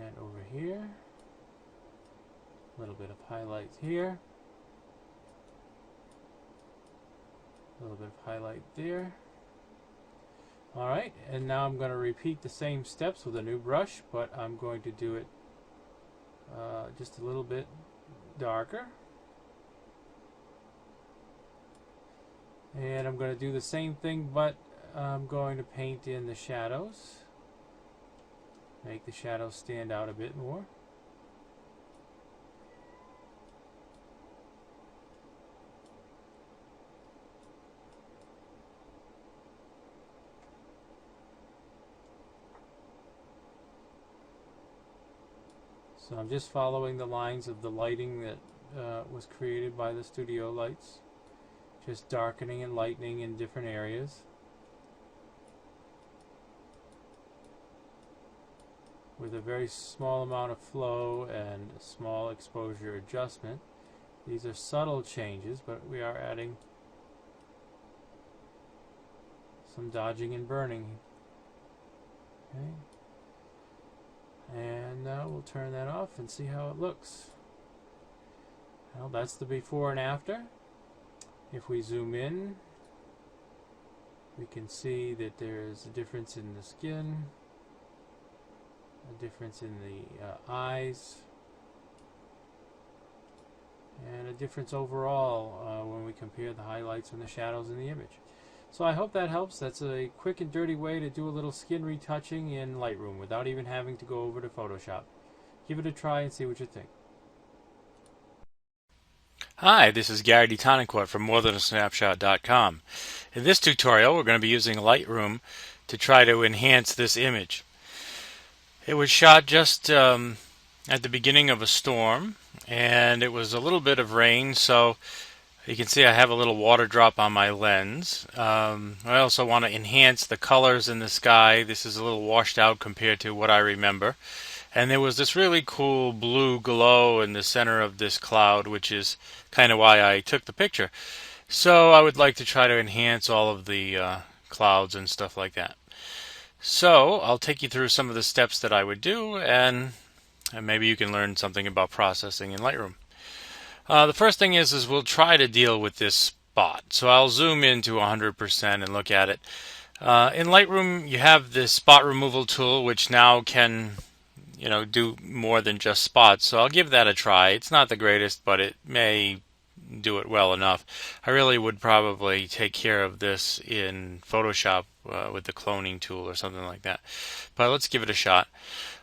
And over here. A little bit of highlight here. A little bit of highlight there. Alright, and now I'm going to repeat the same steps with a new brush, but I'm going to do it just a little bit darker. And I'm going to do the same thing, but I'm going to paint in the shadows. Make the shadows stand out a bit more. So I'm just following the lines of the lighting that was created by the studio lights. Just darkening and lightening in different areas. With a very small amount of flow and a small exposure adjustment. These are subtle changes, but we are adding some dodging and burning. Okay. And now we'll turn that off and see how it looks. Well, that's the before and after. If we zoom in, we can see that there's a difference in the skin, a difference in the eyes, and a difference overall when we compare the highlights and the shadows in the image. So I hope that helps. That's a quick and dirty way to do a little skin retouching in Lightroom without even having to go over to Photoshop. Give it a try and see what you think. Hi, this is Gary DeTonicourt from morethanasnapshot.com. In this tutorial, we're going to be using Lightroom to try to enhance this image. It was shot just at the beginning of a storm, and it was a little bit of rain, so you can see I have a little water drop on my lens. I also want to enhance the colors in the sky. This is a little washed out compared to what I remember. And there was this really cool blue glow in the center of this cloud, which is kind of why I took the picture. So I would like to try to enhance all of the clouds and stuff like that. So I'll take you through some of the steps that I would do, and maybe you can learn something about processing in Lightroom. The first thing is we'll try to deal with this spot. So I'll zoom into 100% and look at it. In Lightroom, you have this spot removal tool, which now can do more than just spots. So I'll give that a try. It's not the greatest, but it may do it well enough. I really would probably take care of this in Photoshop with the cloning tool or something like that. But let's give it a shot.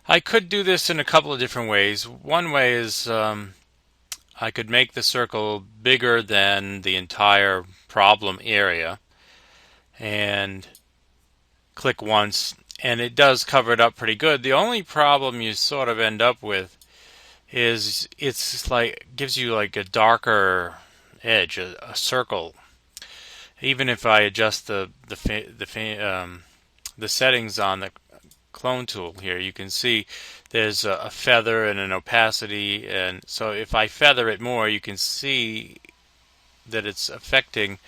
I could do this in a couple of different ways. One way is I could make the circle bigger than the entire problem area and click once, and it does cover it up pretty good. The only problem you sort of end up with is it's like gives you like a darker edge, a circle. Even if I adjust the settings on the clone tool here, you can see there's a feather and an opacity, and so if I feather it more, you can see that it's affecting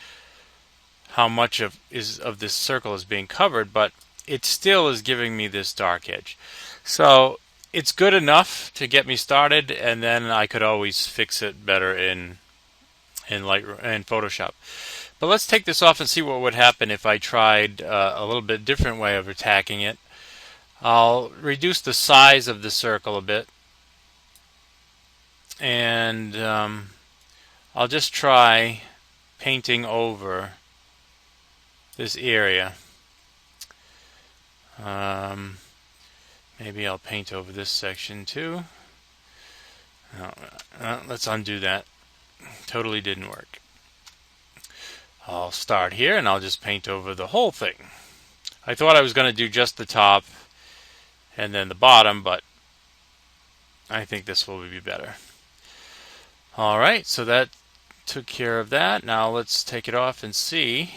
how much of this circle is being covered, but it still is giving me this dark edge. So it's good enough to get me started, and then I could always fix it better in Lightroom and Photoshop. But let's take this off and see what would happen if I tried a little bit different way of attacking it. I'll reduce the size of the circle a bit, and I'll just try painting over this area. Maybe I'll paint over this section too. Let's undo that. Totally didn't work. I'll start here and I'll just paint over the whole thing. I thought I was going to do just the top and then the bottom, but I think this will be better. Alright, so that took care of that. Now let's take it off and see.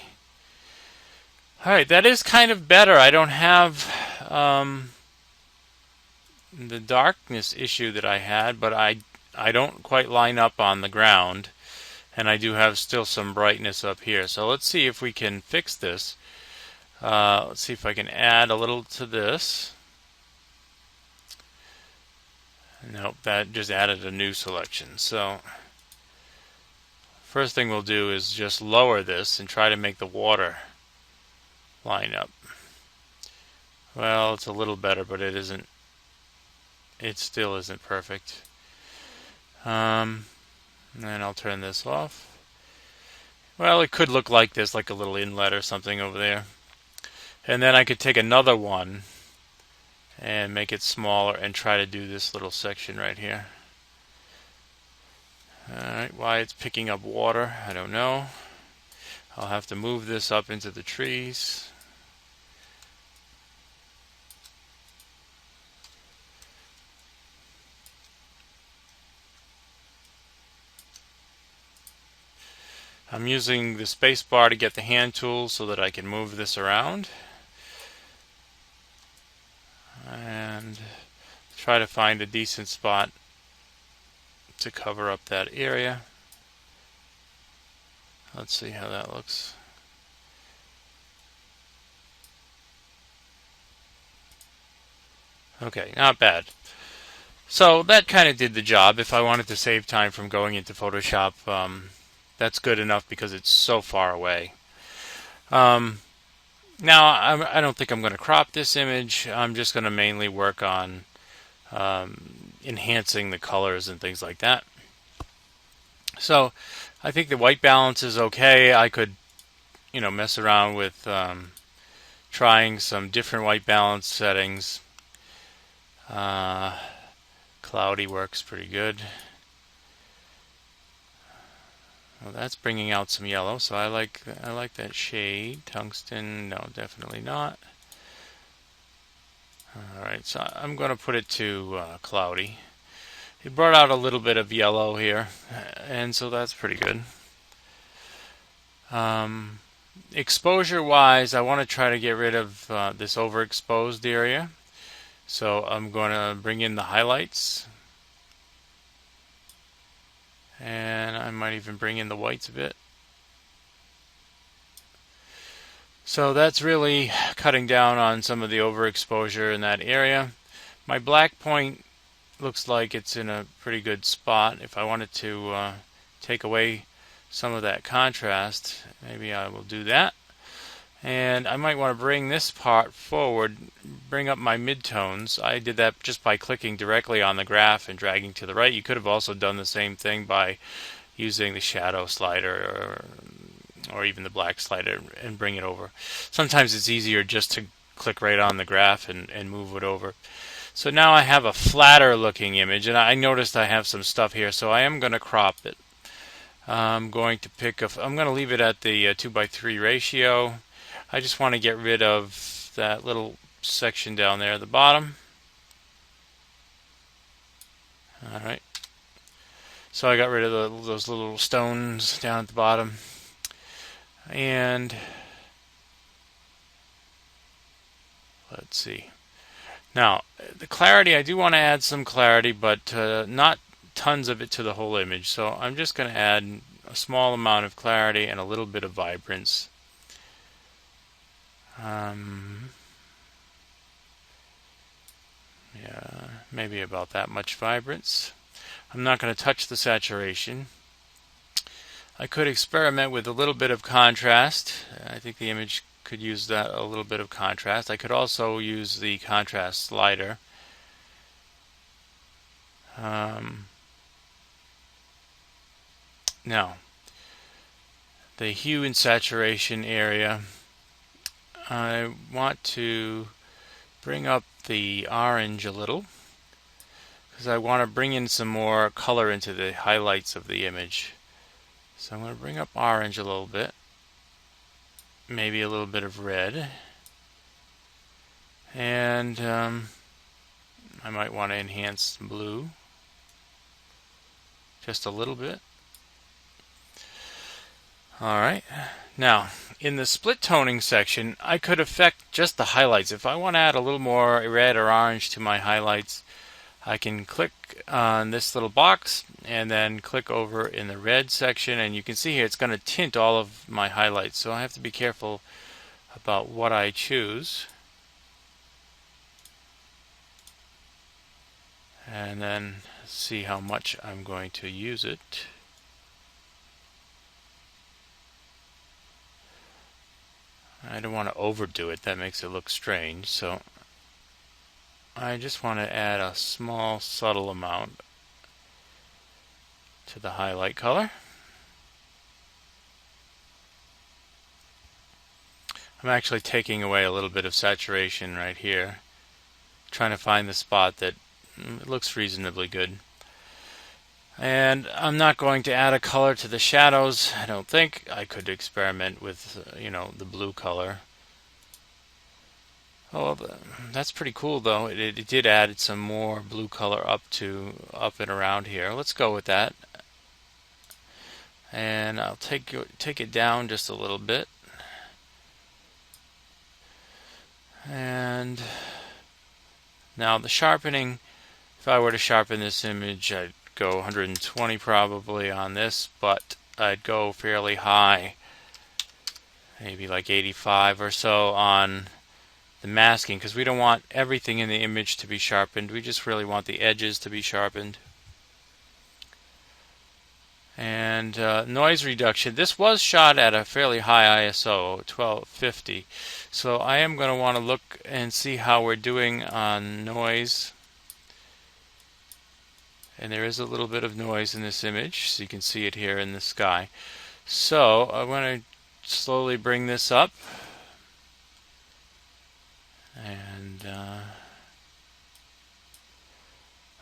Alright, that is kind of better. I don't have the darkness issue that I had, but I don't quite line up on the ground, and I do have still some brightness up here. So let's see if we can fix this. Let's see if I can add a little to this. Nope, that just added a new selection. So first thing we'll do is just lower this and try to make the water line up. Well, it's a little better, but it isn't. It still isn't perfect. And then I'll turn this off. Well, it could look like this, like a little inlet or something over there. And then I could take another one and make it smaller and try to do this little section right here. Alright, why it's picking up water, I don't know. I'll have to move this up into the trees. I'm using the space bar to get the hand tool so that I can move this around and try to find a decent spot to cover up that area. Let's see how that looks. Okay, not bad. So that kind of did the job. If I wanted to save time from going into Photoshop, that's good enough because it's so far away. Now, I don't think I'm going to crop this image. I'm just going to mainly work on enhancing the colors and things like that. So I think the white balance is okay. I could, mess around with trying some different white balance settings. Cloudy works pretty good. Well, that's bringing out some yellow, so I like that shade. Tungsten, no, definitely not. Alright, so I'm going to put it to cloudy. It brought out a little bit of yellow here, and so that's pretty good. Exposure-wise, I want to try to get rid of this overexposed area. So I'm going to bring in the highlights. And I might even bring in the whites a bit. So that's really cutting down on some of the overexposure in that area. My black point looks like it's in a pretty good spot. If I wanted to take away some of that contrast, maybe I will do that. And I might want to bring this part forward, bring up my midtones. I did that just by clicking directly on the graph and dragging to the right. You could have also done the same thing by using the shadow slider or even the black slider and bring it over. Sometimes it's easier just to click right on the graph and move it over. So now I have a flatter looking image, and I noticed I have some stuff here, so I am going to crop it. I'm going to leave it at the 2:3 ratio. I just want to get rid of that little section down there at the bottom. Alright, so I got rid of those little stones down at the bottom. And let's see. Now, the clarity, I do want to add some clarity, but not tons of it to the whole image. So I'm just going to add a small amount of clarity and a little bit of vibrance. Yeah, maybe about that much vibrance. I'm not going to touch the saturation. I could experiment with a little bit of contrast. I think the image could use that, a little bit of contrast. I could also use the contrast slider. Now, the hue and saturation area, I want to bring up the orange a little because I want to bring in some more color into the highlights of the image. So I'm going to bring up orange a little bit, maybe a little bit of red, and I might want to enhance blue just a little bit. Alright, now in the split toning section I could affect just the highlights. If I want to add a little more red or orange to my highlights, I can click on this little box and then click over in the red section, and you can see here it's going to tint all of my highlights, so I have to be careful about what I choose. And then see how much I'm going to use it. I don't want to overdo it, that makes it look strange, so I just want to add a small subtle amount to the highlight color. I'm actually taking away a little bit of saturation right here, trying to find the spot that looks reasonably good. And I'm not going to add a color to the shadows. I don't think. I could experiment with, the blue color. Oh, that's pretty cool though. It did add some more blue color up and around here. Let's go with that. And I'll take it down just a little bit. And now the sharpening, if I were to sharpen this image, I'd go 120 probably on this, but I'd go fairly high, maybe like 85 or so on the masking, because we don't want everything in the image to be sharpened. We just really want the edges to be sharpened. And noise reduction. This was shot at a fairly high ISO, 1250. So I am going to want to look and see how we're doing on noise. And there is a little bit of noise in this image, so you can see it here in the sky. So I'm going to slowly bring this up. And I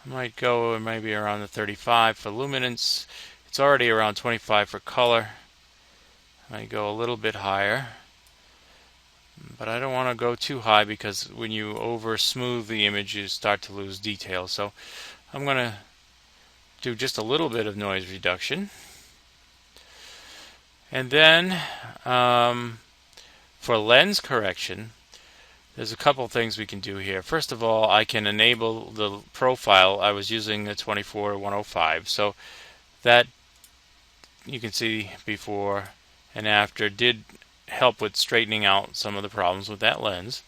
might go maybe around the 35 for luminance. It's already around 25 for color. I might go a little bit higher. But I don't want to go too high because when you over smooth the image you start to lose detail. So I'm going to do just a little bit of noise reduction. And then for lens correction, there's a couple things we can do here. First of all, I can enable the profile. I was using a 24-105, so that you can see before and after did help with straightening out some of the problems with that lens.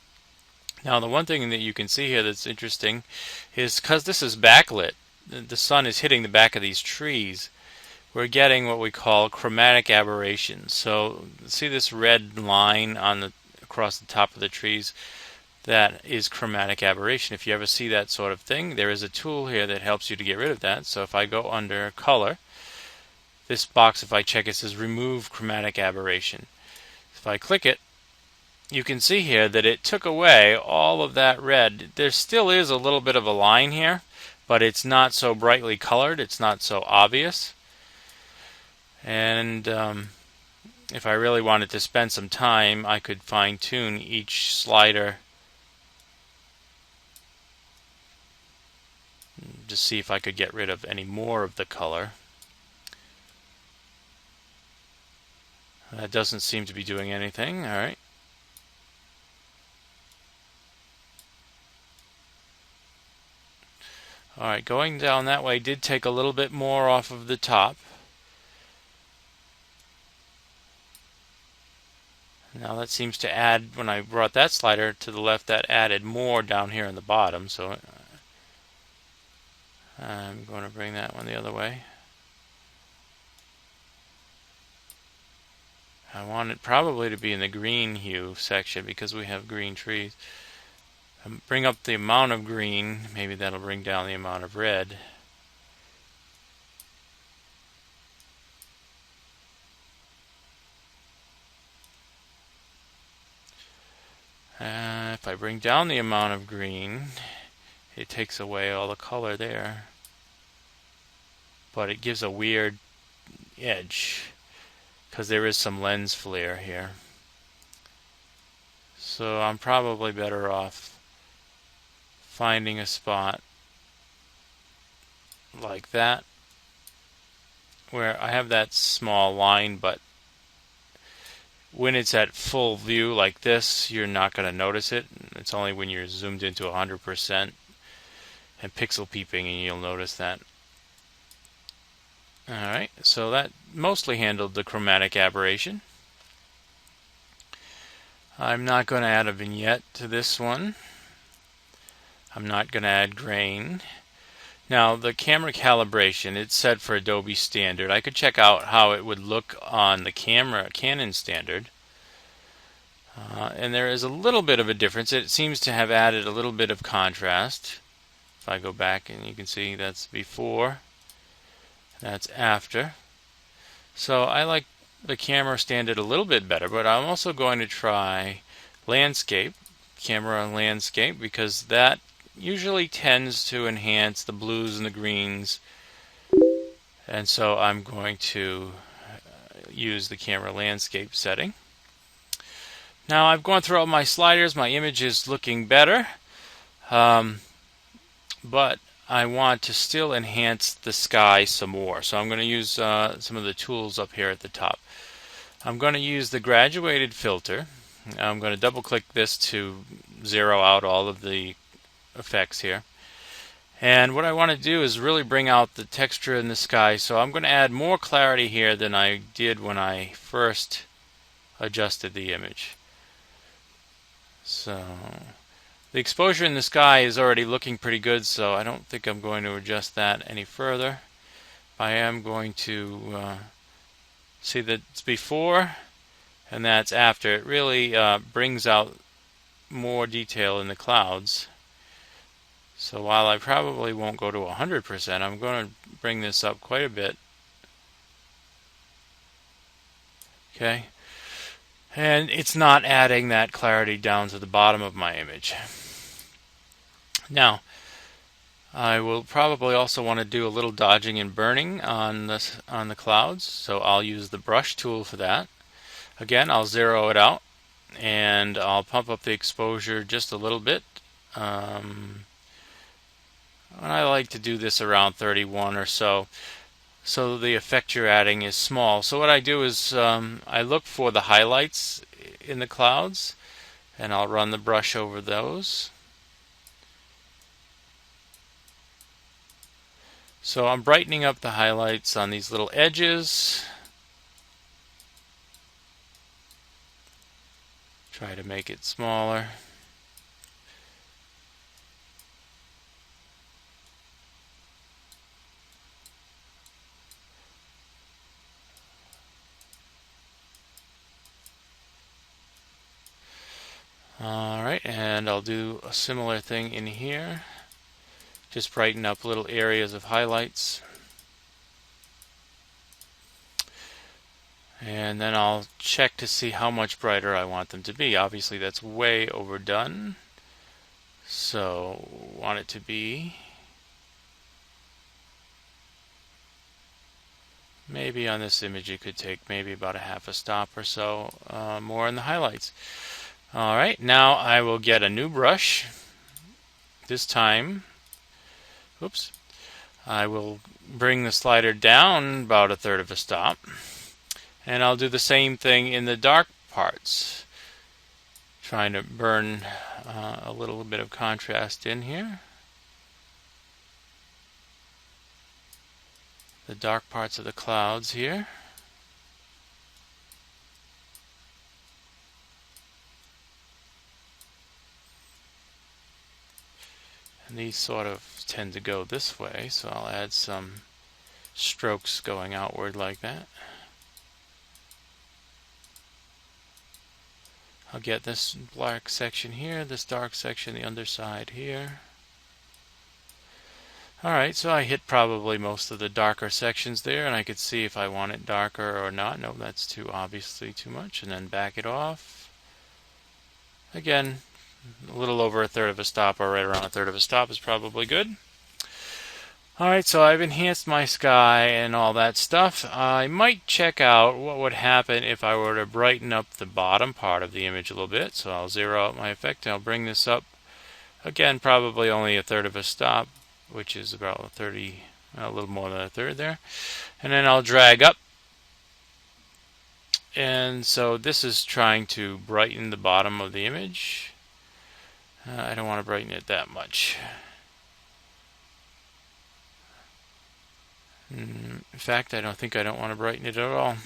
Now the one thing that you can see here that's interesting is because this is backlit, the sun is hitting the back of these trees, we're getting what we call chromatic aberration. So see this red line on across the top of the trees? That is chromatic aberration. If you ever see that sort of thing, there is a tool here that helps you to get rid of that. So if I go under color, this box, if I check it, says remove chromatic aberration. If I click it, you can see here that it took away all of that red. There still is a little bit of a line here, but it's not so brightly colored. It's not so obvious. And if I really wanted to spend some time, I could fine-tune each slider to see if I could get rid of any more of the color. That doesn't seem to be doing anything. All right. All right, going down that way did take a little bit more off of the top. Now that seems to add, when I brought that slider to the left, that added more down here in the bottom. So I'm going to bring that one the other way. I want it probably to be in the green hue section because we have green trees. Bring up the amount of green, maybe that'll bring down the amount of red. If I bring down the amount of green, it takes away all the color there. But it gives a weird edge because there is some lens flare here. So I'm probably better off finding a spot like that where I have that small line, but when it's at full view like this, you're not going to notice it. It's only when you're zoomed into 100% and pixel peeping and you'll notice that. Alright, so that mostly handled the chromatic aberration. I'm not going to add a vignette to this one. I'm not going to add grain. Now, the camera calibration, it's set for Adobe Standard. I could check out how it would look on the Canon Standard. And there is a little bit of a difference. It seems to have added a little bit of contrast. If I go back and you can see that's before, that's after. So I like the camera Standard a little bit better, but I'm also going to try landscape, camera landscape, because that usually tends to enhance the blues and the greens, and so I'm going to use the camera landscape setting. Now I've gone through all my sliders, my image is looking better, but I want to still enhance the sky some more, so I'm going to use some of the tools up here at the top. I'm going to use the graduated filter. I'm going to double click this to zero out all of the effects here. And what I want to do is really bring out the texture in the sky, so I'm going to add more clarity here than I did when I first adjusted the image. So the exposure in the sky is already looking pretty good, so I don't think I'm going to adjust that any further. I am going to see that it's before and that's after. It really brings out more detail in the clouds. So while I probably won't go to 100%, I'm going to bring this up quite a bit. Okay. And it's not adding that clarity down to the bottom of my image. Now, I will probably also want to do a little dodging and burning on the clouds, so I'll use the brush tool for that. Again, I'll zero it out, and I'll pump up the exposure just a little bit. I like to do this around 31 or so the effect you're adding is small. So what I do is I look for the highlights in the clouds, and I'll run the brush over those. So I'm brightening up the highlights on these little edges. Try to make it smaller. Alright, and I'll do a similar thing in here. Just brighten up little areas of highlights. And then I'll check to see how much brighter I want them to be. Obviously that's way overdone. So want it to be maybe on this image it could take maybe about a half a stop or so more in the highlights. Alright, now I will get a new brush. This time, oops, I will bring the slider down about 1/3 of a stop, and I'll do the same thing in the dark parts, trying to burn a little bit of contrast in here. The dark parts of the clouds here. And these sort of tend to go this way, so I'll add some strokes going outward like that. I'll get this black section here, this dark section, the underside here. Alright, so I hit probably most of the darker sections there, and I could see if I want it darker or not. No, that's too obviously too much. And then back it off. Again, a little over 1/3 of a stop, or right around 1/3 of a stop is probably good. Alright, so I've enhanced my sky and all that stuff. I might check out what would happen if I were to brighten up the bottom part of the image a little bit. So I'll zero out my effect and I'll bring this up. Again, probably only 1/3 of a stop, which is about 30, a little more than 1/3 there. And then I'll drag up. And so this is trying to brighten the bottom of the image. I don't want to brighten it that much. In fact, I don't want to brighten it at all.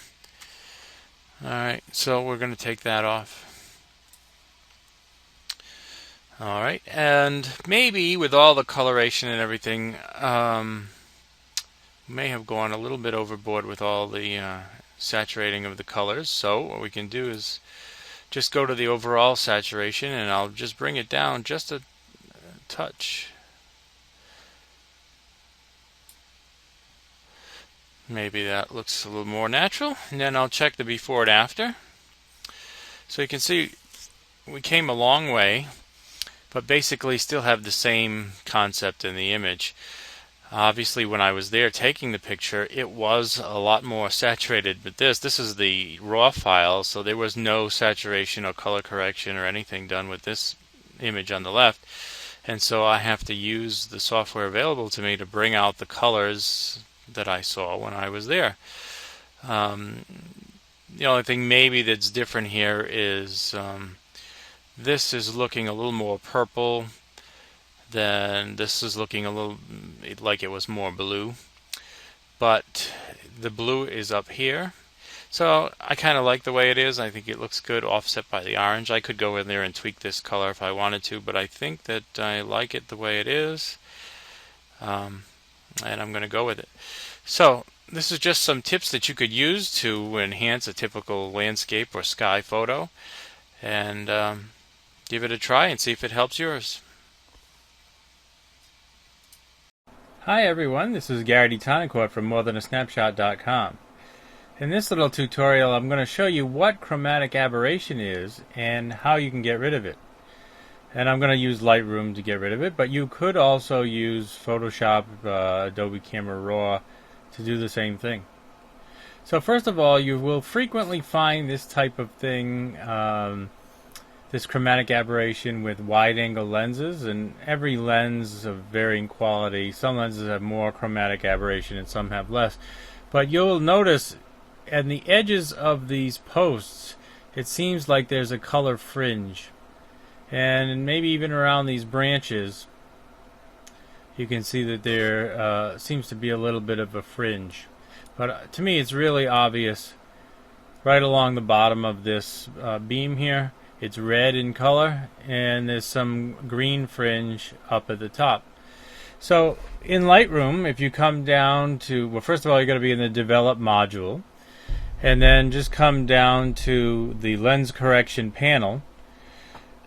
Alright, so we're going to take that off. Alright, and maybe with all the coloration and everything, may have gone a little bit overboard with all the saturating of the colors. So what we can do is just go to the overall saturation, and I'll just bring it down just a touch. Maybe that looks a little more natural. And then I'll check the before and after. So you can see we came a long way, but basically still have the same concept in the image. Obviously, when I was there taking the picture, it was a lot more saturated. But this is the raw file, so there was no saturation or color correction or anything done with this image on the left. And so I have to use the software available to me to bring out the colors that I saw when I was there. The only thing maybe that's different here is this is looking a little more purple, then this is looking a little like it was more blue, but the blue is up here. So I kind of like the way it is. I think it looks good offset by the orange. I could go in there and tweak this color if I wanted to, but I think that I like it the way it is, and I'm going to go with it. So this is just some tips that you could use to enhance a typical landscape or sky photo, and give it a try and see if it helps yours. Hi everyone, this is Garrity Tonicourt from morethanasnapshot.com. In this little tutorial I'm going to show you what chromatic aberration is and how you can get rid of it. And I'm going to use Lightroom to get rid of it, but you could also use Photoshop, Adobe Camera Raw to do the same thing. So first of all, you will frequently find this type of thing, this chromatic aberration with wide-angle lenses, and every lens is of varying quality. Some lenses have more chromatic aberration and some have less. But you'll notice at the edges of these posts, it seems like there's a color fringe. And maybe even around these branches, you can see that there seems to be a little bit of a fringe. But to me, it's really obvious right along the bottom of this beam here. It's red in color, and there's some green fringe up at the top. So in Lightroom, if you come down to, well, first of all, you're going to be in the Develop module, and then just come down to the Lens Correction panel.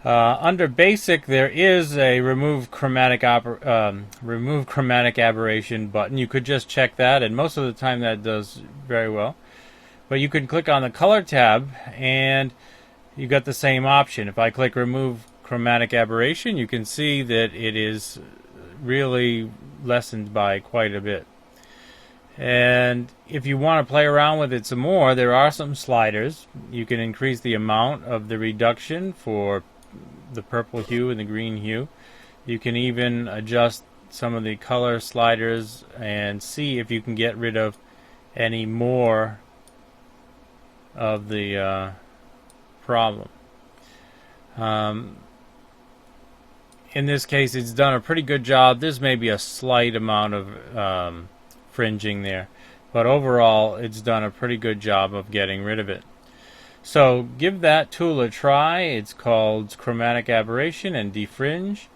Under Basic, there is a Remove Chromatic Aberration button. You could just check that, and most of the time that does very well. But you can click on the Color tab, and you got the same option. If I click Remove Chromatic Aberration, you can see that it is really lessened by quite a bit. And if you want to play around with it some more, there are some sliders. You can increase the amount of the reduction for the purple hue and the green hue. You can even adjust some of the color sliders and see if you can get rid of any more of the problem. In this case, it's done a pretty good job. There's maybe a slight amount of fringing there, but overall it's done a pretty good job of getting rid of it. So give that tool a try. It's called chromatic aberration and defringe.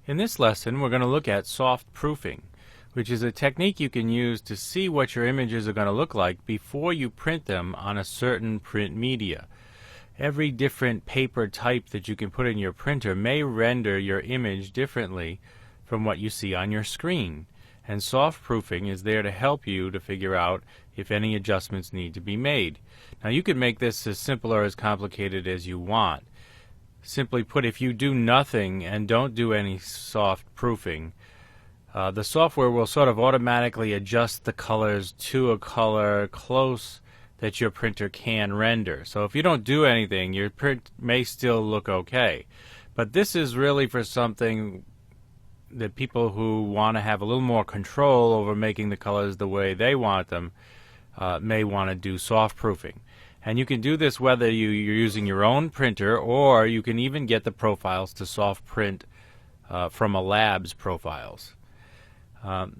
In this lesson, we're going to look at soft proofing, which is a technique you can use to see what your images are going to look like before you print them on a certain print media. Every different paper type that you can put in your printer may render your image differently from what you see on your screen. And soft proofing is there to help you to figure out if any adjustments need to be made. Now you can make this as simple or as complicated as you want. Simply put, if you do nothing and don't do any soft proofing, the software will sort of automatically adjust the colors to a color close that your printer can render. So if you don't do anything, your print may still look okay. But this is really for something that people who want to have a little more control over making the colors the way they want them may want to do soft proofing. And you can do this whether you're using your own printer, or you can even get the profiles to soft print from a lab's profiles.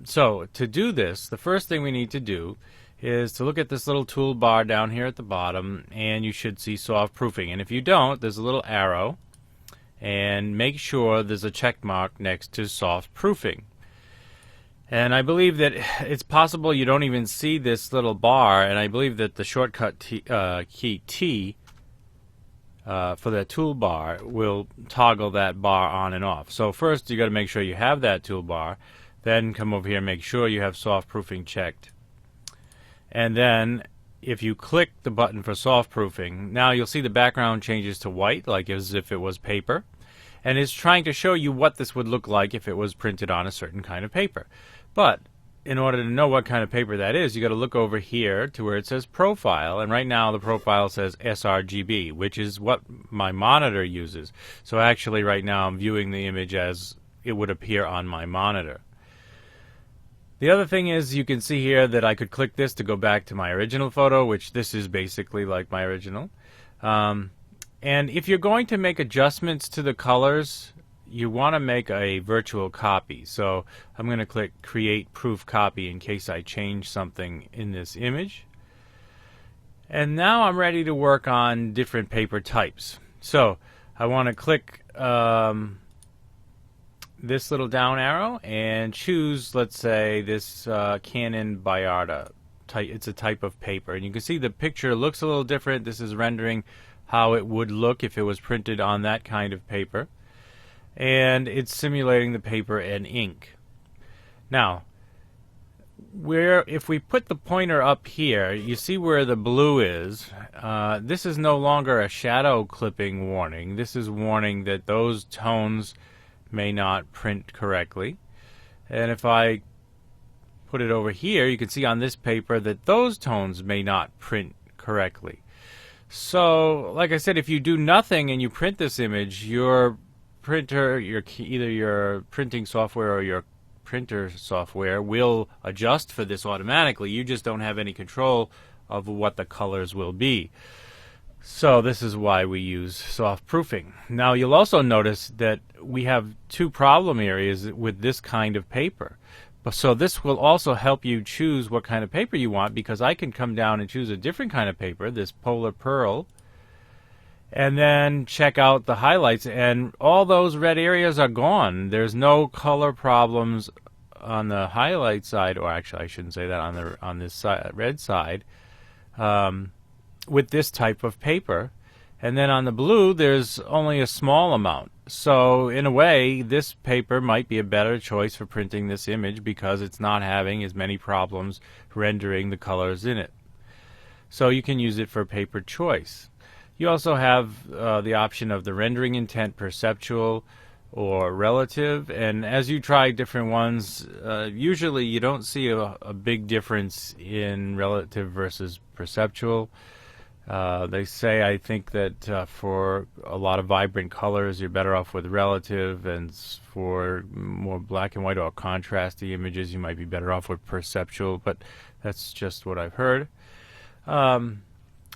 So to do this, the first thing we need to do is to look at this little toolbar down here at the bottom, and you should see soft proofing. And if you don't, there's a little arrow, and make sure there's a check mark next to soft proofing. And I believe that it's possible you don't even see this little bar, and I believe that the shortcut key T for that toolbar will toggle that bar on and off. So first you got to make sure you have that toolbar, then come over here and make sure you have soft proofing checked. And then if you click the button for soft proofing, now you'll see the background changes to white, like as if it was paper. And it's trying to show you what this would look like if it was printed on a certain kind of paper. But in order to know what kind of paper that is, you got to look over here to where it says profile, and right now the profile says sRGB, which is what my monitor uses. So actually right now I'm viewing the image as it would appear on my monitor. The other thing is, you can see here that I could click this to go back to my original photo, which this is basically like my original. And if you're going to make adjustments to the colors, you want to make a virtual copy. So I'm going to click Create Proof Copy in case I change something in this image. And now I'm ready to work on different paper types. So I want to click this little down arrow and choose, let's say, this Canon Bayarda type. It's a type of paper, and you can see the picture looks a little different. This is rendering how it would look if it was printed on that kind of paper, and it's simulating the paper and ink. Now, if we put the pointer up here, you see where the blue is. This is no longer a shadow clipping warning. This is warning that those tones may not print correctly. And if I put it over here, you can see on this paper that those tones may not print correctly. So, like I said, if you do nothing and you print this image, your printer, either your printing software or your printer software will adjust for this automatically. You just don't have any control of what the colors will be. So this is why we use soft proofing. Now you'll also notice that we have two problem areas with this kind of paper. So this will also help you choose what kind of paper you want, because I can come down and choose a different kind of paper, this Polar Pearl, and then check out the highlights, and all those red areas are gone. There's no color problems on the highlight side, or actually I shouldn't say that, on this side, red side, with this type of paper. And then on the blue, there's only a small amount. So in a way, this paper might be a better choice for printing this image because it's not having as many problems rendering the colors in it. So you can use it for paper choice. You also have the option of the rendering intent perceptual or relative, and as you try different ones, usually you don't see a big difference in relative versus perceptual. They say, I think, that for a lot of vibrant colors, you're better off with relative, and for more black and white or contrasty images, you might be better off with perceptual, but that's just what I've heard.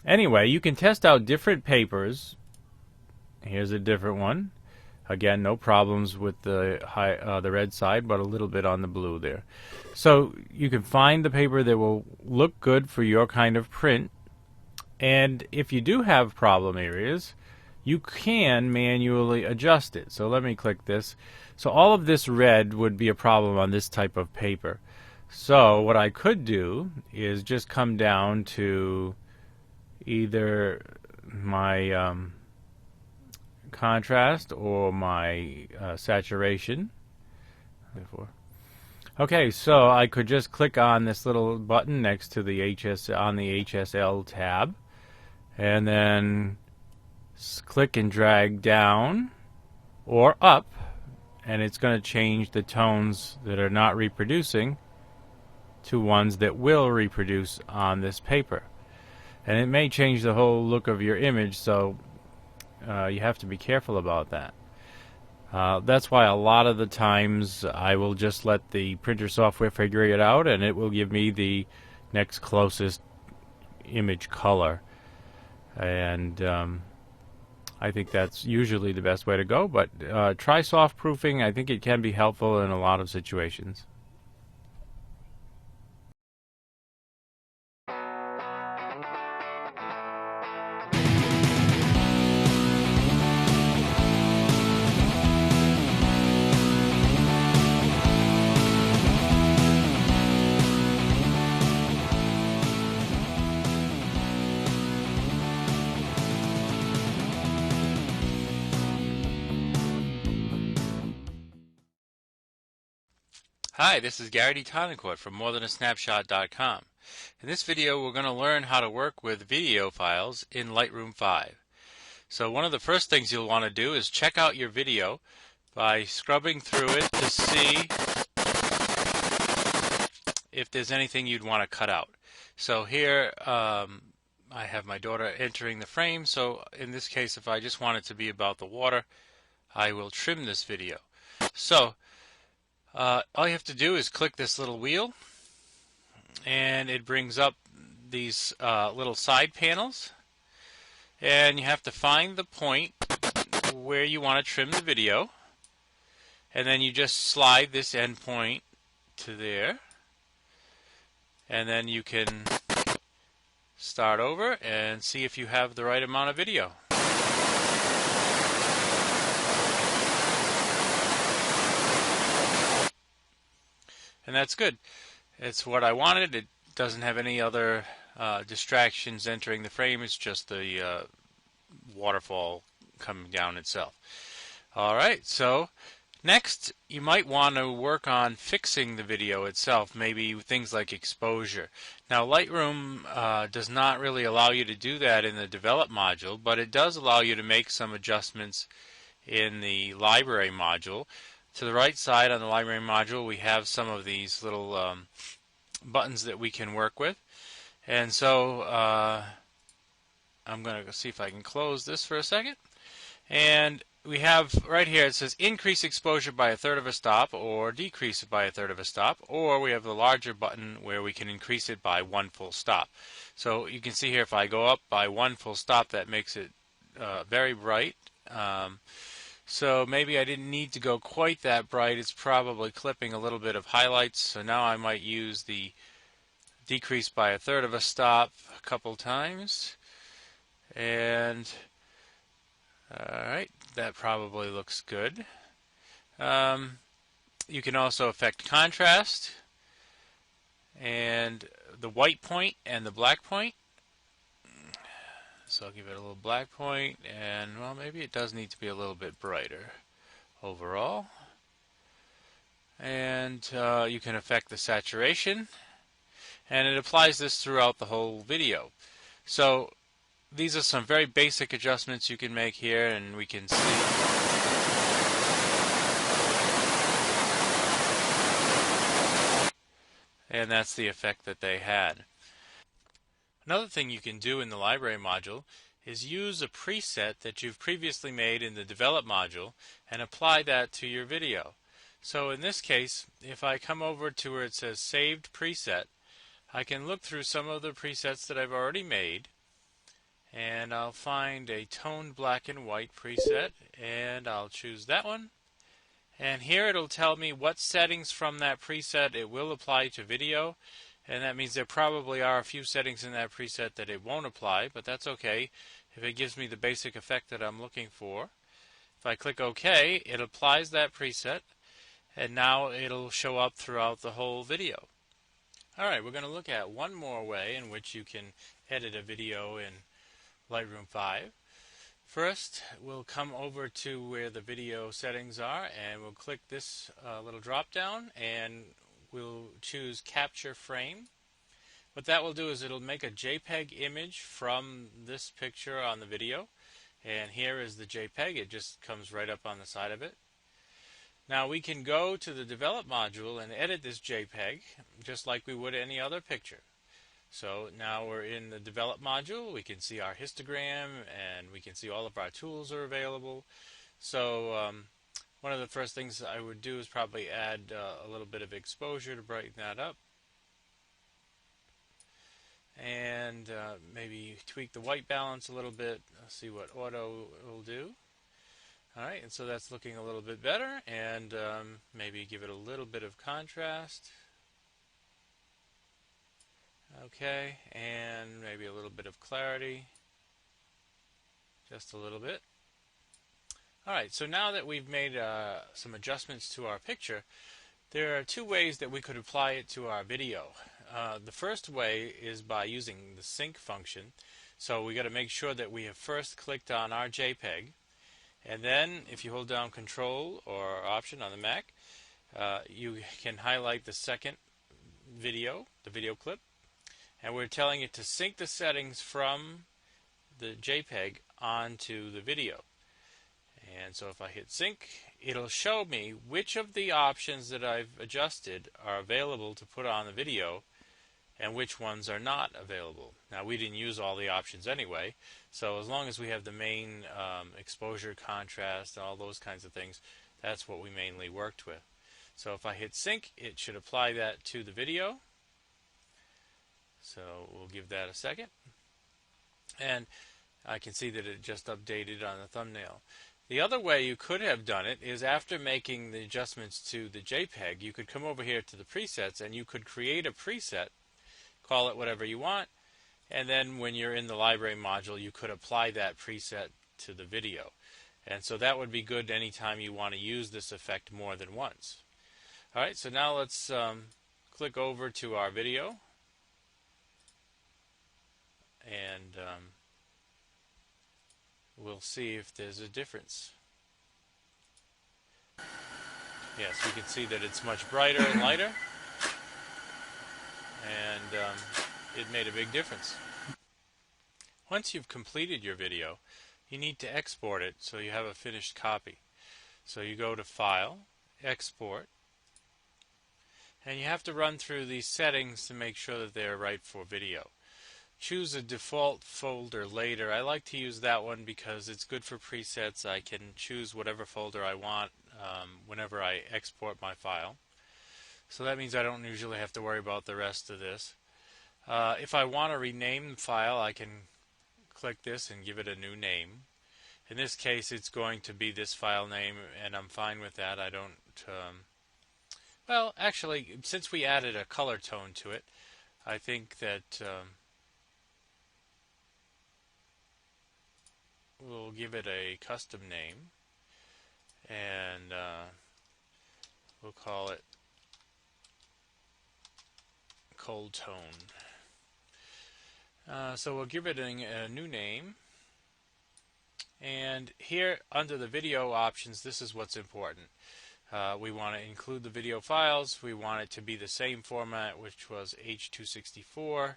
Anyway, you can test out different papers. Here's a different one. Again, no problems with the the red side, but a little bit on the blue there. So you can find the paper that will look good for your kind of print. And if you do have problem areas, you can manually adjust it. So let me click this. So all of this red would be a problem on this type of paper. So what I could do is just come down to either my contrast or my saturation. Okay, so I could just click on this little button next to the HSL tab, and then click and drag down or up, and it's going to change the tones that are not reproducing to ones that will reproduce on this paper. And it may change the whole look of your image, so you have to be careful about that. That's why a lot of the times I will just let the printer software figure it out, and it will give me the next closest image color. And I think that's usually the best way to go, but try soft proofing. I think it can be helpful in a lot of situations. Hi, this is Gary D. Tonicourt from morethanasnapshot.com. In this video, we're going to learn how to work with video files in Lightroom 5. So one of the first things you'll want to do is check out your video by scrubbing through it to see if there's anything you'd want to cut out. So here I have my daughter entering the frame, so in this case, if I just want it to be about the water, I will trim this video. So all you have to do is click this little wheel, and it brings up these little side panels, and you have to find the point where you want to trim the video, and then you just slide this end point to there, and then you can start over and see if you have the right amount of video. And that's good. It's what I wanted. It doesn't have any other distractions entering the frame. It's just the waterfall coming down itself. Alright, so next you might want to work on fixing the video itself, maybe things like exposure. Now Lightroom does not really allow you to do that in the develop module, but it does allow you to make some adjustments in the library module. To the right side on the library module, we have some of these little buttons that we can work with. And so I'm going to see if I can close this for a second. And we have right here, it says increase exposure by 1/3 of a stop or decrease it by 1/3 of a stop. Or we have the larger button where we can increase it by 1 full stop. So you can see here if I go up by 1 full stop, that makes it very bright. So maybe I didn't need to go quite that bright. It's probably clipping a little bit of highlights. So now I might use the decrease by 1/3 of a stop a couple times. And alright, that probably looks good. You can also affect contrast and the white point and the black point. So I'll give it a little black point, and well, maybe it does need to be a little bit brighter overall. And you can affect the saturation, and it applies this throughout the whole video. So these are some very basic adjustments you can make here, and we can see. And that's the effect that they had. Another thing you can do in the library module is use a preset that you've previously made in the develop module and apply that to your video. So in this case, if I come over to where it says saved preset, I can look through some of the presets that I've already made, and I'll find a toned black and white preset, and I'll choose that one. And here it'll tell me what settings from that preset it will apply to video. And that means there probably are a few settings in that preset that it won't apply, but that's okay if it gives me the basic effect that I'm looking for. If I click OK, it applies that preset, and now it'll show up throughout the whole video. Alright, we're going to look at one more way in which you can edit a video in Lightroom 5. First, we'll come over to where the video settings are, and we'll click this little drop down, and we'll choose Capture Frame. What that will do is it'll make a JPEG image from this picture on the video, and here is the JPEG. It just comes right up on the side of it. Now we can go to the Develop module and edit this JPEG just like we would any other picture. So now we're in the Develop module. We can see our histogram, and we can see all of our tools are available. So one of the first things I would do is probably add a little bit of exposure to brighten that up, and maybe tweak the white balance a little bit. See what auto will do. Alright, and so that's looking a little bit better, and maybe give it a little bit of contrast. Okay, and maybe a little bit of clarity, just a little bit. Alright, so now that we've made some adjustments to our picture, there are two ways that we could apply it to our video. The first way is by using the sync function. So we got to make sure that we have first clicked on our JPEG, and then if you hold down Control or Option on the Mac, you can highlight the second video, the video clip, and we're telling it to sync the settings from the JPEG onto the video. And so if I hit sync, it'll show me which of the options that I've adjusted are available to put on the video and which ones are not available. Now we didn't use all the options anyway, so as long as we have the main exposure, contrast, all those kinds of things, that's what we mainly worked with. So if I hit sync, it should apply that to the video. So we'll give that a second. And I can see that it just updated on the thumbnail. The other way you could have done it is after making the adjustments to the JPEG, you could come over here to the presets and you could create a preset, call it whatever you want, and then when you're in the library module you could apply that preset to the video. And so that would be good anytime you want to use this effect more than once. Alright, so now let's click over to our video, and we'll see if there's a difference. Yes, we can see that it's much brighter and lighter, and it made a big difference. Once you've completed your video, you need to export it so you have a finished copy. So you go to File, Export, and you have to run through these settings to make sure that they're right for video. Choose a default folder later. I like to use that one because it's good for presets. I can choose whatever folder I want whenever I export my file. So that means I don't usually have to worry about the rest of this. If I want to rename the file, I can click this and give it a new name. In this case, it's going to be this file name, and I'm fine with that. I don't... well, actually, since we added a color tone to it, I think that... we'll give it a custom name, and we'll call it Cold Tone. So we'll give it a new name, and here under the video options, this is what's important. We want to include the video files. We want it to be the same format, which was H.264.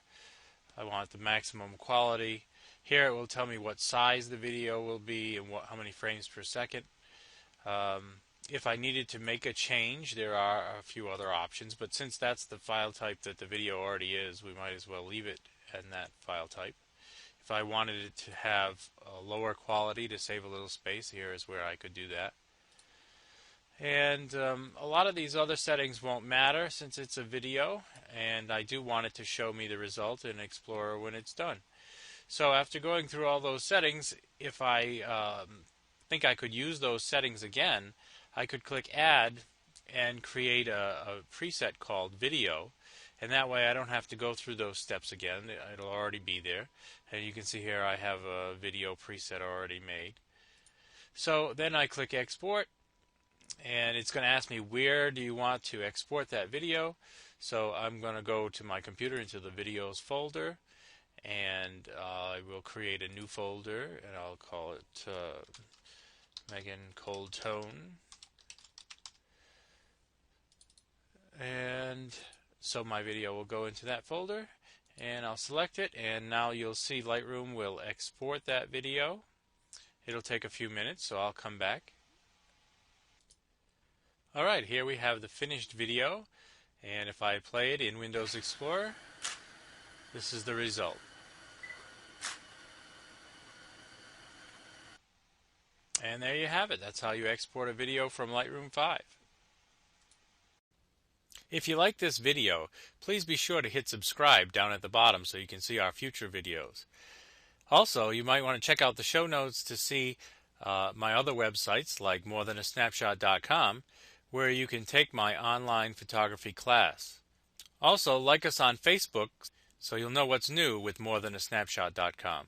I want the maximum quality. Here it will tell me what size the video will be and how many frames per second. If I needed to make a change, there are a few other options, but since that's the file type that the video already is, we might as well leave it in that file type. If I wanted it to have a lower quality to save a little space, here is where I could do that. And a lot of these other settings won't matter since it's a video, and I do want it to show me the result in Explorer when it's done. So after going through all those settings, if I think I could use those settings again, I could click Add and create a preset called Video, and that way I don't have to go through those steps again. It'll already be there, and you can see here I have a video preset already made. So then I click Export, and it's going to ask me where do you want to export that video. So I'm going to go to my computer into the videos folder, and I will create a new folder, and I'll call it Megan Cold Tone. And so my video will go into that folder, and I'll select it, and now you'll see Lightroom will export that video. It'll take a few minutes, so I'll come back. Alright, here we have the finished video, and if I play it in Windows Explorer, this is the result. And there you have it. That's how you export a video from Lightroom 5. If you like this video, please be sure to hit subscribe down at the bottom so you can see our future videos. Also, you might want to check out the show notes to see my other websites like morethanasnapshot.com, where you can take my online photography class. Also, like us on Facebook so you'll know what's new with morethanasnapshot.com.